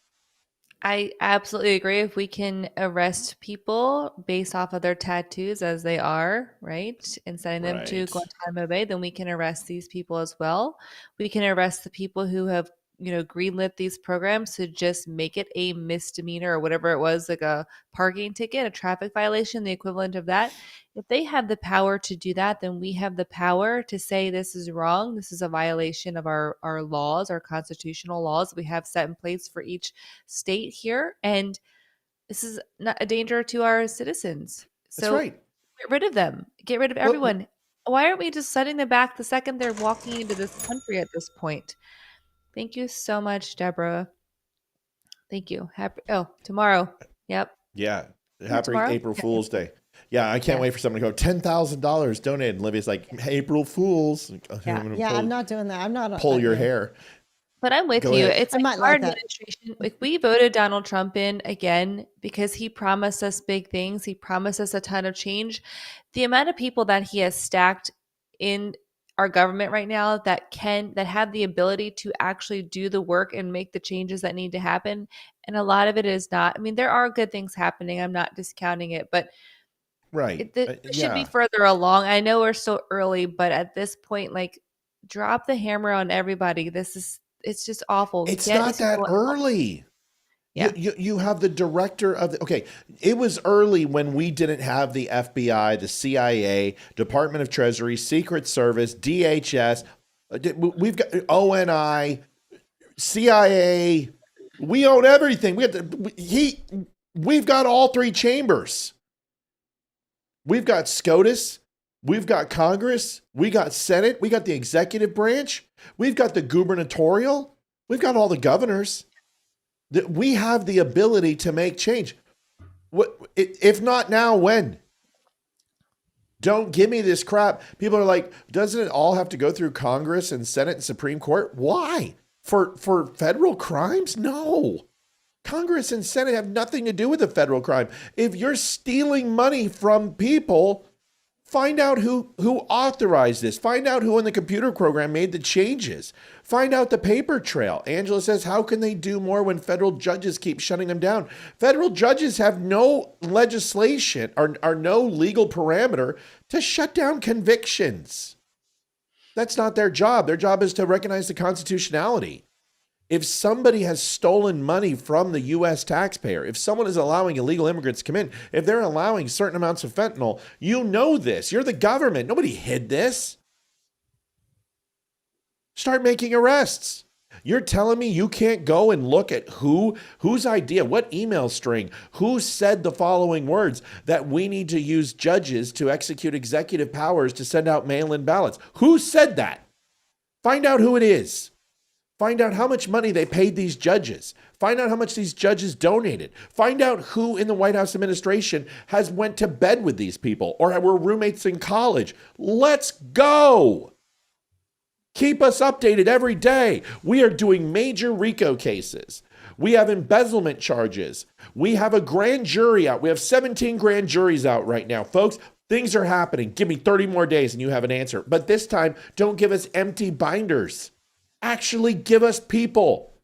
I absolutely agree. If we can arrest people based off of their tattoos as they are, right, and sending them to Guantanamo Bay, then we can arrest these people as well. We can arrest the people who have, greenlit these programs to just make it a misdemeanor or whatever it was, like a parking ticket, a traffic violation, the equivalent of that. If they have the power to do that, then we have the power to say this is wrong. This is a violation of our laws, our constitutional laws we have set in place for each state here. And this is not a danger to our citizens. So that's right. Get rid of them. Get rid of everyone. Why aren't we just setting them back the second they're walking into this country at this point? Thank you so much, Deborah. Thank you. Tomorrow. Yep. Yeah. Happy April Fool's Day. Yeah, I can't wait for someone to go, $10,000 donated. And Livia's like, April Fools. I'm not doing that. I'm not. Pull your hair. But I'm with you. It's like our administration. Like, we voted Donald Trump in again because he promised us big things. He promised us a ton of change. The amount of people that he has stacked in our government right now that have the ability to actually do the work and make the changes that need to happen. And a lot of it is not. I mean, there are good things happening. I'm not discounting it, but it should be further along. I know we're so early, but at this point, like, drop the hammer on everybody. It's just awful. It's not that early. Yeah. You have the director of it was early when we didn't have the FBI, the CIA, Department of Treasury, Secret Service, DHS. We've got ONI, CIA. We own everything. We've got all three chambers. We've got SCOTUS. We've got Congress. We got Senate. We got the executive branch. We've got the gubernatorial. We've got all the governors. We have the ability to make change. If not now, when? Don't give me this crap. People are like, doesn't it all have to go through Congress and Senate and Supreme Court? Why? For federal crimes? No. Congress and Senate have nothing to do with a federal crime. If you're stealing money from people, find out who authorized this. Find out who in the computer program made the changes. Find out the paper trail. Angela says, how can they do more when federal judges keep shutting them down? Federal judges have no legislation or no legal parameter to shut down convictions. That's not their job. Their job is to recognize the constitutionality. If somebody has stolen money from the U.S. taxpayer, if someone is allowing illegal immigrants to come in, if they're allowing certain amounts of fentanyl, you know this. You're the government. Nobody hid this. Start making arrests. You're telling me you can't go and look at whose idea, what email string, who said the following words, that we need to use judges to execute executive powers to send out mail-in ballots. Who said that? Find out who it is. Find out how much money they paid these judges. Find out how much these judges donated. Find out who in the White House administration has went to bed with these people or were roommates in college. Let's go. Keep us updated every day. We are doing major RICO cases. We have embezzlement charges. We have a grand jury out. We have 17 grand juries out right now. Folks, things are happening. Give me 30 more days and you have an answer. But this time, don't give us empty binders. Actually give us people.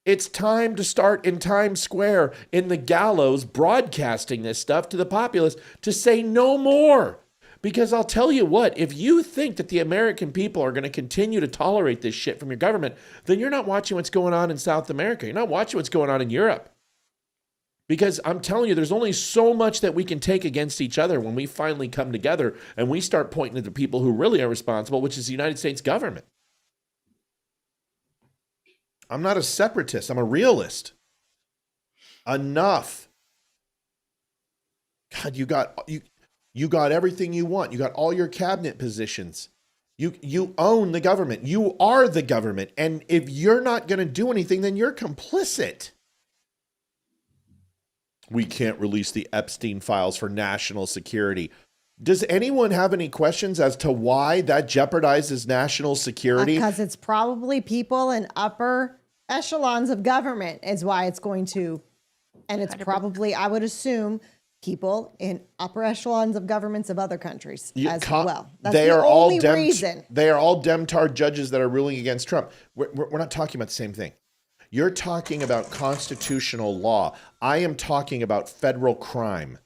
It's time to start in Times Square in the gallows broadcasting this stuff to the populace to say no more. Because I'll tell you what, if you think that the American people are going to continue to tolerate this shit from your government, then you're not watching what's going on in South America. You're not watching what's going on in Europe. Because I'm telling you, there's only so much that we can take against each other when we finally come together and we start pointing at the people who really are responsible, which is the United States government. I'm not a separatist. I'm a realist. Enough. God, you got everything you want. You got all your cabinet positions. You own the government. You are the government. And if you're not going to do anything, then you're complicit. We can't release the Epstein files for national security. Does anyone have any questions as to why that jeopardizes national security? Because it's probably people in upper echelons of government is why it's going to. And it's probably, I would assume, people in upper echelons of governments of other countries as well. That's the only reason. They are all Demtard judges that are ruling against Trump. We're not talking about the same thing. You're talking about constitutional law. I am talking about federal crime.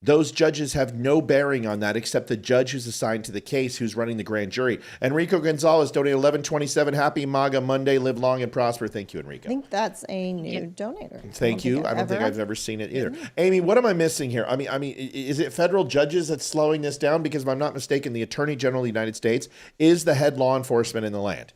Those judges have no bearing on that except the judge who's assigned to the case who's running the grand jury. Enrico Gonzalez donated $11.27. Happy MAGA Monday. Live long and prosper. Thank you, Enrico. I think that's a new donator. Thank you. I don't think I've ever seen it either. Amy, what am I missing here? I mean, is it federal judges that's slowing this down? Because if I'm not mistaken, the Attorney General of the United States is the head law enforcement in the land.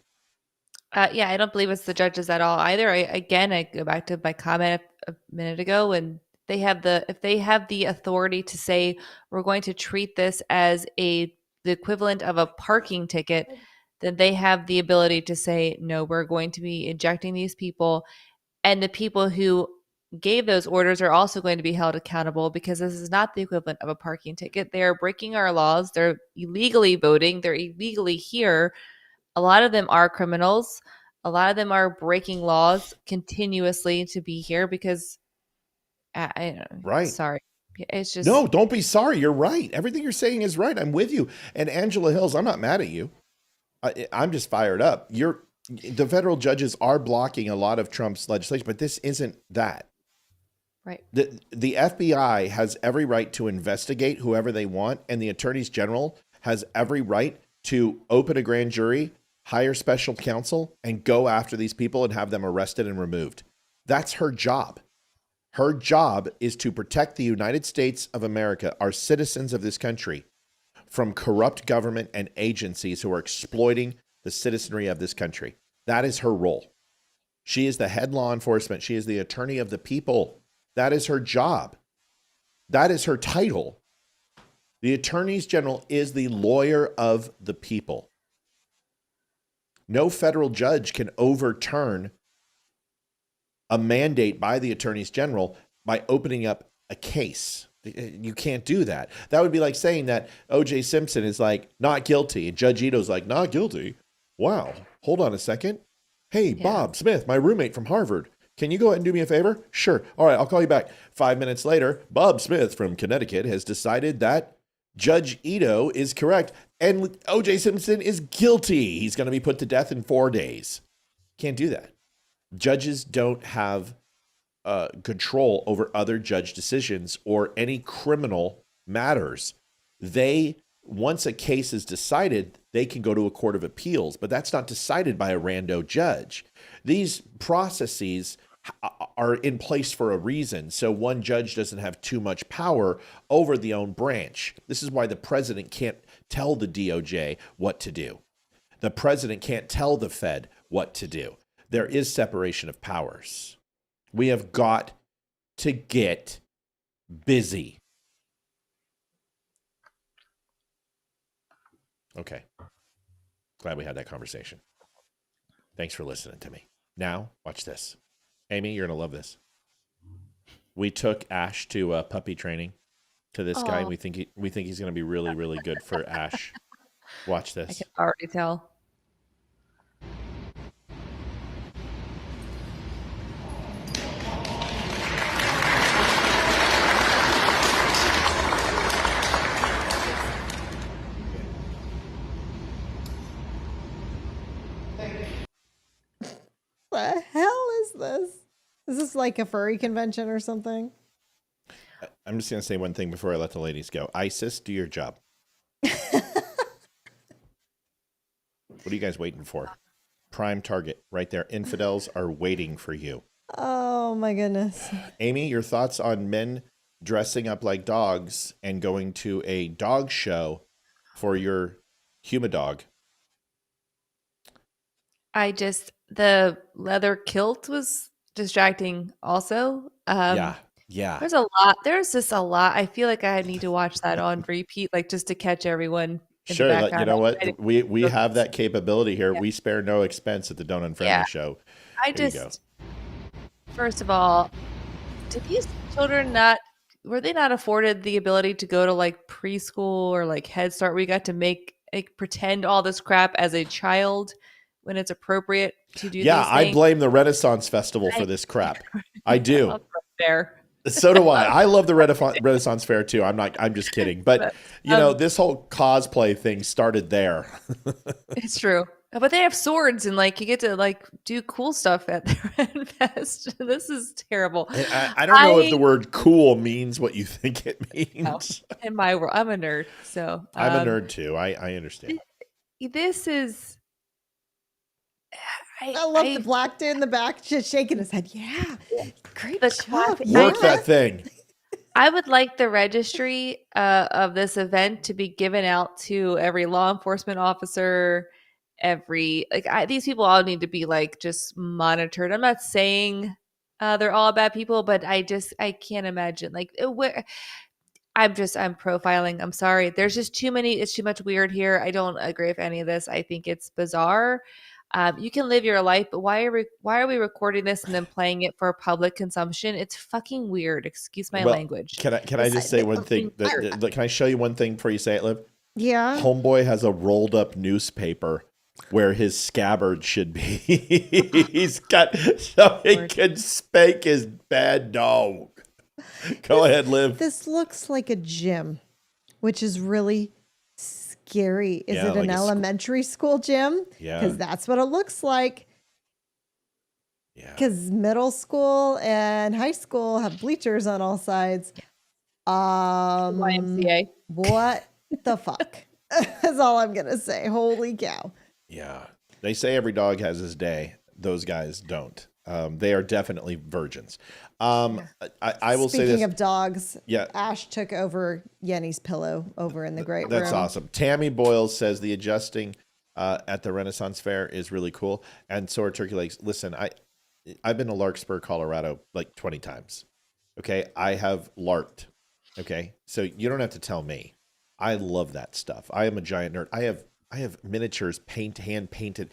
Yeah, I don't believe it's the judges at all either. I go back to my comment a minute ago, and if they have the authority to say we're going to treat this as the equivalent of a parking ticket, then they have the ability to say, no, we're going to be injecting these people. And the people who gave those orders are also going to be held accountable because this is not the equivalent of a parking ticket. They are breaking our laws. They're illegally voting. They're illegally here. A lot of them are criminals. A lot of them are breaking laws continuously to be here because right. Sorry. It's just no, don't be sorry. You're right. Everything you're saying is right. I'm with you. And Angela Hills, I'm not mad at you. I'm just fired up. The federal judges are blocking a lot of Trump's legislation, but this isn't that. Right. The FBI has every right to investigate whoever they want, and the Attorney General has every right to open a grand jury, hire special counsel, and go after these people and have them arrested and removed. That's her job. Her job is to protect the United States of America, our citizens of this country, from corrupt government and agencies who are exploiting the citizenry of this country. That is her role. She is the head law enforcement. She is the attorney of the people. That is her job. That is her title. The Attorney General is the lawyer of the people. No federal judge can overturn a mandate by the attorneys general by opening up a case. You can't do that. That would be like saying that O.J. Simpson is like not guilty and Judge Ito's like not guilty. Wow. Hold on a second. Hey, yeah. Bob Smith, my roommate from Harvard. Can you go ahead and do me a favor? Sure. All right, I'll call you back. 5 minutes later, Bob Smith from Connecticut has decided that Judge Ito is correct and O.J. Simpson is guilty. He's going to be put to death in 4 days. Can't do that. Judges don't have control over other judge decisions or any criminal matters. They once a case is decided, they can go to a court of appeals, but that's not decided by a rando judge. These processes are in place for a reason, so one judge doesn't have too much power over the own branch. This is why the president can't tell the DOJ what to do. The president can't tell the Fed what to do. There is separation of powers. We have got to get busy. Okay. Glad we had that conversation. Thanks for listening to me. Now, watch this. Amy, you're going to love this. We took Ash to puppy training to this guy, and we think he's going to be really, really good for Ash. Watch this. I can already tell. What the hell is this? Is this like a furry convention or something? I'm just going to say one thing before I let the ladies go. ISIS, do your job. What are you guys waiting for? Prime target right there. Infidels are waiting for you. Oh my goodness. Amy, your thoughts on men dressing up like dogs and going to a dog show for your humidog? The leather kilt was distracting also. Yeah. There's just a lot. I feel like I need to watch that on repeat, like just to catch everyone. Sure. You know what? We have that capability here. Yeah. We spare no expense at the Don't Unfriend show. First of all, did these children were they not afforded the ability to go to like preschool or like Head Start? We got to pretend all this crap as a child when it's appropriate to do. Yeah, I blame the Renaissance Festival for this crap. I do. Fair. So do I. I love the Renaissance Fair too. I'm just kidding. But this whole cosplay thing started there. It's true. But they have swords and like you get to like do cool stuff at the Ren Fest. This is terrible. I don't know if the word cool means what you think it means. In my world, I'm a nerd. So I'm a nerd too. I understand. This is I love the black dude in the back just shaking his head. Yeah. Great job. Work that thing. I would like the registry of this event to be given out to every law enforcement officer, these people all need to be like just monitored. I'm not saying they're all bad people, but I can't imagine I'm profiling. I'm sorry. There's just it's too much weird here. I don't agree with any of this. I think it's bizarre. You can live your life, but why are we recording this and then playing it for public consumption? It's fucking weird. Excuse my language. Can I just say one thing? Can I show you one thing before you say it, Liv? Yeah. Homeboy has a rolled up newspaper where his scabbard should be. He's got so he can spank his bad dog. Go ahead, Liv. This looks like a gym, which is really scary. Is it an elementary school gym? Yeah. Because that's what it looks like. Yeah. Because middle school and high school have bleachers on all sides. YMCA. What the fuck? That's all I'm going to say. Holy cow. Yeah. They say every dog has his day. Those guys don't. They are definitely virgins. I will say this. Speaking of dogs, yeah. Ash took over Yenny's pillow over in the great room. That's awesome. Tammy Boyles says the adjusting at the Renaissance Fair is really cool. And so are Turkey Legs. Listen, I've been to Larkspur, Colorado like 20 times. Okay. I have larked. Okay. So you don't have to tell me. I love that stuff. I am a giant nerd. I have miniatures hand painted.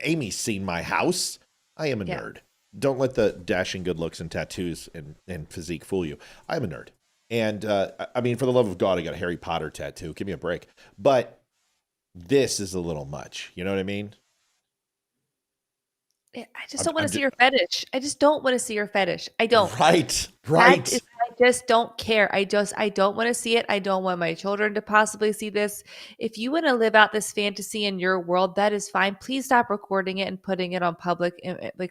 Amy's seen my house. I am a nerd. Don't let the dashing good looks and tattoos and physique fool you. I'm a nerd. And I mean, for the love of God, I got a Harry Potter tattoo. Give me a break. But this is a little much. You know what I mean? I just don't want to see your fetish. I just don't want to see your fetish. I don't. Right. I just don't care. I don't want to see it. I don't want my children to possibly see this. If you want to live out this fantasy in your world, that is fine. Please stop recording it and putting it on public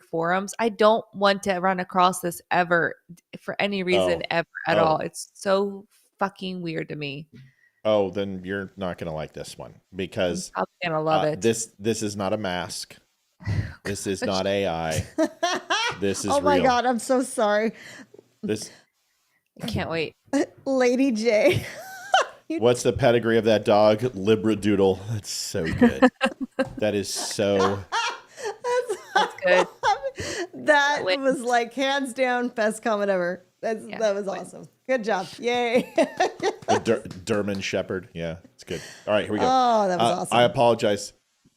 forums. I don't want to run across this ever for any reason ever at all. It's so fucking weird to me. Oh, then you're not going to like this one because I'm probably gonna love it. This is not a mask. This is not AI. This is Oh my real. God, I'm so sorry. This. I can't wait. Lady J. What's the pedigree of that dog? Libradoodle. That's so good. That is so. That's good. That was like hands down best comment ever. That was awesome. Good job. Yay. Derman Shepherd. Yeah, it's good. All right, here we go. Oh, that was awesome. I apologize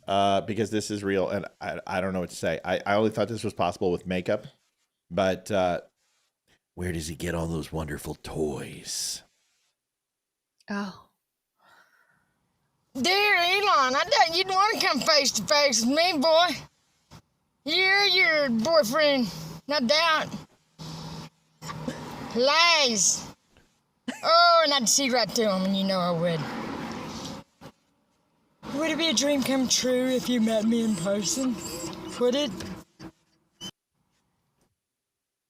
because this is real and I don't know what to say. I only thought this was possible with makeup, but where does he get all those wonderful toys? Oh. Dear Elon, I doubt you'd want to come face to face with me, boy. You're your boyfriend, no doubt. Lies. Oh, and I'd see right through him, and you know I would. Would it be a dream come true if you met me in person? Would it?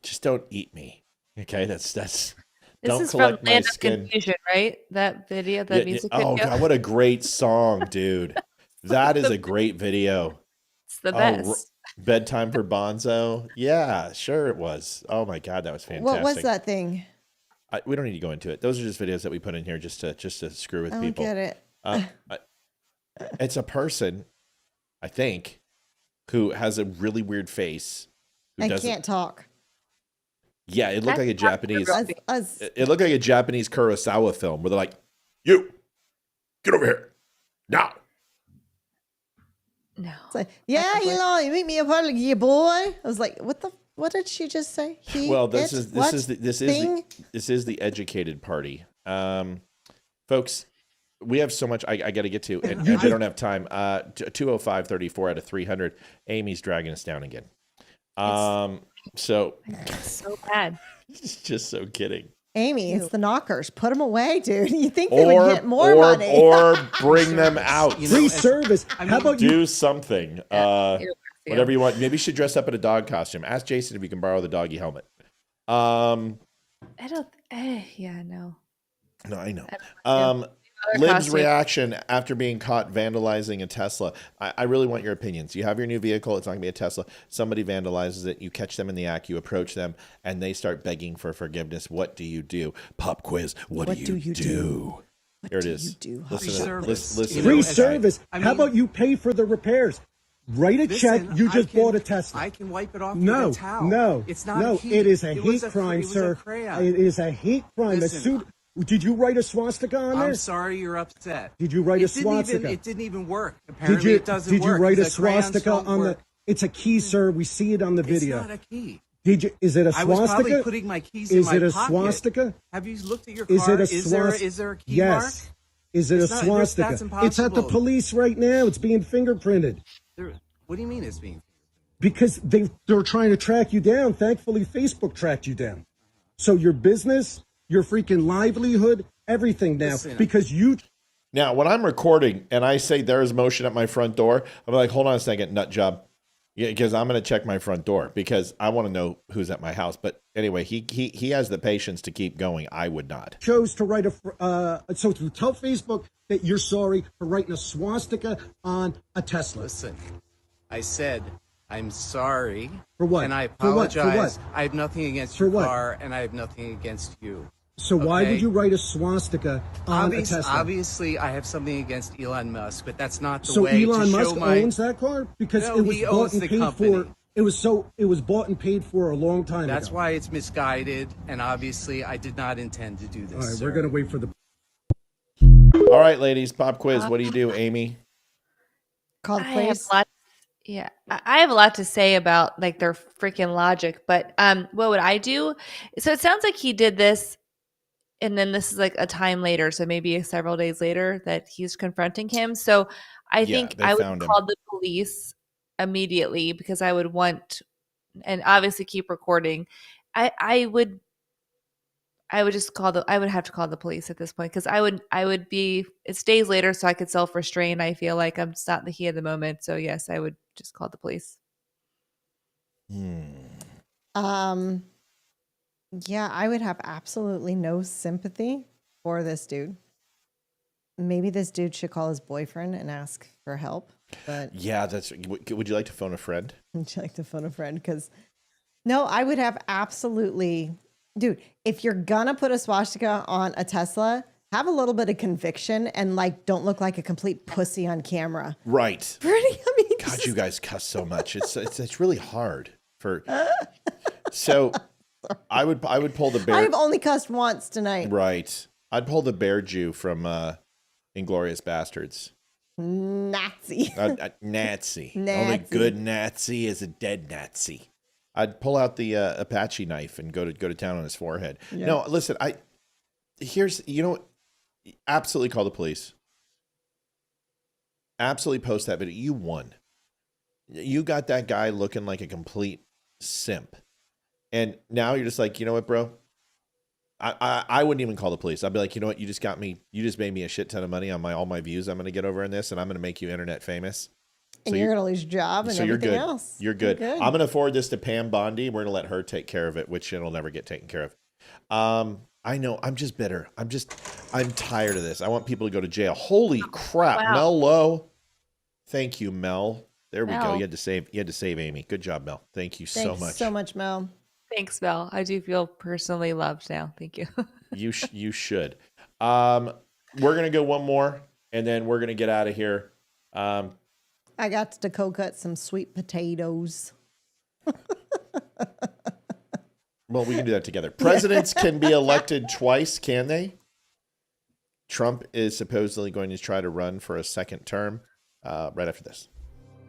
Just don't eat me. Okay, that's. This Don't is from collect my Land of skin. Confusion, right? That video, that music Oh video. God, what a great song, dude. That is a great video. It's the best. Bedtime for Bonzo. Yeah, sure it was. Oh my God, that was fantastic. What was that thing? We don't need to go into it. Those are just videos that we put in here just to screw with I don't people. get it. It's a person, I think, who has a really weird face. I can't talk. Yeah, it looked like a Japanese. Us. It looked like a Japanese Kurosawa film where they're like, "You, get over here now." No. It's like, yeah, Elon, you meet me up like yeah, boy. I was like, what did she just say? Well, this is the educated party, folks. We have so much I got to get to, and I don't have time. 205-34 out of 300. Amy's dragging us down again. So bad. It's just so kidding. Amy, it's the knockers. Put them away, dude. You think they would get more money? Or bring them out. Free service. How about do something? Whatever you want. Maybe you should dress up in a dog costume. Ask Jason if you can borrow the doggy helmet. I don't. Yeah, no. No, I know. Liv's reaction after being caught vandalizing a Tesla. I really want your opinions. You have your new vehicle. It's not going to be a Tesla. Somebody vandalizes it. You catch them in the act. You approach them, and they start begging for forgiveness. What do you do? Pop quiz. What do you do? Here it is. Listen. Free service. How about you pay for the repairs? Write a check. You just bought a Tesla. I can wipe it off No, with a towel. no, It's not no. a heat. It is a It was hate crime, it was sir. a crayon. It is a hate crime. Listen, Did you write a swastika on there? I'm sorry you're upset. Did you write a swastika? It didn't even work. Apparently it doesn't Did you work. write a The crayons swastika don't on the? work. It's a key, sir. We see it on the video. It's not a key. Did you? Is it a I swastika? was probably putting my keys in my pocket. Is it a swastika? Have you looked at your car? Is it a Is there a key yes. mark? Is it It's a not- swastika? that's It's at the impossible. police right now. It's being fingerprinted. What do you mean it's being? Because they're trying to track you down. Thankfully, Facebook tracked you down. So your business, your freaking livelihood, everything now. Listen. Because you. Now, when I'm recording and I say there's motion at my front door, I'm like, hold on a second, nut job. Yeah, because I'm going to check my front door because I want to know who's at my house. But anyway, he has the patience to keep going. I would not. Chose to write so to tell Facebook that you're sorry for writing a swastika on a Tesla. Listen, I said I'm sorry. For what? And I For what? apologize. For what? I have nothing against For your what? car, and I have nothing against you. So why Okay? would you write a swastika on a Tesla? Obviously, I have something against Elon Musk, but that's not the So way Elon to Musk show my... owns that car because No, it was he bought owns and the paid company. for. It was bought and paid for a long time That's ago. why it's misguided, and obviously, I did not intend to do this. All right, sir. we're gonna wait for the. All right, ladies, pop quiz. What do you do, Amy? Call the I have police. a lot. Yeah, I have a lot to say about like their freaking logic. But what would I do? So it sounds like he did this, and then this is like a time later, so maybe several days later that he's confronting him. So I think they I would found him. call the police immediately because I would want, and obviously keep recording. I would just I would have to call the police at this point because I would be, it's days later, so I could self-restrain. I feel like I'm just not in the heat of the moment. So yes, I would just call the police. Yeah, I would have absolutely no sympathy for this dude. maybe this dude should call his boyfriend and ask for help. But yeah, would you like to phone a friend? would you like to phone a friend? Because no, I would have absolutely, dude, if you're gonna put a swastika on a Tesla, have a little bit of conviction and like don't look like a complete pussy on camera. Right. I mean, God, you guys cuss so much. It's really hard for. So, I would pull the bear. I have only cussed once tonight. Right. I'd pull the bear Jew from Inglourious Bastards. Nazi. Nazi. Nazi. Only good Nazi is a dead Nazi. I'd pull out the Apache knife and go to town on his forehead. Yeah. No, listen. Absolutely call the police. Absolutely post that video. You won. You got that guy looking like a complete simp, and now you're just like, you know what, bro? I wouldn't even call the police. I'd be like, you know what? You just got me. You just made me a shit ton of money on all my views. I'm going to get over in this, and I'm going to make you internet famous. And you're going to lose your job and everything else. You're good. I'm going to forward this to Pam Bondi. We're going to let her take care of it, which it'll never get taken care of. I know. I'm just bitter. I'm tired of this. I want people to go to jail. Holy crap. Wow. Mel Lowe. Thank you, Mel. There we go. Mel. You had to save Amy. Good job, Mel. Thank you so much. Thanks so much, Mel. Thanks, Mel. I do feel personally loved now. Thank you. You should. We're going to go one more, and then we're going to get out of here. I got to co-cut some sweet potatoes. Well, we can do that together. Presidents can be elected twice, can they? Trump is supposedly going to try to run for a second term right after this.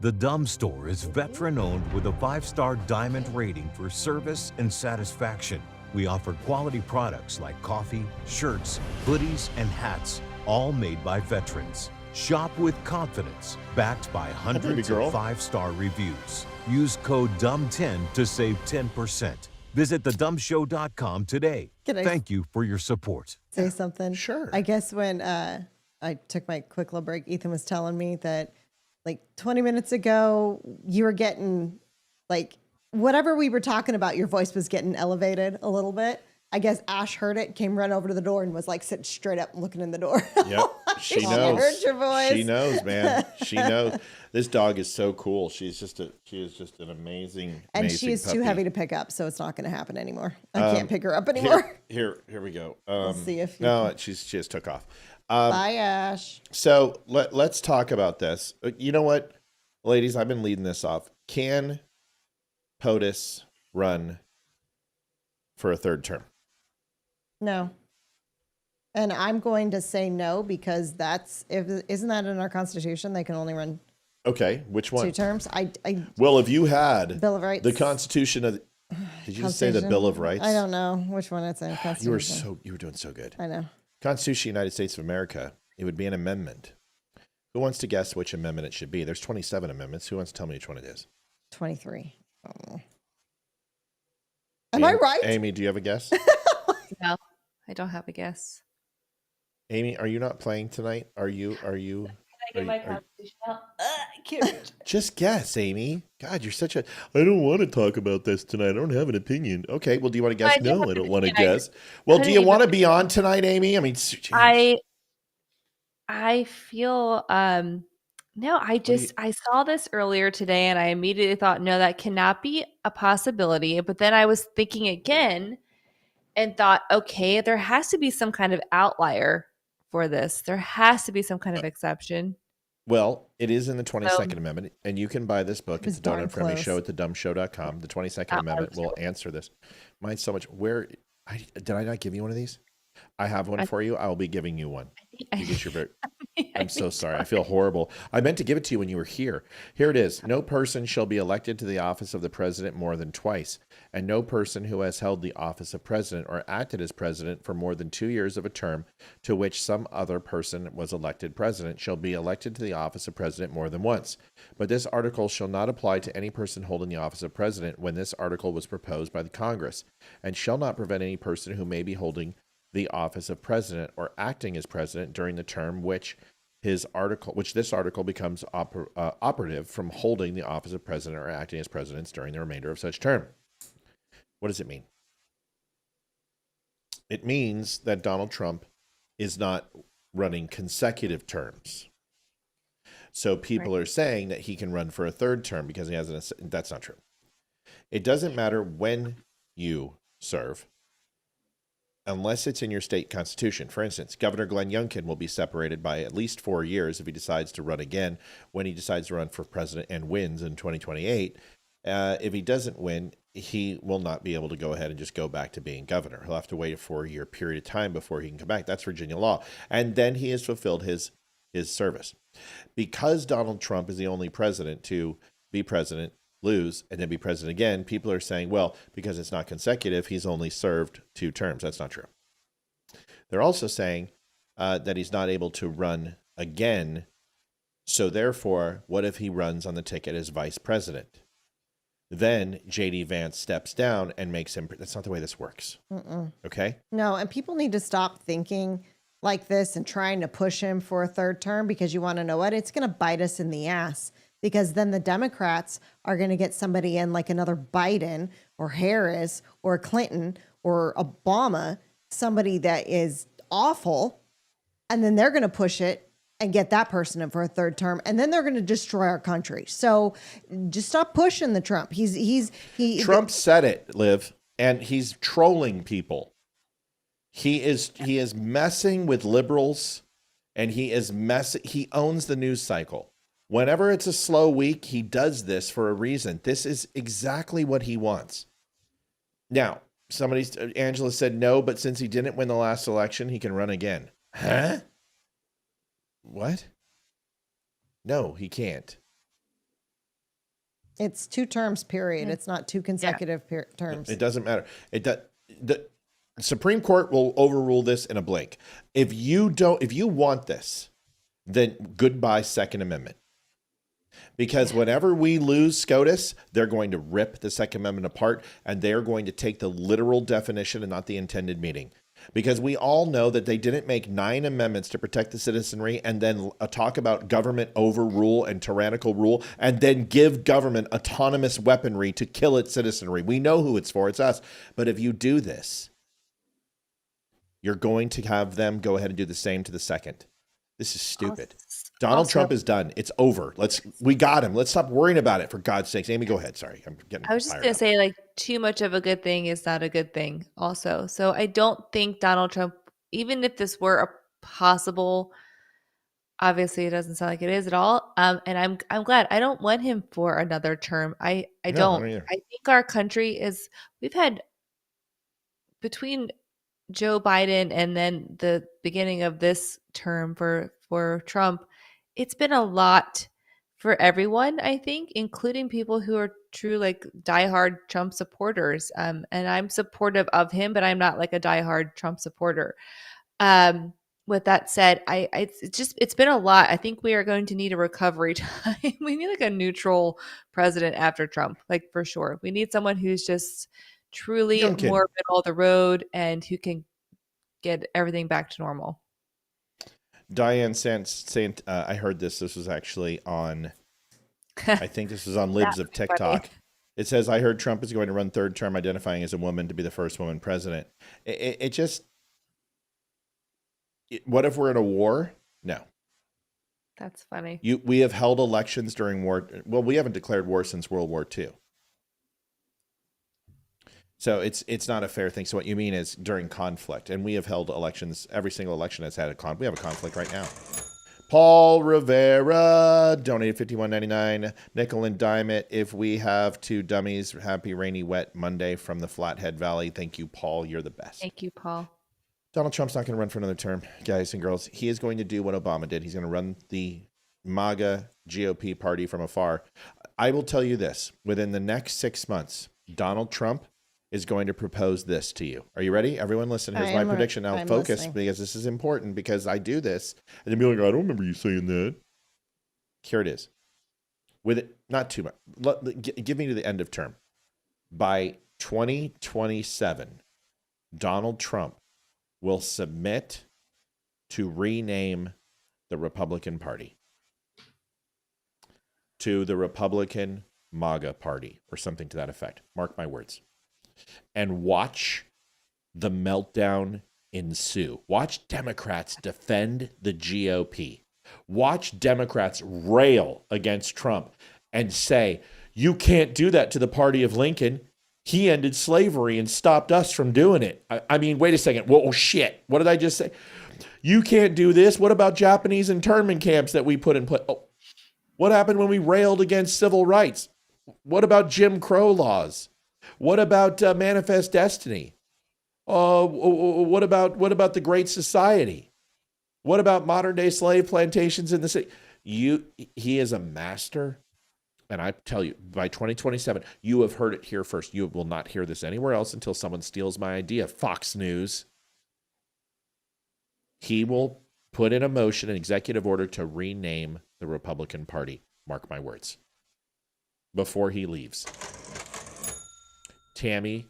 The Dumb Store is veteran-owned with a 5-star diamond rating for service and satisfaction. We offer quality products like coffee, shirts, hoodies, and hats, all made by veterans. Shop with confidence, backed by hundreds of 5-star reviews. Use code DUMB10 to save 10%. Visit thedumbshow.com today. Thank you for your support. Say something? Sure. I guess when I took my quick little break, Ethan was telling me that like 20 minutes ago, you were getting like whatever we were talking about, your voice was getting elevated a little bit. I guess Ash heard it, came run over to the door and was like sitting straight up looking in the door. Yep. She knows. Heard your voice. She knows, man. She knows. This dog is so cool. She is just an amazing, and she is too heavy to pick up, so it's not going to happen anymore. I can't pick her up anymore. Here we go. We'll see if she just took off. Bye, Ash. So let's talk about this. You know what, ladies? I've been leading this off. Can POTUS run for a third term? No. And I'm going to say no because isn't that in our Constitution? They can only run. Okay, which one? 2 terms. Well, if you had Bill of Rights, the Constitution of, did you just say the Bill of Rights? I don't know which one it's in. You were doing so good. I know. Constitution of the United States of America. It would be an amendment. Who wants to guess which amendment it should be? There's 27 amendments. Who wants to tell me which one it is? 23. Am I right? Amy, do you have a guess? No, I don't have a guess. Amy, are you not playing tonight? Are you? Can I get my Constitution out? I can't reach. Just guess, Amy. God, you're such a. I don't want to talk about this tonight. I don't have an opinion. Okay, well, do you want to guess? No, I don't want to guess. Well, do you want to be on tonight, Amy? I mean, geez. I feel no. I saw this earlier today, and I immediately thought, no, that cannot be a possibility. But then I was thinking again, and thought, okay, there has to be some kind of outlier for this. There has to be some kind of exception. Well, it is in the 22nd Amendment, and you can buy this book. It's the Don't Unfriend Me Show at thedumbshow.com. The 22nd Amendment will answer this. Mine's so much. Did I not give you one of these? I have one for you. I will be giving you one. I'm so sorry. I feel horrible. I meant to give it to you when you were here. Here it is. No person shall be elected to the office of the president more than twice, and no person who has held the office of president or acted as president for more than 2 years of a term to which some other person was elected president shall be elected to the office of president more than once. But this article shall not apply to any person holding the office of president when this article was proposed by the Congress, and shall not prevent any person who may be holding the office of president or acting as president during the term which this article becomes operative from holding the office of president or acting as presidents during the remainder of such term. What does it mean? It means that Donald Trump is not running consecutive terms. So people are saying that he can run for a third term because he has that's not true. It doesn't matter when you serve unless it's in your state constitution. For instance, Governor Glenn Youngkin will be separated by at least 4 years if he decides to run again when he decides to run for president and wins in 2028. If he doesn't win, he will not be able to go ahead and just go back to being governor. He'll have to wait a 4-year period of time before he can come back. That's Virginia law. And then he has fulfilled his service. Because Donald Trump is the only president to be president, lose, and then be president again, people are saying, well, because it's not consecutive, he's only served 2 terms. That's not true. They're also saying that he's not able to run again. So therefore, what if he runs on the ticket as vice president? Then J.D. Vance steps down and makes him. That's not the way this works. Okay? No, and people need to stop thinking like this and trying to push him for a third term, because you want to know what? It's going to bite us in the ass, because then the Democrats are going to get somebody in like another Biden or Harris or Clinton or Obama, somebody that is awful, and then they're going to push it and get that person in for a third term, and then they're going to destroy our country. So just stop pushing the Trump. Trump said it, Liv, and he's trolling people. He is messing with liberals, and he owns the news cycle. Whenever it's a slow week, he does this for a reason. This is exactly what he wants. Now, Angela said no, but since he didn't win the last election, he can run again. Huh? What? No, he can't. It's 2 terms, period. It's not 2 consecutive terms. It doesn't matter. The Supreme Court will overrule this in a blink. If you want this, then goodbye Second Amendment. Because whenever we lose SCOTUS, they're going to rip the Second Amendment apart, and they're going to take the literal definition and not the intended meaning. Because we all know that they didn't make 9 amendments to protect the citizenry and then talk about government overrule and tyrannical rule and then give government autonomous weaponry to kill its citizenry. We know who it's for. It's us. But if you do this, you're going to have them go ahead and do the same to the second. This is stupid. Donald Trump is done. It's over. We got him. Let's stop worrying about it, for God's sakes. Amy, go ahead. Sorry. I was just going to say, like, too much of a good thing is not a good thing also. So I don't think Donald Trump, even if this were a possible, obviously it doesn't sound like it is at all. And I'm glad. I don't want him for another term. I don't. I think our country we've had between Joe Biden and then the beginning of this term for Trump, it's been a lot for everyone, I think, including people who are true, like, diehard Trump supporters. And I'm supportive of him, but I'm not like a diehard Trump supporter. With that said, it's been a lot. I think we are going to need a recovery time. We need like a neutral president after Trump, like, for sure. We need someone who's just truly more middle of the road and who can get everything back to normal. Diane sent I heard this was actually on, I think this was on Libs of TikTok. Funny. It says, I heard Trump is going to run third term identifying as a woman to be the first woman president. What if we're in a war? No. That's funny. We have held elections during war. Well, we haven't declared war since World War II. So it's not a fair thing. So what you mean is during conflict. And we have held elections. Every single election has had a conflict. We have a conflict right now. Paul Rivera donated $51.99. Nickel and dime it. If we have 2 dummies, happy rainy wet Monday from the Flathead Valley. Thank you, Paul. You're the best. Thank you, Paul. Donald Trump's not going to run for another term, guys and girls. He is going to do what Obama did. He's going to run the MAGA GOP party from afar. I will tell you this. Within the next 6 months, Donald Trump is going to propose this to you. Are you ready? Everyone listen. Here's my prediction. Now focus, because this is important, because I do this. And then be like, I don't remember you saying that. Here it is. With it, not too much. Give me to the end of term. By 2027, Donald Trump will submit to rename the Republican Party to the Republican MAGA Party or something to that effect. Mark my words. And watch the meltdown ensue. Watch Democrats defend the GOP. Watch Democrats rail against Trump and say, you can't do that to the party of Lincoln. He ended slavery and stopped us from doing it. I mean, wait a second. Whoa, shit. What did I just say? You can't do this. What about Japanese internment camps that we put in place? Oh, what happened when we railed against civil rights? What about Jim Crow laws? What about Manifest Destiny? What about the Great Society? What about modern day slave plantations in the city? He is a master. And I tell you, by 2027, you have heard it here first. You will not hear this anywhere else until someone steals my idea. Fox News. He will put in a motion, an executive order to rename the Republican Party. Mark my words. Before he leaves. Tammy,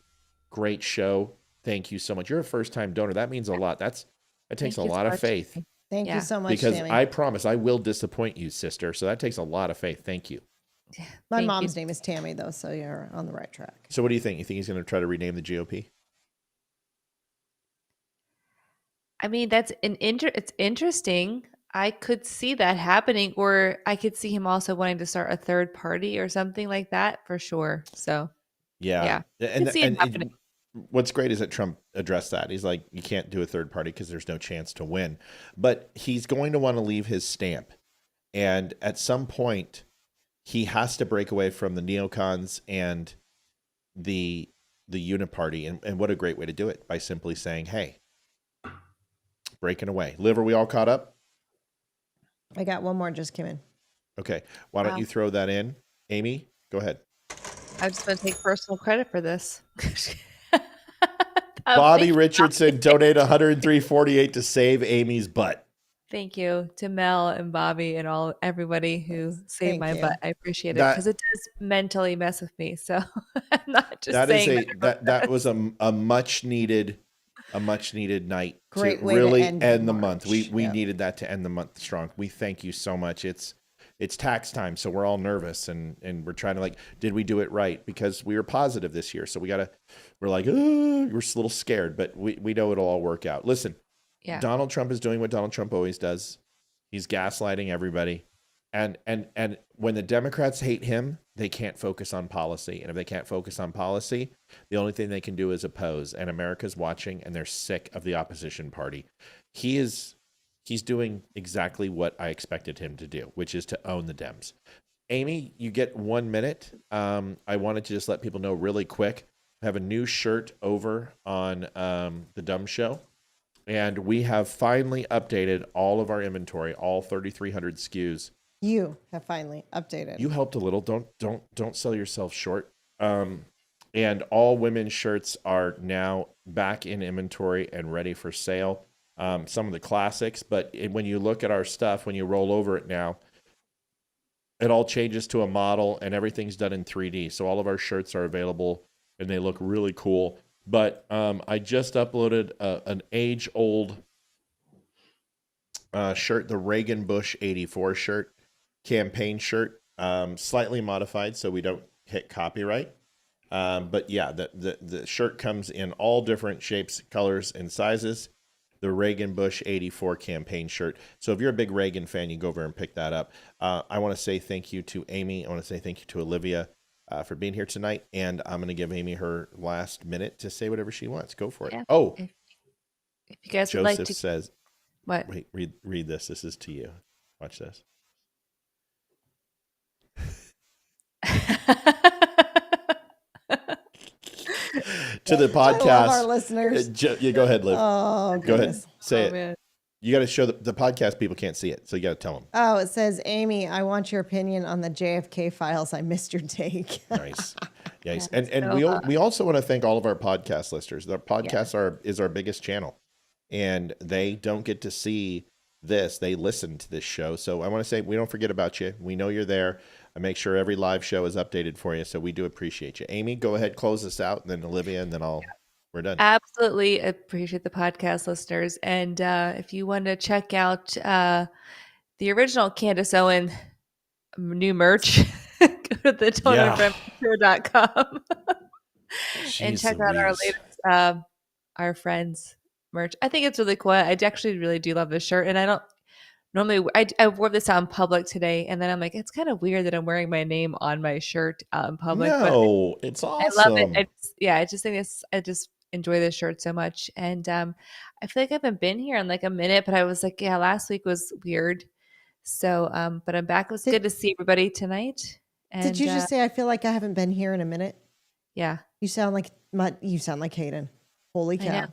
great show. Thank you so much. You're a first-time donor. That means a lot. That takes a lot of faith. Thank you so much, because Tammy. I promise I will disappoint you, sister. So that takes a lot of faith. Thank you. My mom's name is Tammy, though, so you're on the right track. So what do you think? You think he's going to try to rename the GOP? I mean, it's interesting. I could see that happening, or I could see him also wanting to start a third party or something like that for sure. So yeah. I can see it happening. What's great is that Trump addressed that. He's like, you can't do a third party because there's no chance to win. But he's going to want to leave his stamp. And at some point, he has to break away from the neocons and the uniparty. And what a great way to do it, by simply saying, hey, breaking away. Liv, are we all caught up? I got one more just came in. Okay. Why don't you throw that in? Amy, go ahead. I'm just going to take personal credit for this. Bobby Richardson donate $103.48 to save Amy's butt. Thank you to Mel and Bobby and everybody who saved my butt. I appreciate it because it does mentally mess with me. So I'm not just saying that was a much needed night Great to way really to end the month. We needed that to end the month strong. We thank you so much. It's tax time, so we're all nervous and we're trying to did we do it right? Because we were positive this year, so we're like, we're a little scared, but we know it'll all work out. Listen, Donald Trump is doing what Donald Trump always does. He's gaslighting everybody, and when the Democrats hate him, they can't focus on policy, and if they can't focus on policy, the only thing they can do is oppose. And America's watching, and they're sick of the opposition party. He's doing exactly what I expected him to do, which is to own the Dems. Amy, you get 1 minute. I wanted to just let people know really quick. I have a new shirt over on the Dumb Show, and we have finally updated all of our inventory, all 3,300 SKUs. You have finally updated. You helped a little. Don't sell yourself short. And all women's shirts are now back in inventory and ready for sale. Some of the classics, but when you look at our stuff, when you roll over it now, it all changes to a model and everything's done in 3D. So all of our shirts are available and they look really cool. But I just uploaded an age-old shirt, the Reagan Bush 84 shirt, campaign shirt, slightly modified so we don't hit copyright. But yeah, the shirt comes in all different shapes, colors, and sizes. The Reagan Bush 84 campaign shirt. So if you're a big Reagan fan, you go over and pick that up. I want to say thank you to Amy. I want to say thank you to Olivia for being here tonight. And I'm going to give Amy her last minute to say whatever she wants. Go for it. Yeah. Oh, if you guys Joseph would like to says, what? Wait, read this. This is to you. Watch this. To the podcast. I love our listeners. Yeah, go ahead, Liv. Oh, go ahead. goodness. Say it. Man. You got to show the podcast people can't see it, so you got to tell them. Oh, it says, Amy, I want your opinion on the JFK files. I missed your take. Nice. Yes. And we also want to thank all of our podcast listeners. Our podcast is our biggest channel, and they don't get to see this. They listen to this show. So I want to say we don't forget about you. We know you're there. I make sure every live show is updated for you. So we do appreciate you. Amy, go ahead, close us out, and then Olivia, and then we're done. Absolutely appreciate the podcast listeners. And if you want to check out the original Candace Owen new merch, go to the tonerfriendship.com and check out our latest our friends merch. I think it's really cool. I actually really do love this shirt, and I don't normally. I wore this out in public today, and then I'm like, it's kind of weird that I'm wearing my name on my shirt out in public. No, but it's I love it. awesome. I just think this. I just enjoy this shirt so much, and I feel like I haven't been here in like a minute, but I was like, yeah, last week was weird. So, but I'm back. It was good to see everybody tonight. And, Did you just say I feel like I haven't been here in a minute? Yeah. You sound like Hayden. Holy I cow. know.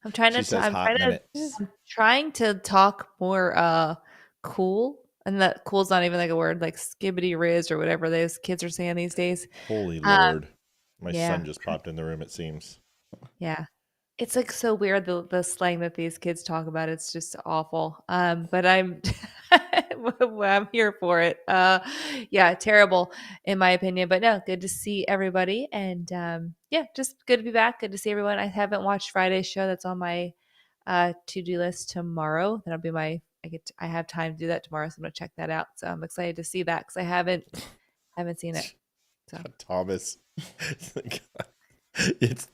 I'm trying She to. says I'm hot trying to. minute. I'm trying to talk more cool, and that cool's not even like a word, like skibbity riz or whatever those kids are saying these days. Holy Lord. My yeah. son just popped in the room, it seems. Yeah. It's like so weird the slang that these kids talk about. It's just awful. But I'm I'm here for it. Yeah, terrible in my opinion. But no, good to see everybody. And yeah, just good to be back. Good to see everyone. I haven't watched Friday's show. That's on my to-do list tomorrow. That'll be my I have time to do that tomorrow, so I'm gonna check that out. So I'm excited to see that because I haven't seen it. So Thomas. It's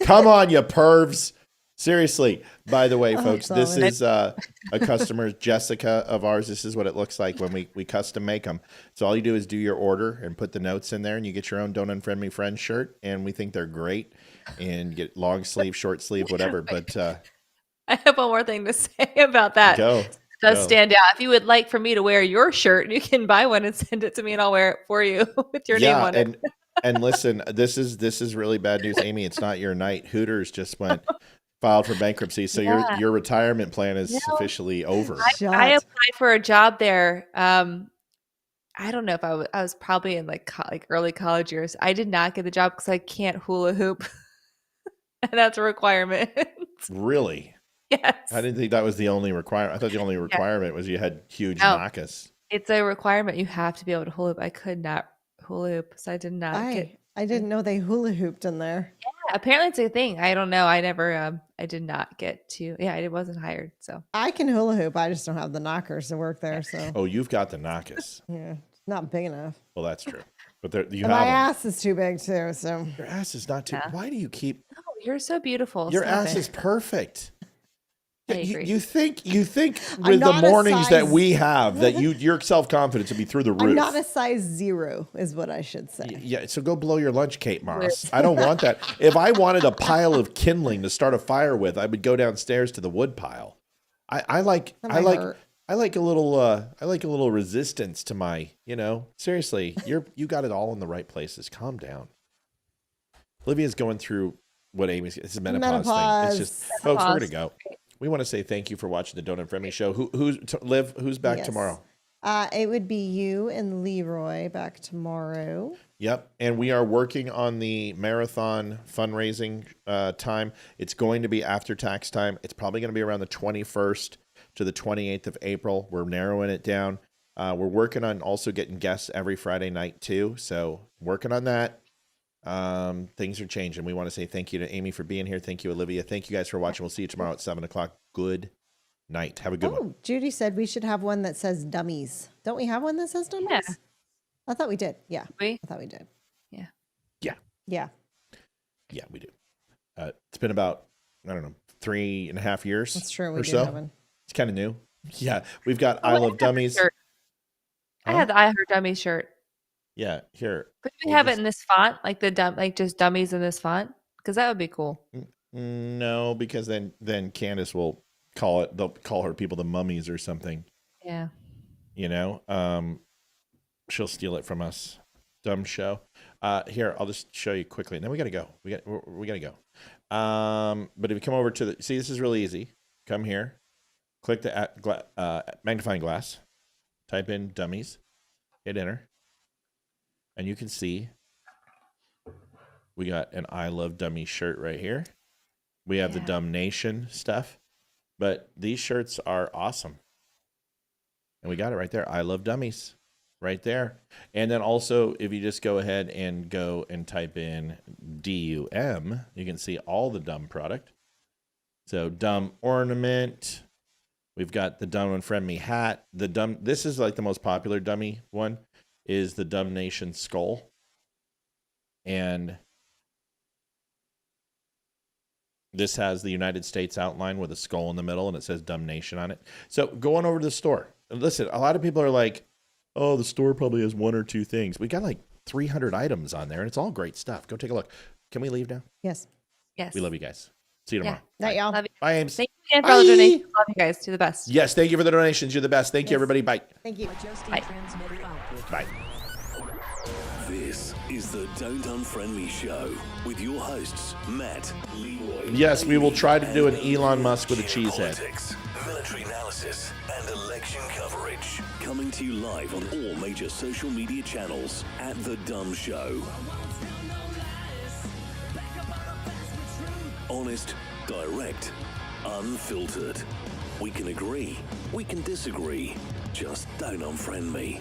come on, you pervs. Seriously. By the way, folks, this is a customer, Jessica of ours. This is what it looks like when we custom make them. So all you do is do your order and put the notes in there, and you get your own Don't Unfriend Me Friends shirt. And we think they're great, and get long sleeve, short sleeve, whatever. But I have one more thing to say about that. It does stand out. If you would like for me to wear your shirt, you can buy one and send it to me, and I'll wear it for you with your name on it. And listen, this is really bad news, Amy. It's not your night. Hooters just filed for bankruptcy, so your retirement plan is officially over. I applied for a job there. I don't know if I was probably in like early college years. I did not get the job because I can't hula hoop, and that's a requirement. Really? Yes. I didn't think that was the only requirement. I thought the only requirement was you had huge knockus. It's a requirement. You have to be able to hula hoop. I could not hula hoop, so I did not get. I didn't know they hula hooped in there. Yeah, apparently it's a thing. I don't know. I never. I did not get to. Yeah, I wasn't hired. So I can hula hoop. I just don't have the knockers to work there. So. Oh, you've got the knockus. Yeah, it's not big enough. Well, that's true. But you and have my them. ass is too big too. So your ass is not too. Yeah. Why do you keep? No, you're so beautiful. Your Stop ass it. is perfect. I agree. You think with the mornings that we have that your self-confidence would be through the roof. I'm not a size 0 is what I should say. Yeah, so go blow your lunch, Kate Moss. I don't want that. If I wanted a pile of kindling to start a fire with, I would go downstairs to the wood pile. I like a little resistance to my, seriously, you got it all in the right places. Calm down. Olivia's going through what Amy's, it's a menopause thing. It's just, folks, we're going to go. We want to say thank you for watching the Don't Unfriend Me show. Who's back tomorrow? It would be you and Leroy back tomorrow. Yep. And we are working on the marathon fundraising time. It's going to be after tax time. It's probably going to be around the 21st to the 28th of April. We're narrowing it down. We're working on also getting guests every Friday night too. So working on that. Things are changing. We want to say thank you to Amy for being here. Thank you, Olivia. Thank you guys for watching. We'll see you tomorrow at 7:00. Good night. Have a good one. Judy said we should have one that says dummies. Don't we have one that says dummies? Yeah. I thought we did. Yeah. I thought we did. Yeah. Yeah. Yeah. Yeah, we do. It's been about, 3.5 years. That's true. We or do so. have one. It's kind of new. Yeah. We've got I Love Dummies. I had the I Heard Dummies shirt. Yeah, here. Could we have it in this font, like just dummies in this font? Because that would be cool. No, because then Candace will they'll call her people the mummies or something. Yeah. She'll steal it from us. Dumb show. Here, I'll just show you quickly. And then we gotta go. We gotta go. But if you come over to see, this is really easy. Come here, click the magnifying glass, type in dummies, hit enter. And you can see we got an I Love Dummies shirt right here. We have the Dumb Nation stuff. But these shirts are awesome. And we got it right there. I Love Dummies. Right there. And then also, if you just go ahead and go and type in DUM, you can see all the dumb product. So dumb ornament. We've got the Dumb Unfriend Me hat. This is like the most popular dummy one. Is the Dumb Nation skull. And This has the United States outline with a skull in the middle, and it says "Dumb Nation" on it. So go on over to the store. And listen, a lot of people are like, "Oh, the store probably has 1 or 2 things." We got like 300 items on there, and it's all great stuff. Go take a look. Can we leave now? Yes. Yes. We love you guys. See you tomorrow. Night, y'all. Love you. Bye, Ames. Thank you again for all the donations. Love you guys. Do the best. Yes, thank you for the donations. You're the best. Thank you, everybody. Bye. Thank you. Bye. Bye. This is the Don't Unfriend Me Show with your hosts, Matt, Leroy. Yes, we will try to do an Elon Musk with a cheese head. Politics, military analysis, and election coverage. Coming to you live on all major social media channels at The Dumb Show. Honest, direct, unfiltered. We can agree, we can disagree. Just don't unfriend me.